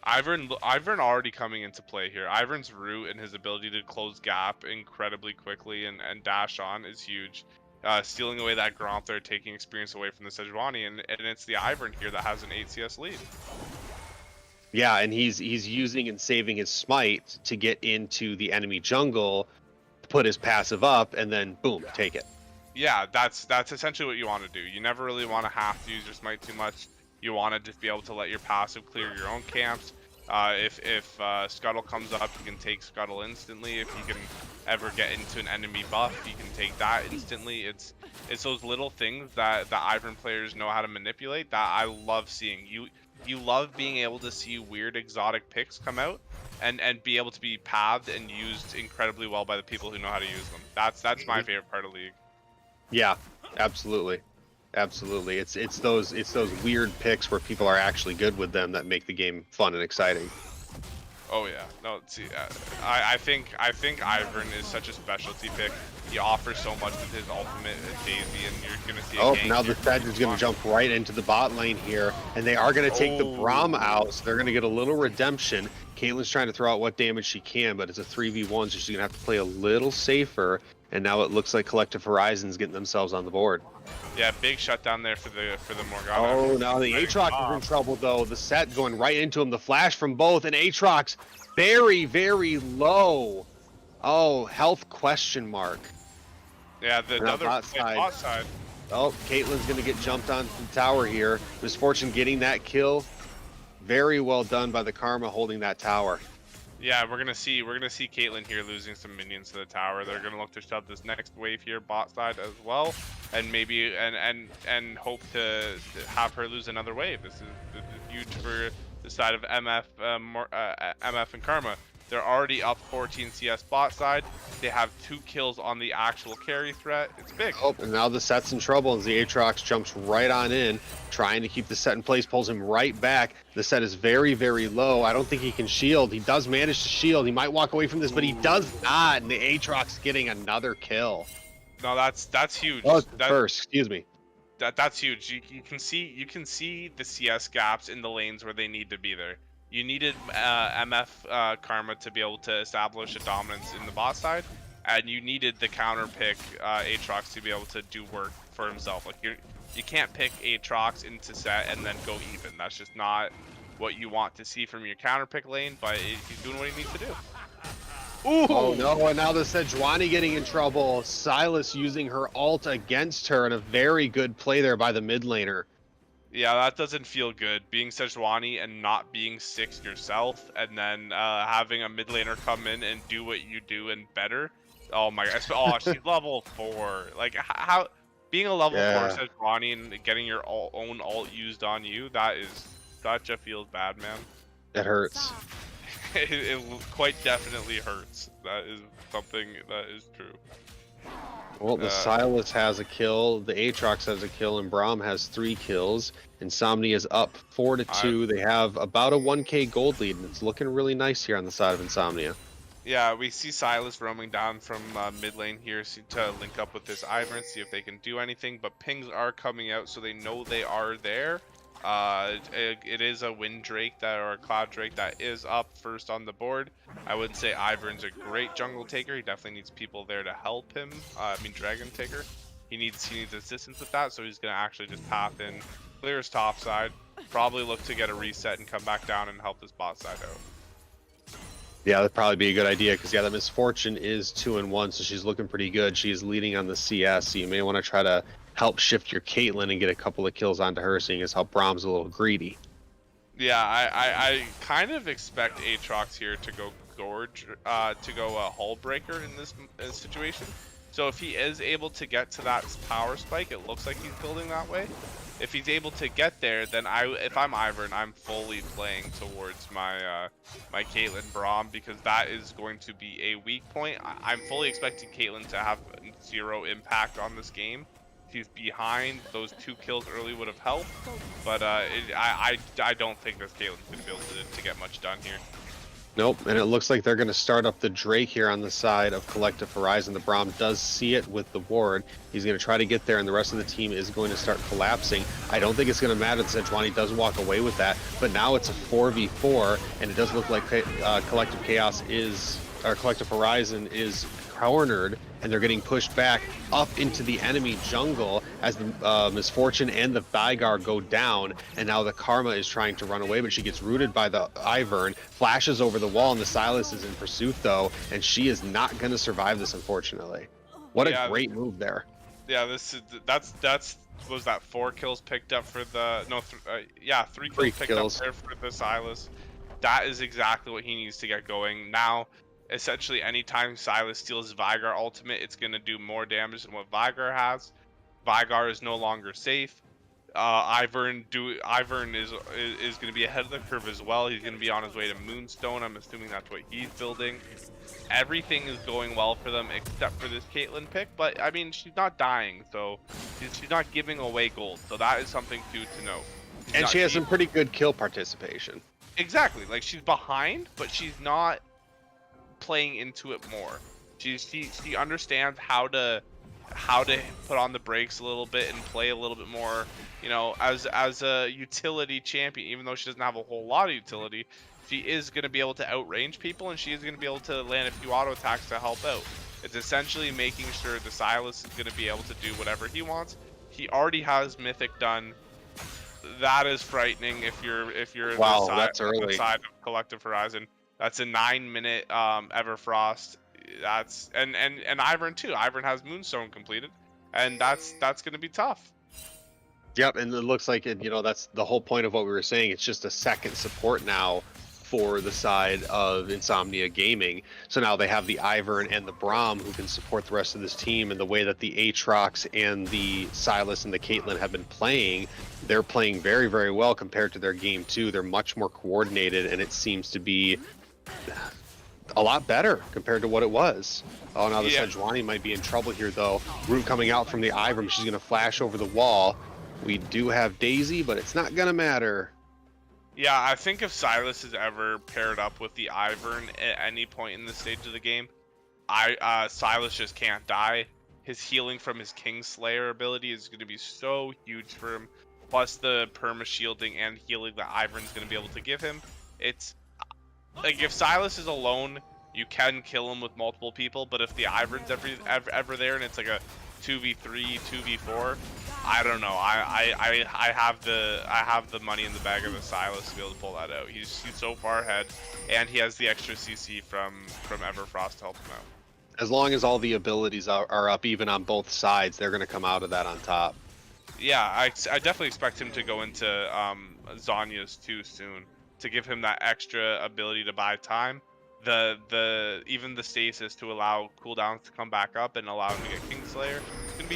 Ivern already coming into play here. Ivern's root and his ability to close gap incredibly quickly and dash on is huge. Stealing away that Gromp there, taking experience away from the Sejuani, and it's the Ivern here that has an 8 CS lead.
Yeah, and he's using and saving his smite to get into the enemy jungle, put his passive up, and then boom, take it.
Yeah, that's essentially what you want to do. You never really want to have to use your smite too much. You want to just be able to let your passive clear your own camps. If Scuttle comes up, you can take Scuttle instantly. If you can ever get into an enemy buff, you can take that instantly. It's those little things that the Ivern players know how to manipulate that I love seeing. You love being able to see weird exotic picks come out and be able to be pathed and used incredibly well by the people who know how to use them. That's my favorite part of League.
Yeah, absolutely. Absolutely. It's those weird picks where people are actually good with them that make the game fun and exciting.
Oh yeah. No, see, I think Ivern is such a specialty pick. He offers so much with his ultimate Daisy, and you're gonna see.
Oh, now the Sedge is gonna jump right into the bot lane here, and they are gonna take the Braum out, so they're gonna get a little redemption. Caitlyn's trying to throw out what damage she can, but it's a 3v1, so she's gonna have to play a little safer. And now it looks like Collective Horizons getting themselves on the board.
Yeah, big shutdown there for the Morgana.
Oh, now the Aatrox is in trouble though. The set going right into him. The flash from both, and Aatrox very, very low. Oh, health question mark.
Yeah, the other bot side.
Oh, Caitlyn's gonna get jumped on the tower here. Misfortune getting that kill. Very well done by the Karma holding that tower.
Yeah, we're gonna see Caitlyn here losing some minions to the tower. They're gonna look to shove this next wave here bot side as well, and maybe and hope to have her lose another wave. This is huge for the side of MF and Karma. They're already up 14 CS bot side. They have 2 kills on the actual carry threat. It's big.
Oh, and now the set's in trouble as the Aatrox jumps right on in, trying to keep the set in place, pulls him right back. The set is very, very low. I don't think he can shield. He does manage to shield. He might walk away from this, but he does not. And the Aatrox getting another kill.
No, that's huge.
Oh, first, excuse me.
That's huge. You can see the CS gaps in the lanes where they need to be there. You needed MF Karma to be able to establish a dominance in the bot side, and you needed the counter pick Aatrox to be able to do work for himself. Like you can't pick Aatrox into set and then go even. That's just not what you want to see from your counter pick lane. But he's doing what he needs to do.
Ooh. Oh no, and now the Sejuani getting in trouble. Silas using her ult against her, and a very good play there by the mid laner.
Yeah, that doesn't feel good. Being Sejuani and not being 6 yourself, and then having a mid laner come in and do what you do and better. Oh my god! Oh, she's level 4. Like how being a level 4 Sejuani and getting your own ult used on you, that just feels bad, man.
It hurts.
It quite definitely hurts. That is something that is true.
Well, the Silas has a kill, the Aatrox has a kill, and Braum has 3 kills. Insomnia is up 4-2. They have about a 1k gold lead, and it's looking really nice here on the side of Insomnia.
Yeah, we see Silas roaming down from mid lane here to link up with this Ivern, see if they can do anything. But pings are coming out, so they know they are there. It is a Wind Drake or a Cloud Drake that is up first on the board. I wouldn't say Ivern's a great jungle taker. He definitely needs people there to help him. Dragon taker. He needs assistance with that, so he's gonna actually just path in, clear his top side, probably look to get a reset and come back down and help this bot side out.
Yeah, that'd probably be a good idea because the Misfortune is 2-1, so she's looking pretty good. She's leading on the CS, so you may want to try to help shift your Caitlyn and get a couple of kills onto her, seeing as how Braum's a little greedy.
Yeah, I kind of expect Aatrox here to go Gorge, to go Hull Breaker in this situation. So if he is able to get to that power spike, it looks like he's building that way. If he's able to get there, then if I'm Ivern, I'm fully playing towards my my Caitlyn Braum, because that is going to be a weak point. I'm fully expecting Caitlyn to have 0 impact on this game. She's behind. Those 2 kills early would have helped, but I don't think this Caitlyn's going to be able to get much done here.
Nope, and it looks like they're going to start up the Drake here on the side of Collective Horizon. The Braum does see it with the ward. He's going to try to get there, and the rest of the team is going to start collapsing. I don't think it's going to matter that Sejuani does walk away with that, but now it's a 4v4, and it does look like Collective Chaos is, or Collective Horizon is cornered, and they're getting pushed back up into the enemy jungle as the Misfortune and the Vigar go down, and now the Karma is trying to run away, but she gets rooted by the Ivern, flashes over the wall, and the Silas is in pursuit though, and she is not going to survive this, unfortunately. What a great move there.
Yeah, that's was that 4 kills picked up for the 3 kills picked up there for the Silas. That is exactly what he needs to get going now. Essentially, anytime Silas steals Vigar ultimate, it's going to do more damage than what Vigar has. Vigar is no longer safe. Ivern is going to be ahead of the curve as well. He's going to be on his way to Moonstone. I'm assuming that's what he's building. Everything is going well for them except for this Caitlyn pick, but I mean, she's not dying, so she's not giving away gold. So that is something to note.
And she has some pretty good kill participation.
Exactly, like she's behind, but she's not playing into it more. She understands how to put on the brakes a little bit and play a little bit more, you know, as a utility champion. Even though she doesn't have a whole lot of utility, she is going to be able to outrange people, and she is going to be able to land a few auto attacks to help out. It's essentially making sure the Silas is going to be able to do whatever he wants. He already has Mythic done. That is frightening if you're
Wow,
the
early.
side of Collective Horizon. That's a 9-minute Everfrost. That's and Ivern too. Ivern has Moonstone completed, and that's going to be tough.
Yep, and it looks like it. You know, that's the whole point of what we were saying. It's just a second support now for the side of Insomnia Gaming. So now they have the Ivern and the Braum who can support the rest of this team. And the way that the Aatrox and the Silas and the Caitlyn have been playing, they're playing very, very well compared to their game 2. They're much more coordinated, and it seems to be a lot better compared to what it was. Oh, now the Sejuani might be in trouble here, though. Root coming out from the Ivern. She's going to flash over the wall. We do have Daisy, but it's not going to matter.
Yeah, I think if Silas is ever paired up with the Ivern at any point in the stage of the game, Silas just can't die. His healing from his Kingslayer ability is going to be so huge for him. Plus the perma shielding and healing that Ivern's going to be able to give him. It's like if Silas is alone, you can kill him with multiple people, but if the Ivern's ever there and it's like a 2v3, 2v4, I don't know. I have the money in the bag of the Silas to be able to pull that out. He's so far ahead, and he has the extra CC from Everfrost to help him out.
As long as all the abilities are up, even on both sides, they're going to come out of that on top.
Yeah, I definitely expect him to go into Zonya's too soon to give him that extra ability to buy time. Even the stasis to allow cooldowns to come back up and allow him to get Kingslayer.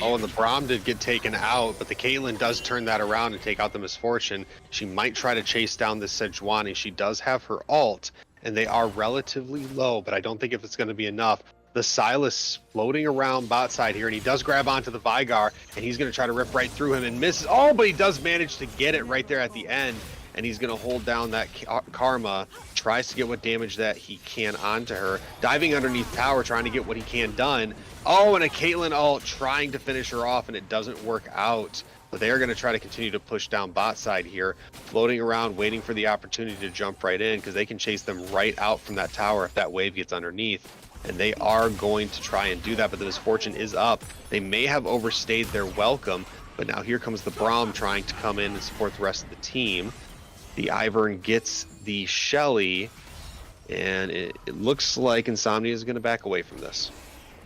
Oh, and the Braum did get taken out, but the Caitlyn does turn that around and take out the Misfortune. She might try to chase down the Sejuani. She does have her ult, and they are relatively low, but I don't think if it's going to be enough. The Silas floating around bot side here, and he does grab onto the Vigar, and he's going to try to rip right through him and misses. Oh, but he does manage to get it right there at the end, and he's going to hold down that Karma. Tries to get what damage that he can onto her. Diving underneath tower, trying to get what he can done. Oh, and a Caitlyn ult trying to finish her off, and it doesn't work out. But they are going to try to continue to push down bot side here, floating around, waiting for the opportunity to jump right in, because they can chase them right out from that tower if that wave gets underneath. And they are going to try and do that, but the Misfortune is up. They may have overstayed their welcome, but now here comes the Braum trying to come in and support the rest of the team. The Ivern gets the Shelly, and it looks like Insomnia is going to back away from this.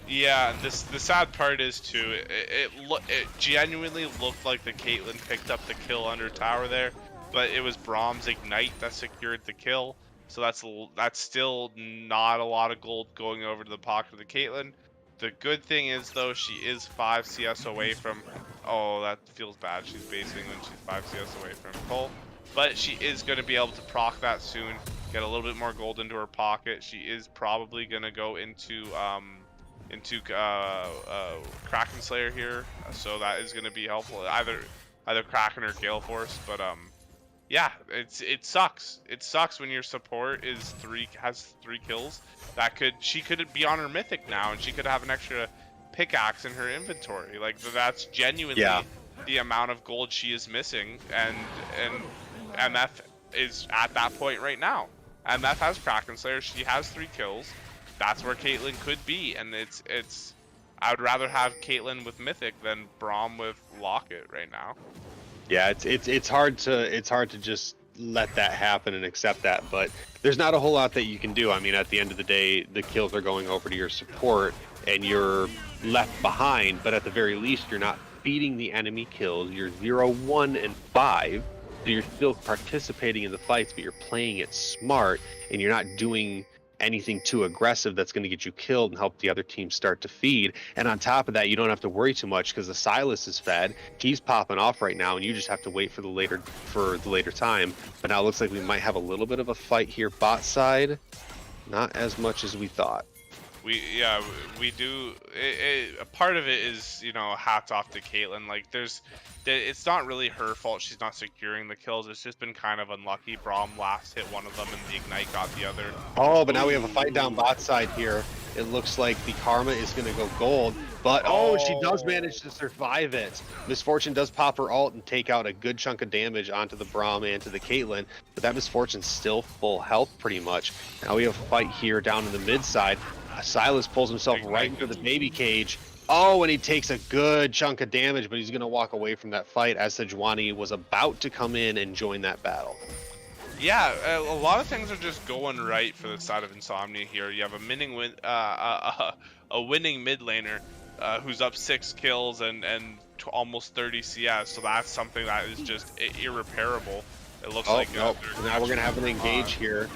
Yeah, the sad part is too, it genuinely looked like the Caitlyn picked up the kill under tower there, but it was Braum's Ignite that secured the kill. So that's still not a lot of gold going over to the pocket of the Caitlyn. The good thing is though, she is 5 CS away from. Oh, that feels bad. She's basing when she's 5 CS away from Cole, but she is going to be able to proc that soon. Get a little bit more gold into her pocket. She is probably going to go into Kraken Slayer here, so that is going to be helpful. Either Kraken or Gale Force, but yeah, it sucks. It sucks when your support has 3 kills. She could be on her mythic now, and she could have an extra pickaxe in her inventory. Like that's genuinely the amount of gold she is missing, and MF is at that point right now. MF has Kraken Slayer. She has 3 kills. That's where Caitlyn could be, and it's. I would rather have Caitlyn with mythic than Braum with Locket right now.
Yeah, it's hard to just let that happen and accept that, but there's not a whole lot that you can do. I mean, at the end of the day, the kills are going over to your support and you're left behind, but at the very least you're not feeding the enemy kills. You're 0, 1, and 5, so you're still participating in the fights, but you're playing it smart and you're not doing anything too aggressive that's going to get you killed and help the other team start to feed. And on top of that, you don't have to worry too much because the Silas is fed. He's popping off right now, and you just have to wait for the later time. But now it looks like we might have a little bit of a fight here bot side. Not as much as we thought.
We do. A part of it is, you know, hats off to Caitlyn. Like it's not really her fault she's not securing the kills. It's just been kind of unlucky. Braum last hit one of them and the Ignite got the other.
Oh, but now we have a fight down bot side here. It looks like the Karma is going to go gold, but she does manage to survive it. Misfortune does pop her ult and take out a good chunk of damage onto the Braum and to the Caitlyn, but that Misfortune's still full health pretty much. Now we have a fight here down in the mid side. Silas pulls himself right into the baby cage. Oh, and he takes a good chunk of damage, but he's going to walk away from that fight as Sejuani was about to come in and join that battle.
Yeah, a lot of things are just going right for the side of Insomnia here. You have a winning mid laner who's up 6 kills and almost 30 CS, so that's something that is just irreparable. It looks like
now we're going to have an engage here.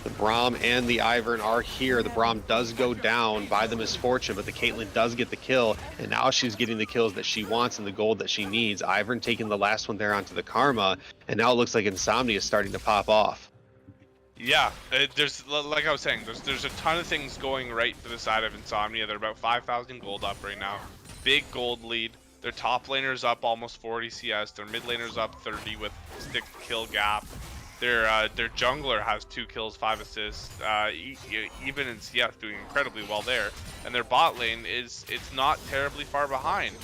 The Braum and the Ivern are here. The Braum does go down by the Misfortune, but the Caitlyn does get the kill, and now she's getting the kills that she wants and the gold that she needs. Ivern taking the last one there onto the Karma, and now it looks like Insomnia is starting to pop off.
Yeah, there's, like I was saying, there's a ton of things going right for the side of Insomnia. They're about 5,000 gold up right now. Big gold lead. Their top laner's up almost 40 CS. Their mid laner's up 30 with 6 kill gap. Their jungler has 2 kills, 5 assists, even in CS doing incredibly well there. And their bot lane it's not terribly far behind.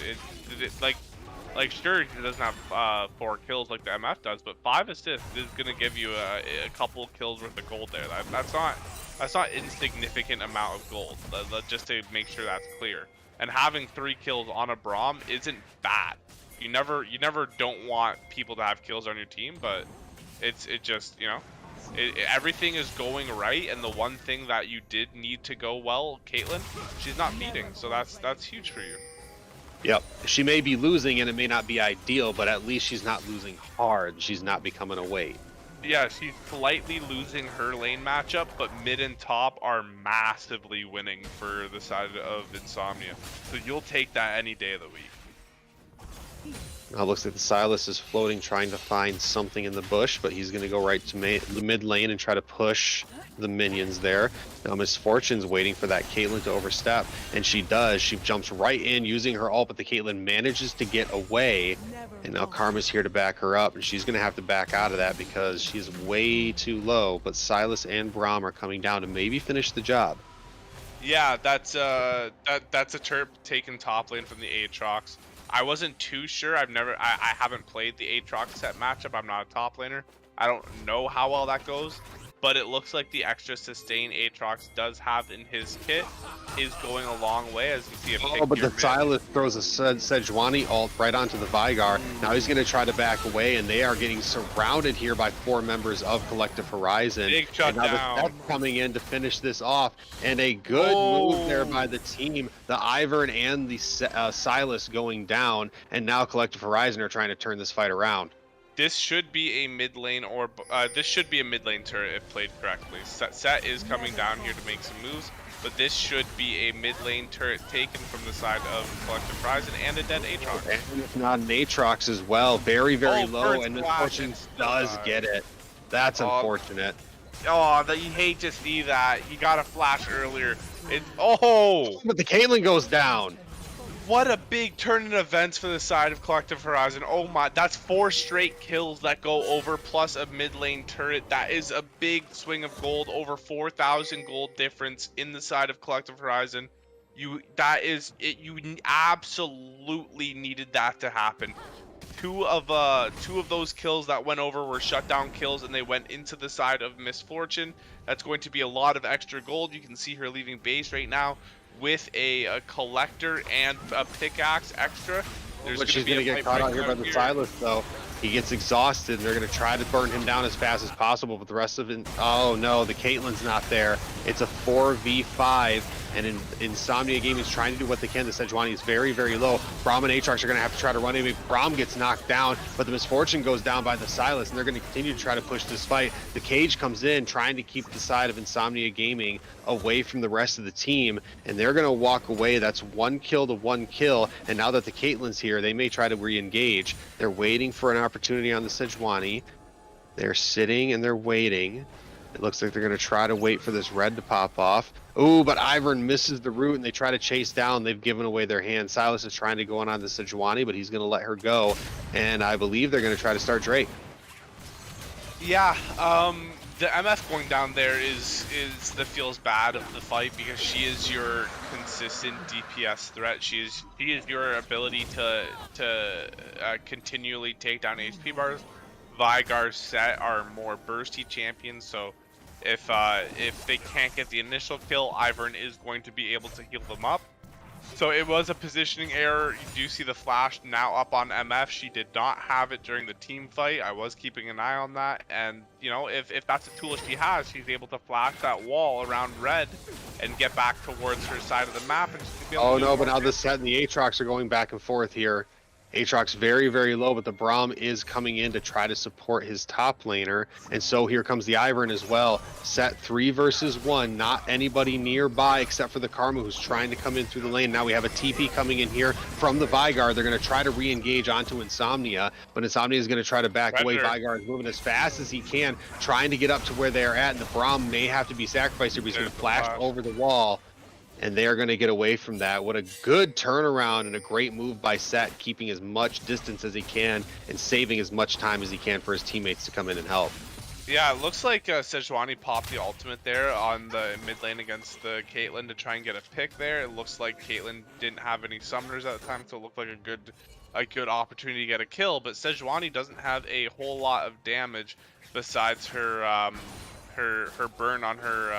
Like sure, he doesn't have 4 kills like the MF does, but 5 assists is gonna give you a couple kills worth of gold there. That's not insignificant amount of gold. Just to make sure that's clear. And having 3 kills on a Braum isn't bad. You never don't want people to have kills on your team, but it just, you know, everything is going right, and the one thing that you did need to go well, Caitlyn, she's not feeding, so that's huge for you.
Yep, she may be losing and it may not be ideal, but at least she's not losing hard. She's not becoming a weight.
Yeah, she's slightly losing her lane matchup, but mid and top are massively winning for the side of Insomnia, so you'll take that any day of the week.
Now it looks like the Silas is floating, trying to find something in the bush, but he's going to go right to the mid lane and try to push the minions there. Now Misfortune's waiting for that Caitlyn to overstep, and she does. She jumps right in using her ult, but the Caitlyn manages to get away, and now Karma's here to back her up, and she's going to have to back out of that because she's way too low. But Silas and Braum are coming down to maybe finish the job.
Yeah, that's a Terp taking top lane from the Aatrox. I wasn't too sure. I haven't played the Aatrox set matchup. I'm not a top laner. I don't know how well that goes, but it looks like the extra sustain Aatrox does have in his kit is going a long way, as you see.
But the Silas throws a Sejuani ult right onto the Vigar. Now he's going to try to back away, and they are getting surrounded here by 4 members of Collective Horizon.
Big shutdown.
That's coming in to finish this off, and a good move there by the team. The Ivern and the Silas going down, and now Collective Horizon are trying to turn this fight around.
This should be a mid lane or this should be a mid lane turret if played correctly. Set is coming down here to make some moves, but this should be a mid lane turret taken from the side of Collective Horizon and a dead Aatrox.
And if not an Aatrox as well, very low,
Burnt
and
Flash
Misfortune
and still
does
dies.
get it. That's unfortunate.
Oh, you hate to see that. He got a flash earlier. Oh!
But the Caitlyn goes down.
What a big turn in events for the side of Collective Horizon. Oh my, that's 4 straight kills that go over plus a mid lane turret. That is a big swing of gold, over 4,000 gold difference in the side of Collective Horizon. You absolutely needed that to happen. Two of those kills that went over were shutdown kills, and they went into the side of Misfortune. That's going to be a lot of extra gold. You can see her leaving base right now with a collector and a pickaxe extra.
But she's going to get caught out here by the Silas, though. He gets exhausted, and they're going to try to burn him down as fast as possible, but the rest of it... Oh, no, the Caitlyn's not there. It's a 4v5, and Insomnia Gaming is trying to do what they can. The Sejuani is very low. Braum and Aatrox are going to have to try to run him. Braum gets knocked down, but the Misfortune goes down by the Silas, and they're going to continue to try to push this fight. The Cage comes in, trying to keep the side of Insomnia Gaming away from the rest of the team, and they're going to walk away. That's 1 kill to 1 kill, and now that the Caitlyn's here, they may try to re-engage. They're waiting for an opportunity on the Sejuani. They're sitting and they're waiting. It looks like they're going to try to wait for this red to pop off. Ooh, but Ivern misses the root, and they try to chase down. They've given away their hand. Silas is trying to go on the Sejuani, but he's going to let her go, and I believe they're going to try to start Drake.
Yeah, the MF going down there is the feels bad of the fight, because she is your consistent DPS threat. She is your ability to continually take down HP bars. Veigar's Set are more bursty champions, so if they can't get the initial kill, Ivern is going to be able to heal them up. So it was a positioning error. You do see the flash now up on MF. She did not have it during the team fight. I was keeping an eye on that, and you know, if that's a tool she has, she's able to flash that wall around red and get back towards her side of the map. And she's be able
Oh
to
no, but now the Set and the Aatrox are going back and forth here. Aatrox very low, but the Braum is coming in to try to support his top laner, and so here comes the Ivern as well. Set 3 versus 1, not anybody nearby except for the Karma, who's trying to come in through the lane. Now we have a TP coming in here from the Veigar. They're going to try to re-engage onto Insomnia, but Insomnia is going to try to back away. Veigar is moving as fast as he can, trying to get up to where they're at, and the Braum may have to be sacrificed here, but he's going to flash over the wall. And they are going to get away from that. What a good turnaround and a great move by Set, keeping as much distance as he can and saving as much time as he can for his teammates to come in and help.
Yeah, it looks like Sejuani popped the ultimate there on the mid lane against the Caitlyn to try and get a pick there. It looks like Caitlyn didn't have any summoners at the time, so it looked like a good opportunity to get a kill. But Sejuani doesn't have a whole lot of damage besides her burn on her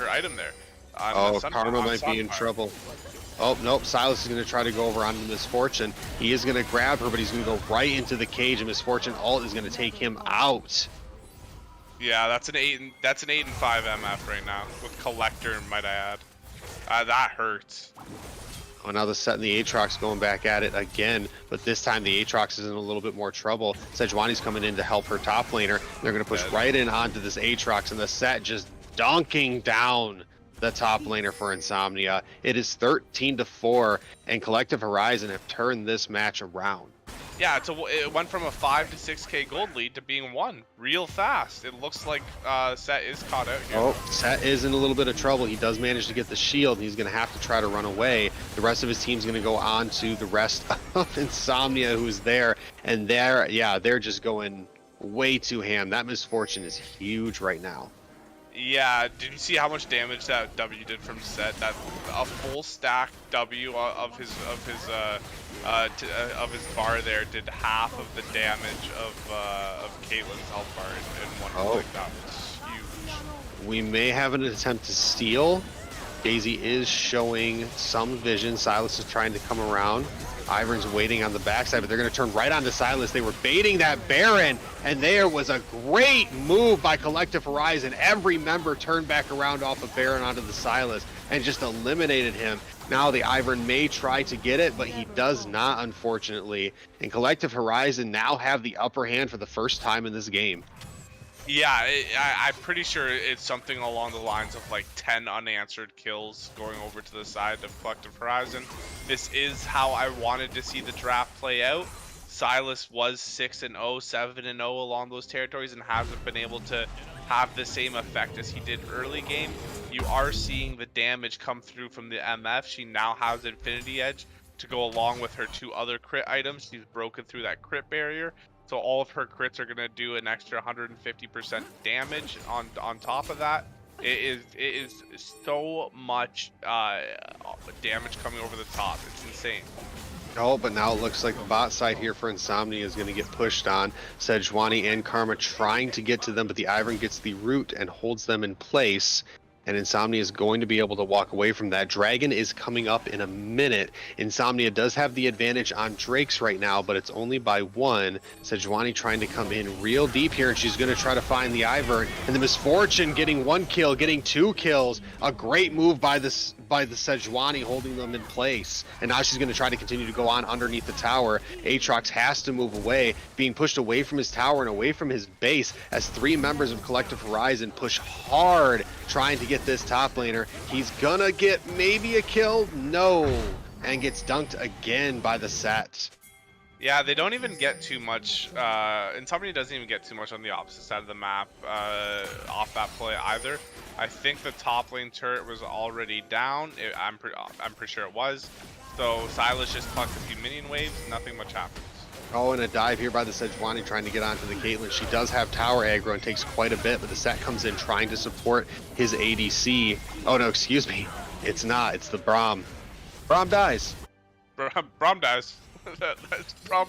item there.
Oh, Karma might be in trouble. Oh, nope. Silas is going to try to go over onto Misfortune. He is going to grab her, but he's going to go right into the cage, and Misfortune ult is going to take him out.
Yeah, that's an 8 and 5 MF right now with Collector, might I add. That hurts.
Oh, now the Set and the Aatrox going back at it again, but this time the Aatrox is in a little bit more trouble. Sejuani's coming in to help her top laner. They're going to push right in onto this Aatrox, and the Set just dunking down the top laner for Insomnia. It is 13-4, and Collective Horizon have turned this match around.
Yeah, it went from a 5 to 6k gold lead to being 1 real fast. It looks like Set is caught out here.
Oh, Set is in a little bit of trouble. He does manage to get the shield, and he's going to have to try to run away. The rest of his team's going to go on to the rest of Insomnia, who's there, and they're just going way too ham. That Misfortune is huge right now.
Yeah, did you see how much damage that W did from Set? That a full stack W of his bar there did half of the damage of Caitlyn's health bar in one click. That was huge.
We may have an attempt to steal. Daisy is showing some vision. Silas is trying to come around. Ivern's waiting on the backside, but they're going to turn right onto Silas. They were baiting that Baron, and there was a great move by Collective Horizon. Every member turned back around off of Baron onto the Silas and just eliminated him. Now the Ivern may try to get it, but he does not, unfortunately. And Collective Horizon now have the upper hand for the first time in this game.
Yeah, I'm pretty sure it's something along the lines of like 10 unanswered kills going over to the side of Collective Horizon. This is how I wanted to see the draft play out. Silas was 6-0, 7-0 along those territories and hasn't been able to have the same effect as he did early game. You are seeing the damage come through from the MF. She now has Infinity Edge to go along with her 2 other crit items. She's broken through that crit barrier. So all of her crits are going to do an extra 150% damage on top of that. It is so much damage coming over the top. It's insane.
Oh, but now it looks like the bot side here for Insomnia is going to get pushed on. Sejuani and Karma trying to get to them, but the Ivern gets the root and holds them in place. And Insomnia is going to be able to walk away from that. Dragon is coming up in a minute. Insomnia does have the advantage on Drakes right now, but it's only by 1. Sejuani trying to come in real deep here, and she's going to try to find the Ivern. And the Misfortune getting 1 kill, getting 2 kills. A great move by the Sejuani holding them in place. And now she's going to try to continue to go on underneath the tower. Aatrox has to move away, being pushed away from his tower and away from his base as 3 members of Collective Horizon push hard trying to get this top laner. He's gonna get maybe a kill, no, and gets dunked again by the set.
Yeah, they don't even get too much. Insomnia doesn't even get too much on the opposite side of the map off that play either. I think the top lane turret was already down. I'm pretty sure it was. So Silas just plucked a few minion waves. Nothing much happens.
Oh, and a dive here by the Sejuani trying to get onto the Caitlyn. She does have tower aggro and takes quite a bit, but the set comes in trying to support his ADC. Oh no, excuse me. It's not. It's the Braum. Braum dies.
Braum dies. That's Braum.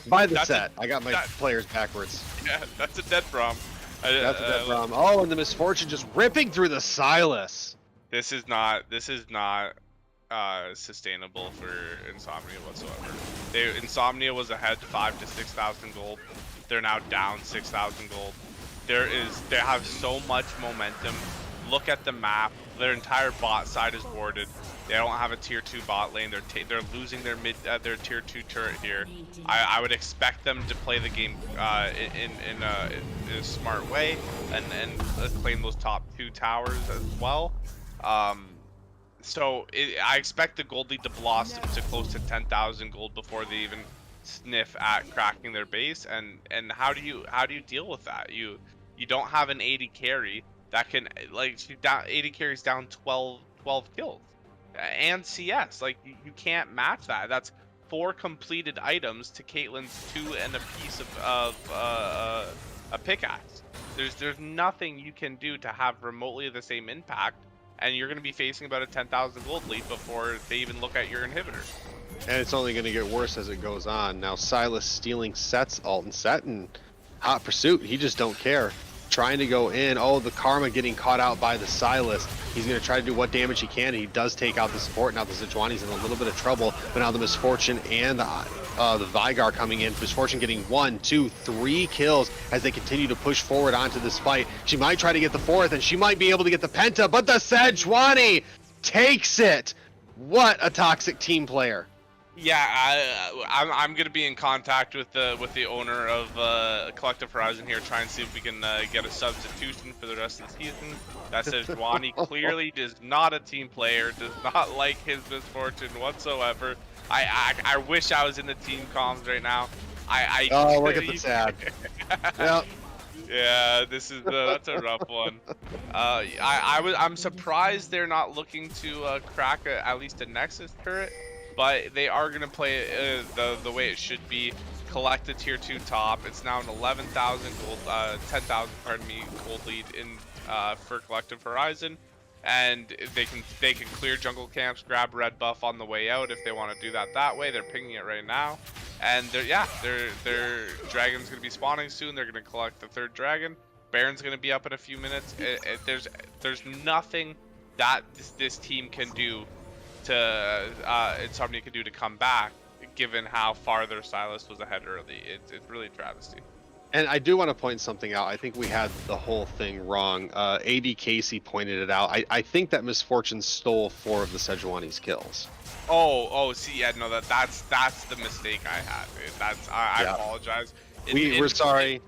By the set. I got my players backwards.
Yeah, that's a dead Braum.
That's a dead Braum. Oh, and the Misfortune just ripping through the Silas.
This is not sustainable for Insomnia whatsoever. Insomnia was ahead 5,000 to 6,000 gold. They're now down 6,000 gold. They have so much momentum. Look at the map. Their entire bot side is boarded. They don't have a tier 2 bot lane. They're losing their their tier 2 turret here. I would expect them to play the game in a smart way and claim those top 2 towers as well. So I expect the gold lead to blossom to close to 10,000 gold before they even sniff at cracking their base. And how do you deal with that? You don't have an 80 carry that can, like, she's down 80 carries down 12 kills and CS. Like, you can't match that. That's 4 completed items to Caitlyn's 2 and a piece of a pickaxe. There's nothing you can do to have remotely the same impact. And you're going to be facing about a 10,000 gold lead before they even look at your inhibitor.
And it's only going to get worse as it goes on. Now Silas stealing Set's ult, and Set in hot pursuit. He just don't care. Trying to go in. Oh, the Karma getting caught out by the Silas. He's going to try to do what damage he can, and he does take out the support. Now the Sejuani's in a little bit of trouble, but now the Misfortune and the Veigar coming in. Misfortune getting 1, 2, 3 kills as they continue to push forward onto this fight. She might try to get the 4th, and she might be able to get the Penta, but the Sejuani takes it. What a toxic team player.
Yeah, I'm gonna be in contact with the owner of Collective Horizon here, try and see if we can get a substitution for the rest of the season. That says Sejuani clearly is not a team player, does not like his Misfortune whatsoever. I wish I was in the team comms right now.
Oh, look at the sad. Yep.
Yeah, that's a rough one. I'm surprised they're not looking to crack at least a Nexus turret. But they are going to play it the way it should be. Collect a tier 2 top. It's now an 11,000 gold, 10,000, pardon me, gold lead in for Collective Horizon, and they can clear jungle camps, grab red buff on the way out if they want to do that way. They're pinging it right now, and their dragon's going to be spawning soon. They're going to collect the 3rd dragon. Baron's going to be up in a few minutes. There's nothing that this team can do to Insomnia could do to come back, given how far their Silas was ahead early. It's really a travesty.
And I do want to point something out. I think we had the whole thing wrong. AD Casey pointed it out. I think that Misfortune stole 4 of the Sejuani's kills.
Oh, see, yeah, no, that's the mistake I had. I
Yeah.
apologize.
We're sorry.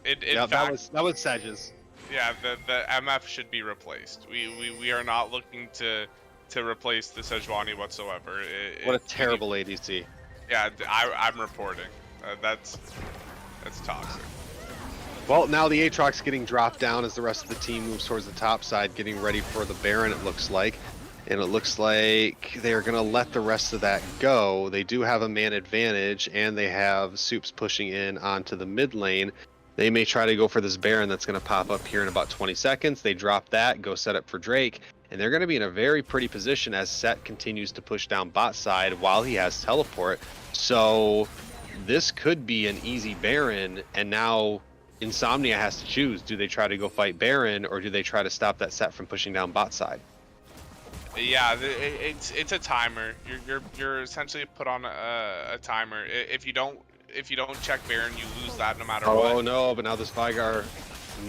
In
Yeah,
fact,
that was Sedge's.
yeah, the MF should be replaced. We are not looking to replace the Sejuani whatsoever.
What a terrible ADC.
Yeah, I'm reporting. That's toxic.
Well, now the Aatrox getting dropped down as the rest of the team moves towards the top side, getting ready for the Baron, it looks like. And it looks like they're going to let the rest of that go. They do have a man advantage, and they have Soups pushing in onto the mid lane. They may try to go for this Baron that's going to pop up here in about 20 seconds. They drop that, go set up for Drake, and they're going to be in a very pretty position as Set continues to push down bot side while he has teleport. So this could be an easy Baron, and now Insomnia has to choose. Do they try to go fight Baron, or do they try to stop that Set from pushing down bot side?
Yeah, it's a timer. You're essentially put on a timer. If you don't check Baron, you lose that no matter what.
Oh no, but now this Vigar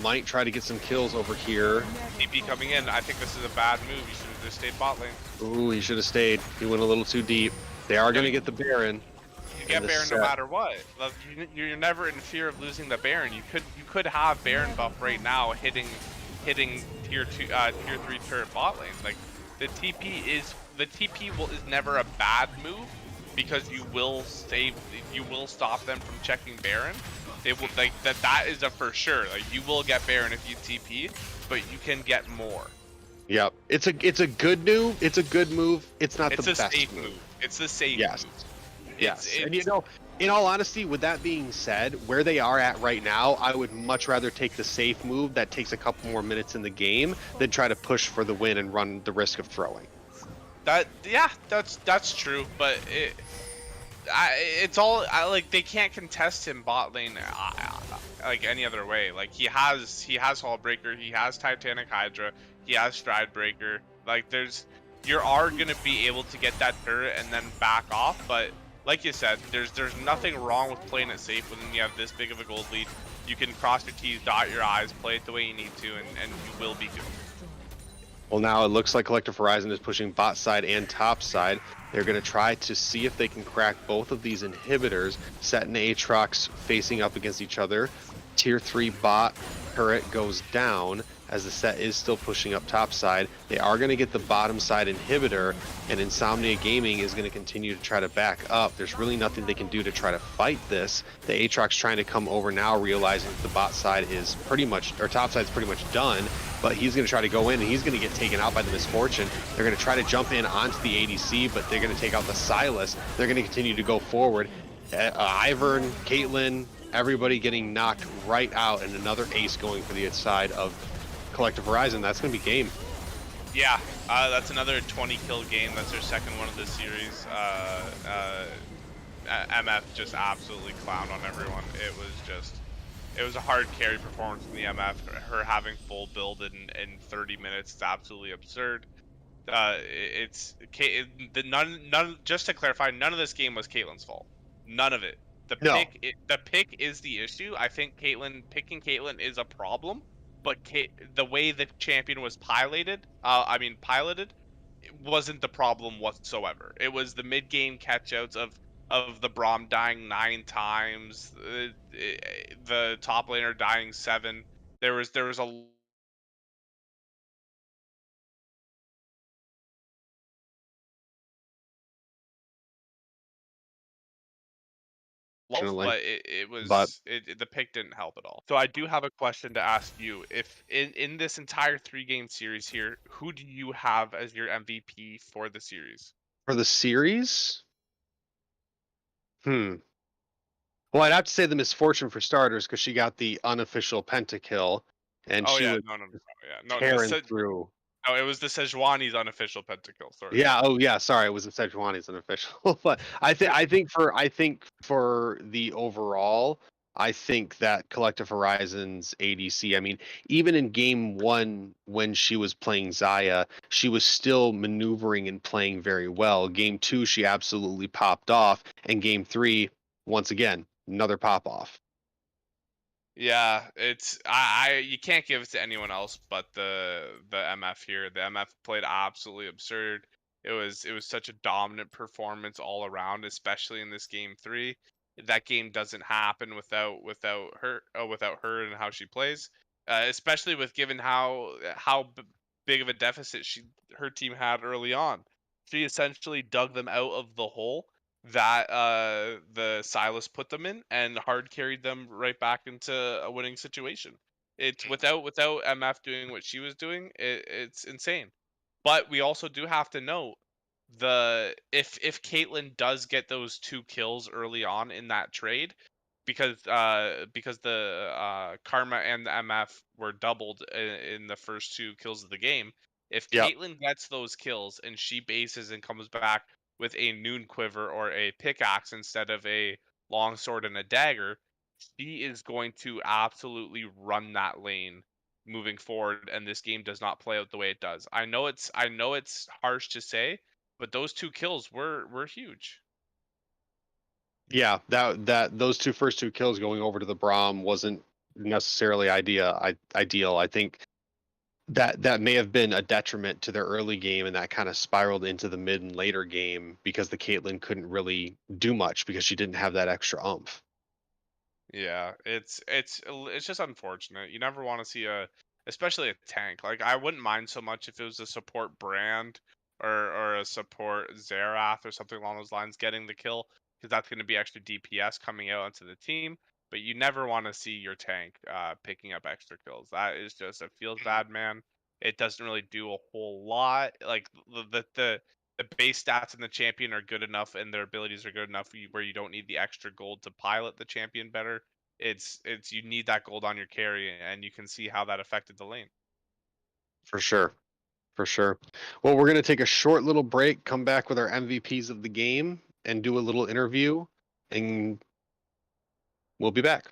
might try to get some kills over here.
TP coming in. I think this is a bad move. You should have just stayed bot lane.
Ooh, he should have stayed. He went a little too deep. They are going to get the Baron.
You get Baron no matter what. Like, you're never in fear of losing the Baron. You could have Baron buff right now hitting tier 3 turret bot lane. Like the TP is never a bad move because you will stop them from checking Baron. They will like that is a for sure. Like you will get Baron if you TP, but you can get more.
Yep. It's a good move. It's a good move. It's not the best
safe
move.
It's the safe
yes.
move.
Yes. And you know, in all honesty, with that being said, where they are at right now, I would much rather take the safe move that takes a couple more minutes in the game than try to push for the win and run the risk of throwing.
That's true, but it's all like they can't contest him bot lane like any other way. Like he has Hall Breaker, he has Titanic Hydra, he has Stride Breaker. Like you are gonna be able to get that turret and then back off, but like you said, there's nothing wrong with playing it safe when you have this big of a gold lead. You can cross your T's, dot your I's, play it the way you need to, and you will be good.
Well, now it looks like Collective Horizon is pushing bot side and top side. They're going to try to see if they can crack both of these inhibitors. Set and Aatrox facing up against each other. Tier 3 bot turret goes down as the Set is still pushing up top side. They are going to get the bottom side inhibitor, and Insomnia Gaming is going to continue to try to back up. There's really nothing they can do to try to fight this. The Aatrox trying to come over now, realizing that the bot side is pretty much, or top side is pretty much done, but he's going to try to go in and he's going to get taken out by the Misfortune. They're going to try to jump in onto the ADC, but they're going to take out the Silas. They're going to continue to go forward. Ivern, Caitlyn, everybody getting knocked right out, and another ace going for the side of Collective Horizon. That's going to be game.
Yeah, that's another 20 kill game. That's their second one of the series. MF just absolutely clowned on everyone. It was a hard carry performance from the MF. Her having full build in 30 minutes is absolutely absurd. Just to clarify, none of this game was Caitlyn's fault. None of it. The pick is the issue. I think picking Caitlyn is a problem, but the way the champion was piloted, it wasn't the problem whatsoever. It was the mid game catchouts of the Braum dying 9 times, the top laner dying 7. There was a but the pick didn't help at all. So I do have a question to ask you. If in this entire 3-game series here, who do you have as your MVP for the series?
For the series? Well, I'd have to say the Misfortune for starters, because she got the unofficial pentakill, and she was tearing through.
No, it was the Sejuani's unofficial pentakill. Sorry.
Yeah. Oh, yeah. Sorry, it was the Sejuani's unofficial. But I think for the overall, I think that Collective Horizons ADC. I mean, even in game 1 when she was playing Xayah, she was still maneuvering and playing very well. Game 2, she absolutely popped off, and game 3, once again, another pop off.
Yeah, it's I you can't give it to anyone else but the MF here. The MF played absolutely absurd. It was such a dominant performance all around, especially in this game 3. That game doesn't happen without her and how she plays, especially with given how big of a deficit her team had early on. She essentially dug them out of the hole that the Silas put them in and hard carried them right back into a winning situation. It's without MF doing what she was doing, it's insane. But we also do have to note the if Caitlyn does get those 2 kills early on in that trade, because the Karma and the MF were doubled in the first 2 kills of the game. If
Yep.
Caitlyn gets those kills and she bases and comes back with a noon quiver or a pickaxe instead of a long sword and a dagger, she is going to absolutely run that lane moving forward, and this game does not play out the way it does. I know it's harsh to say, but those 2 kills were huge.
Yeah, that those first two kills going over to the Braum wasn't necessarily ideal. I think that may have been a detriment to their early game, and that kind of spiraled into the mid and later game because the Caitlyn couldn't really do much because she didn't have that extra oomph.
Yeah, it's just unfortunate. You never want to see especially a tank. Like I wouldn't mind so much if it was a support Brand or a support Xerath or something along those lines getting the kill, because that's going to be extra DPS coming out onto the team. But you never want to see your tank picking up extra kills. That is just, it feels bad, man. It doesn't really do a whole lot. Like the base stats in the champion are good enough and their abilities are good enough where you don't need the extra gold to pilot the champion better. It's you need that gold on your carry, and you can see how that affected the lane.
For sure. For sure. Well, we're going to take a short little break, come back with our MVPs of the game, and do a little interview, and we'll be back.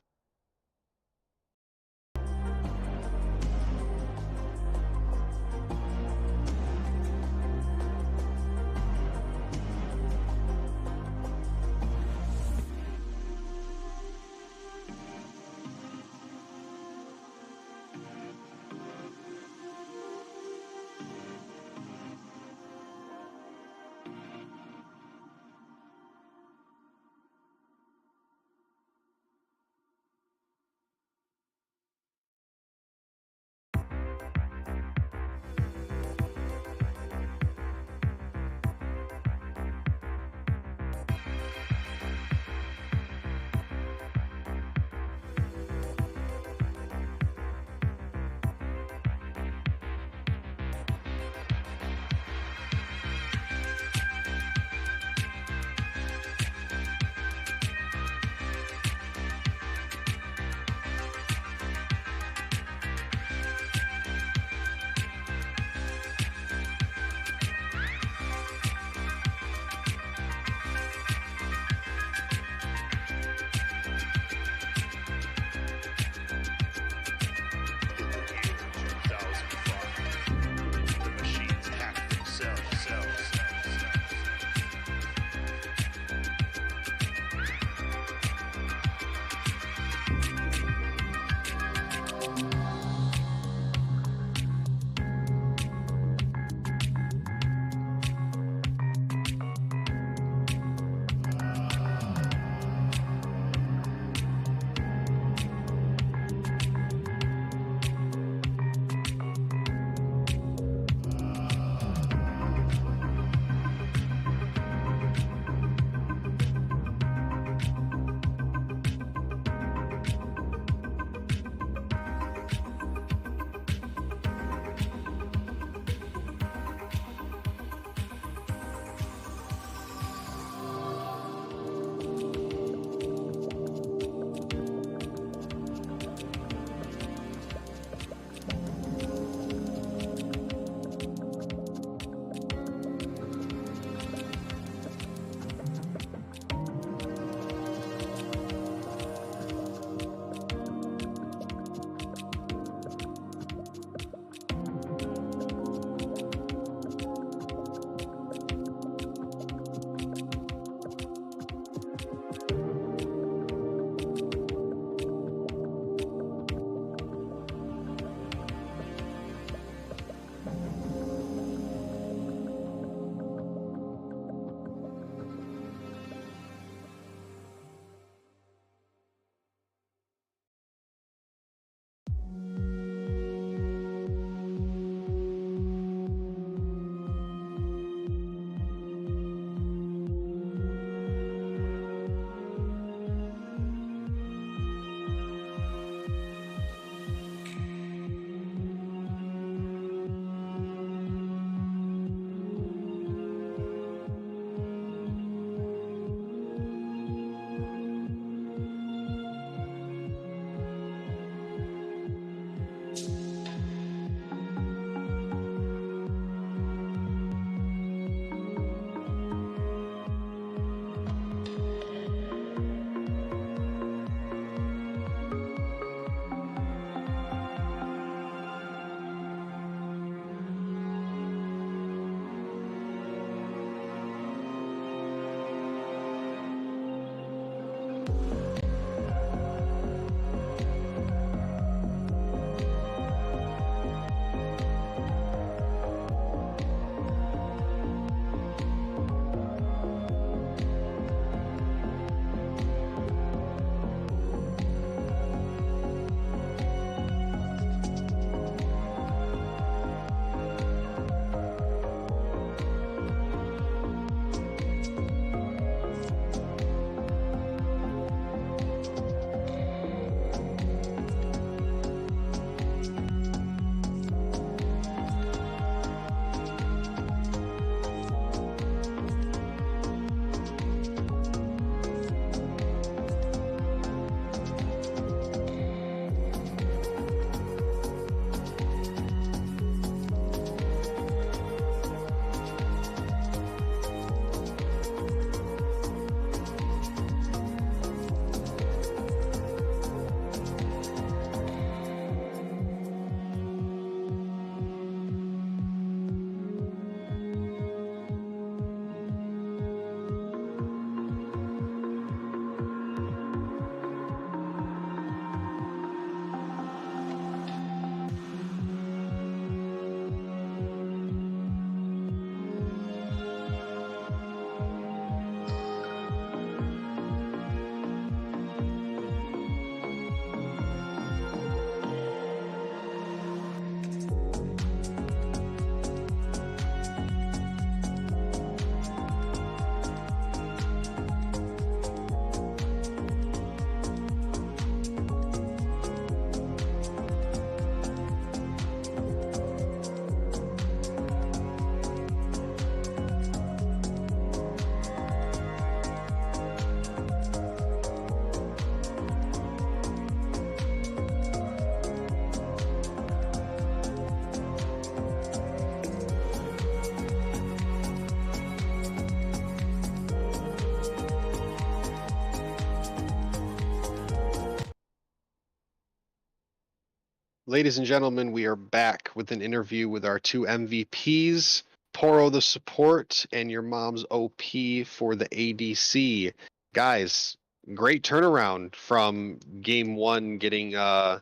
ladies and gentlemen, we are back with an interview with our two MVPs, Poro the support, and your mom's OP for the ADC. Guys, great turnaround from game one getting I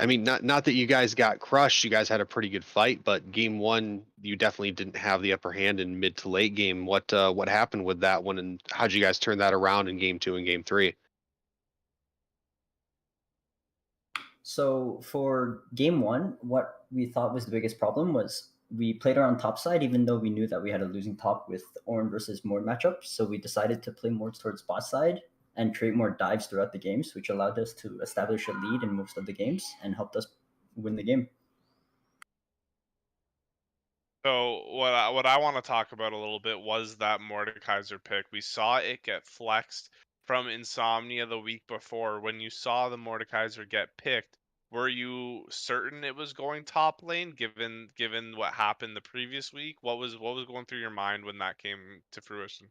mean, not that you guys got crushed. You guys had a pretty good fight, but game one, you definitely didn't have the upper hand in mid to late game. What happened with that one, and how'd you guys turn that around in game two and game three?
So for game one, what we thought was the biggest problem was we played her on top side, even though we knew that we had a losing top with Ornn versus Mord matchup. So we decided to play more towards bot side and create more dives throughout the games, which allowed us to establish a lead in most of the games and helped us win the game.
So what I want to talk about a little bit was that Mordekaiser pick. We saw it get flexed from Insomnia the week before. When you saw the Mordekaiser get picked, were you certain it was going top lane given what happened the previous week? What was going through your mind when that came to fruition?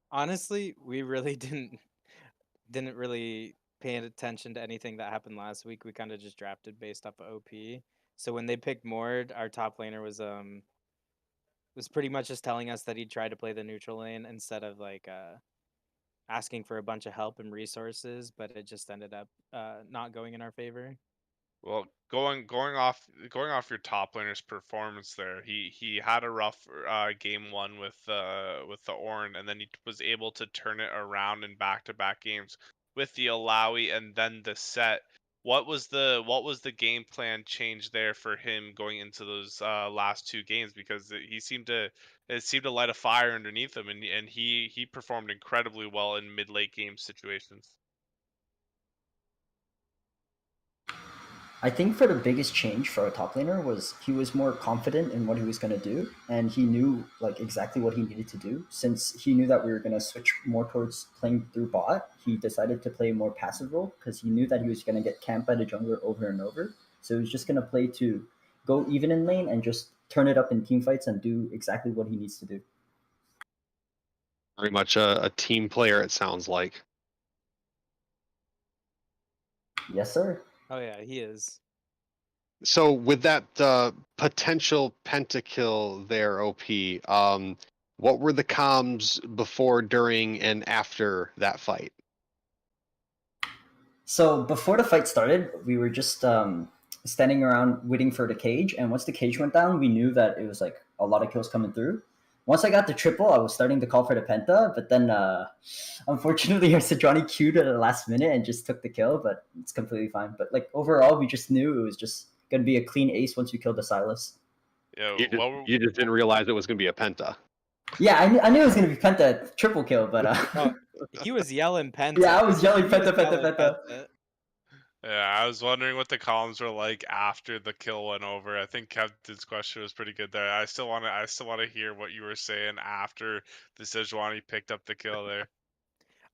Honestly, we really didn't really pay attention to anything that happened last week. We kind of just drafted based off of OP. So when they picked Mord, our top laner was pretty much just telling us that he'd try to play the neutral lane instead of like asking for a bunch of help and resources, but it just ended up not going in our favor.
Well, going off your top laner's performance there, he had a rough game one with the Ornn, and then he was able to turn it around in back-to-back games with the Alawi and then the set. What was the game plan change there for him going into those last two games? Because it seemed to light a fire underneath him, and he performed incredibly well in mid-late game situations.
I think for the biggest change for our top laner was he was more confident in what he was going to do, and he knew like exactly what he needed to do. Since he knew that we were going to switch more towards playing through bot, he decided to play a more passive role because he knew that he was going to get camped by the jungler over and over. So he was just going to play to go even in lane and just turn it up in team fights and do exactly what he needs to do.
Very much a team player, it sounds like.
Yes, sir.
Oh yeah, he is.
So with that potential pentakill there, OP, what were the comms before, during, and after that fight?
So before the fight started, we were just standing around waiting for the cage, and once the cage went down, we knew that it was like a lot of kills coming through. Once I got the triple, I was starting to call for the penta, but then unfortunately Sejuani queued at the last minute and just took the kill, but it's completely fine. But like overall, we just knew it was just going to be a clean ace once we killed the Silas.
Yeah,
You just didn't realize it was going to be a penta.
Yeah, I knew it was going to be penta triple kill, but
He was yelling penta.
yeah, I was yelling
He was
penta,
yelling
penta.
Yeah, I was wondering what the columns were like after the kill went over. I think Captain's question was pretty good there. I still want to hear what you were saying after the Sejuani picked up the kill there.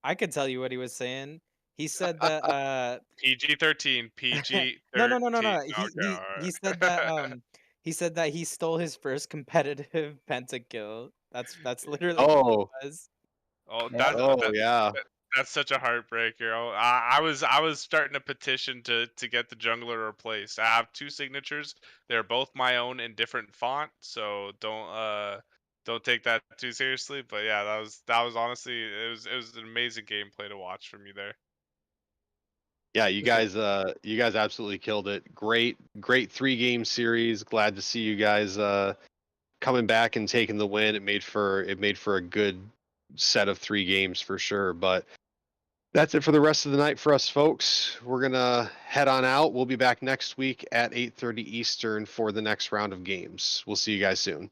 I could tell you what he was saying. He said that
PG-13, PG-13.
No.
Okay,
He said that he said that he stole his first competitive pentakill. That's literally what it was.
Yeah.
That's such a heartbreaker. I was starting a petition to get the jungler replaced. I have two signatures. They're both my own in different font, so don't take that too seriously. But yeah, that was honestly it was an amazing gameplay to watch from you there.
Yeah, you guys absolutely killed it. Great 3-game series. Glad to see you guys coming back and taking the win. It made for a good set of 3 games for sure. But that's it for the rest of the night for us, folks. We're gonna head on out. We'll be back next week at 8:30 Eastern for the next round of games. We'll see you guys soon.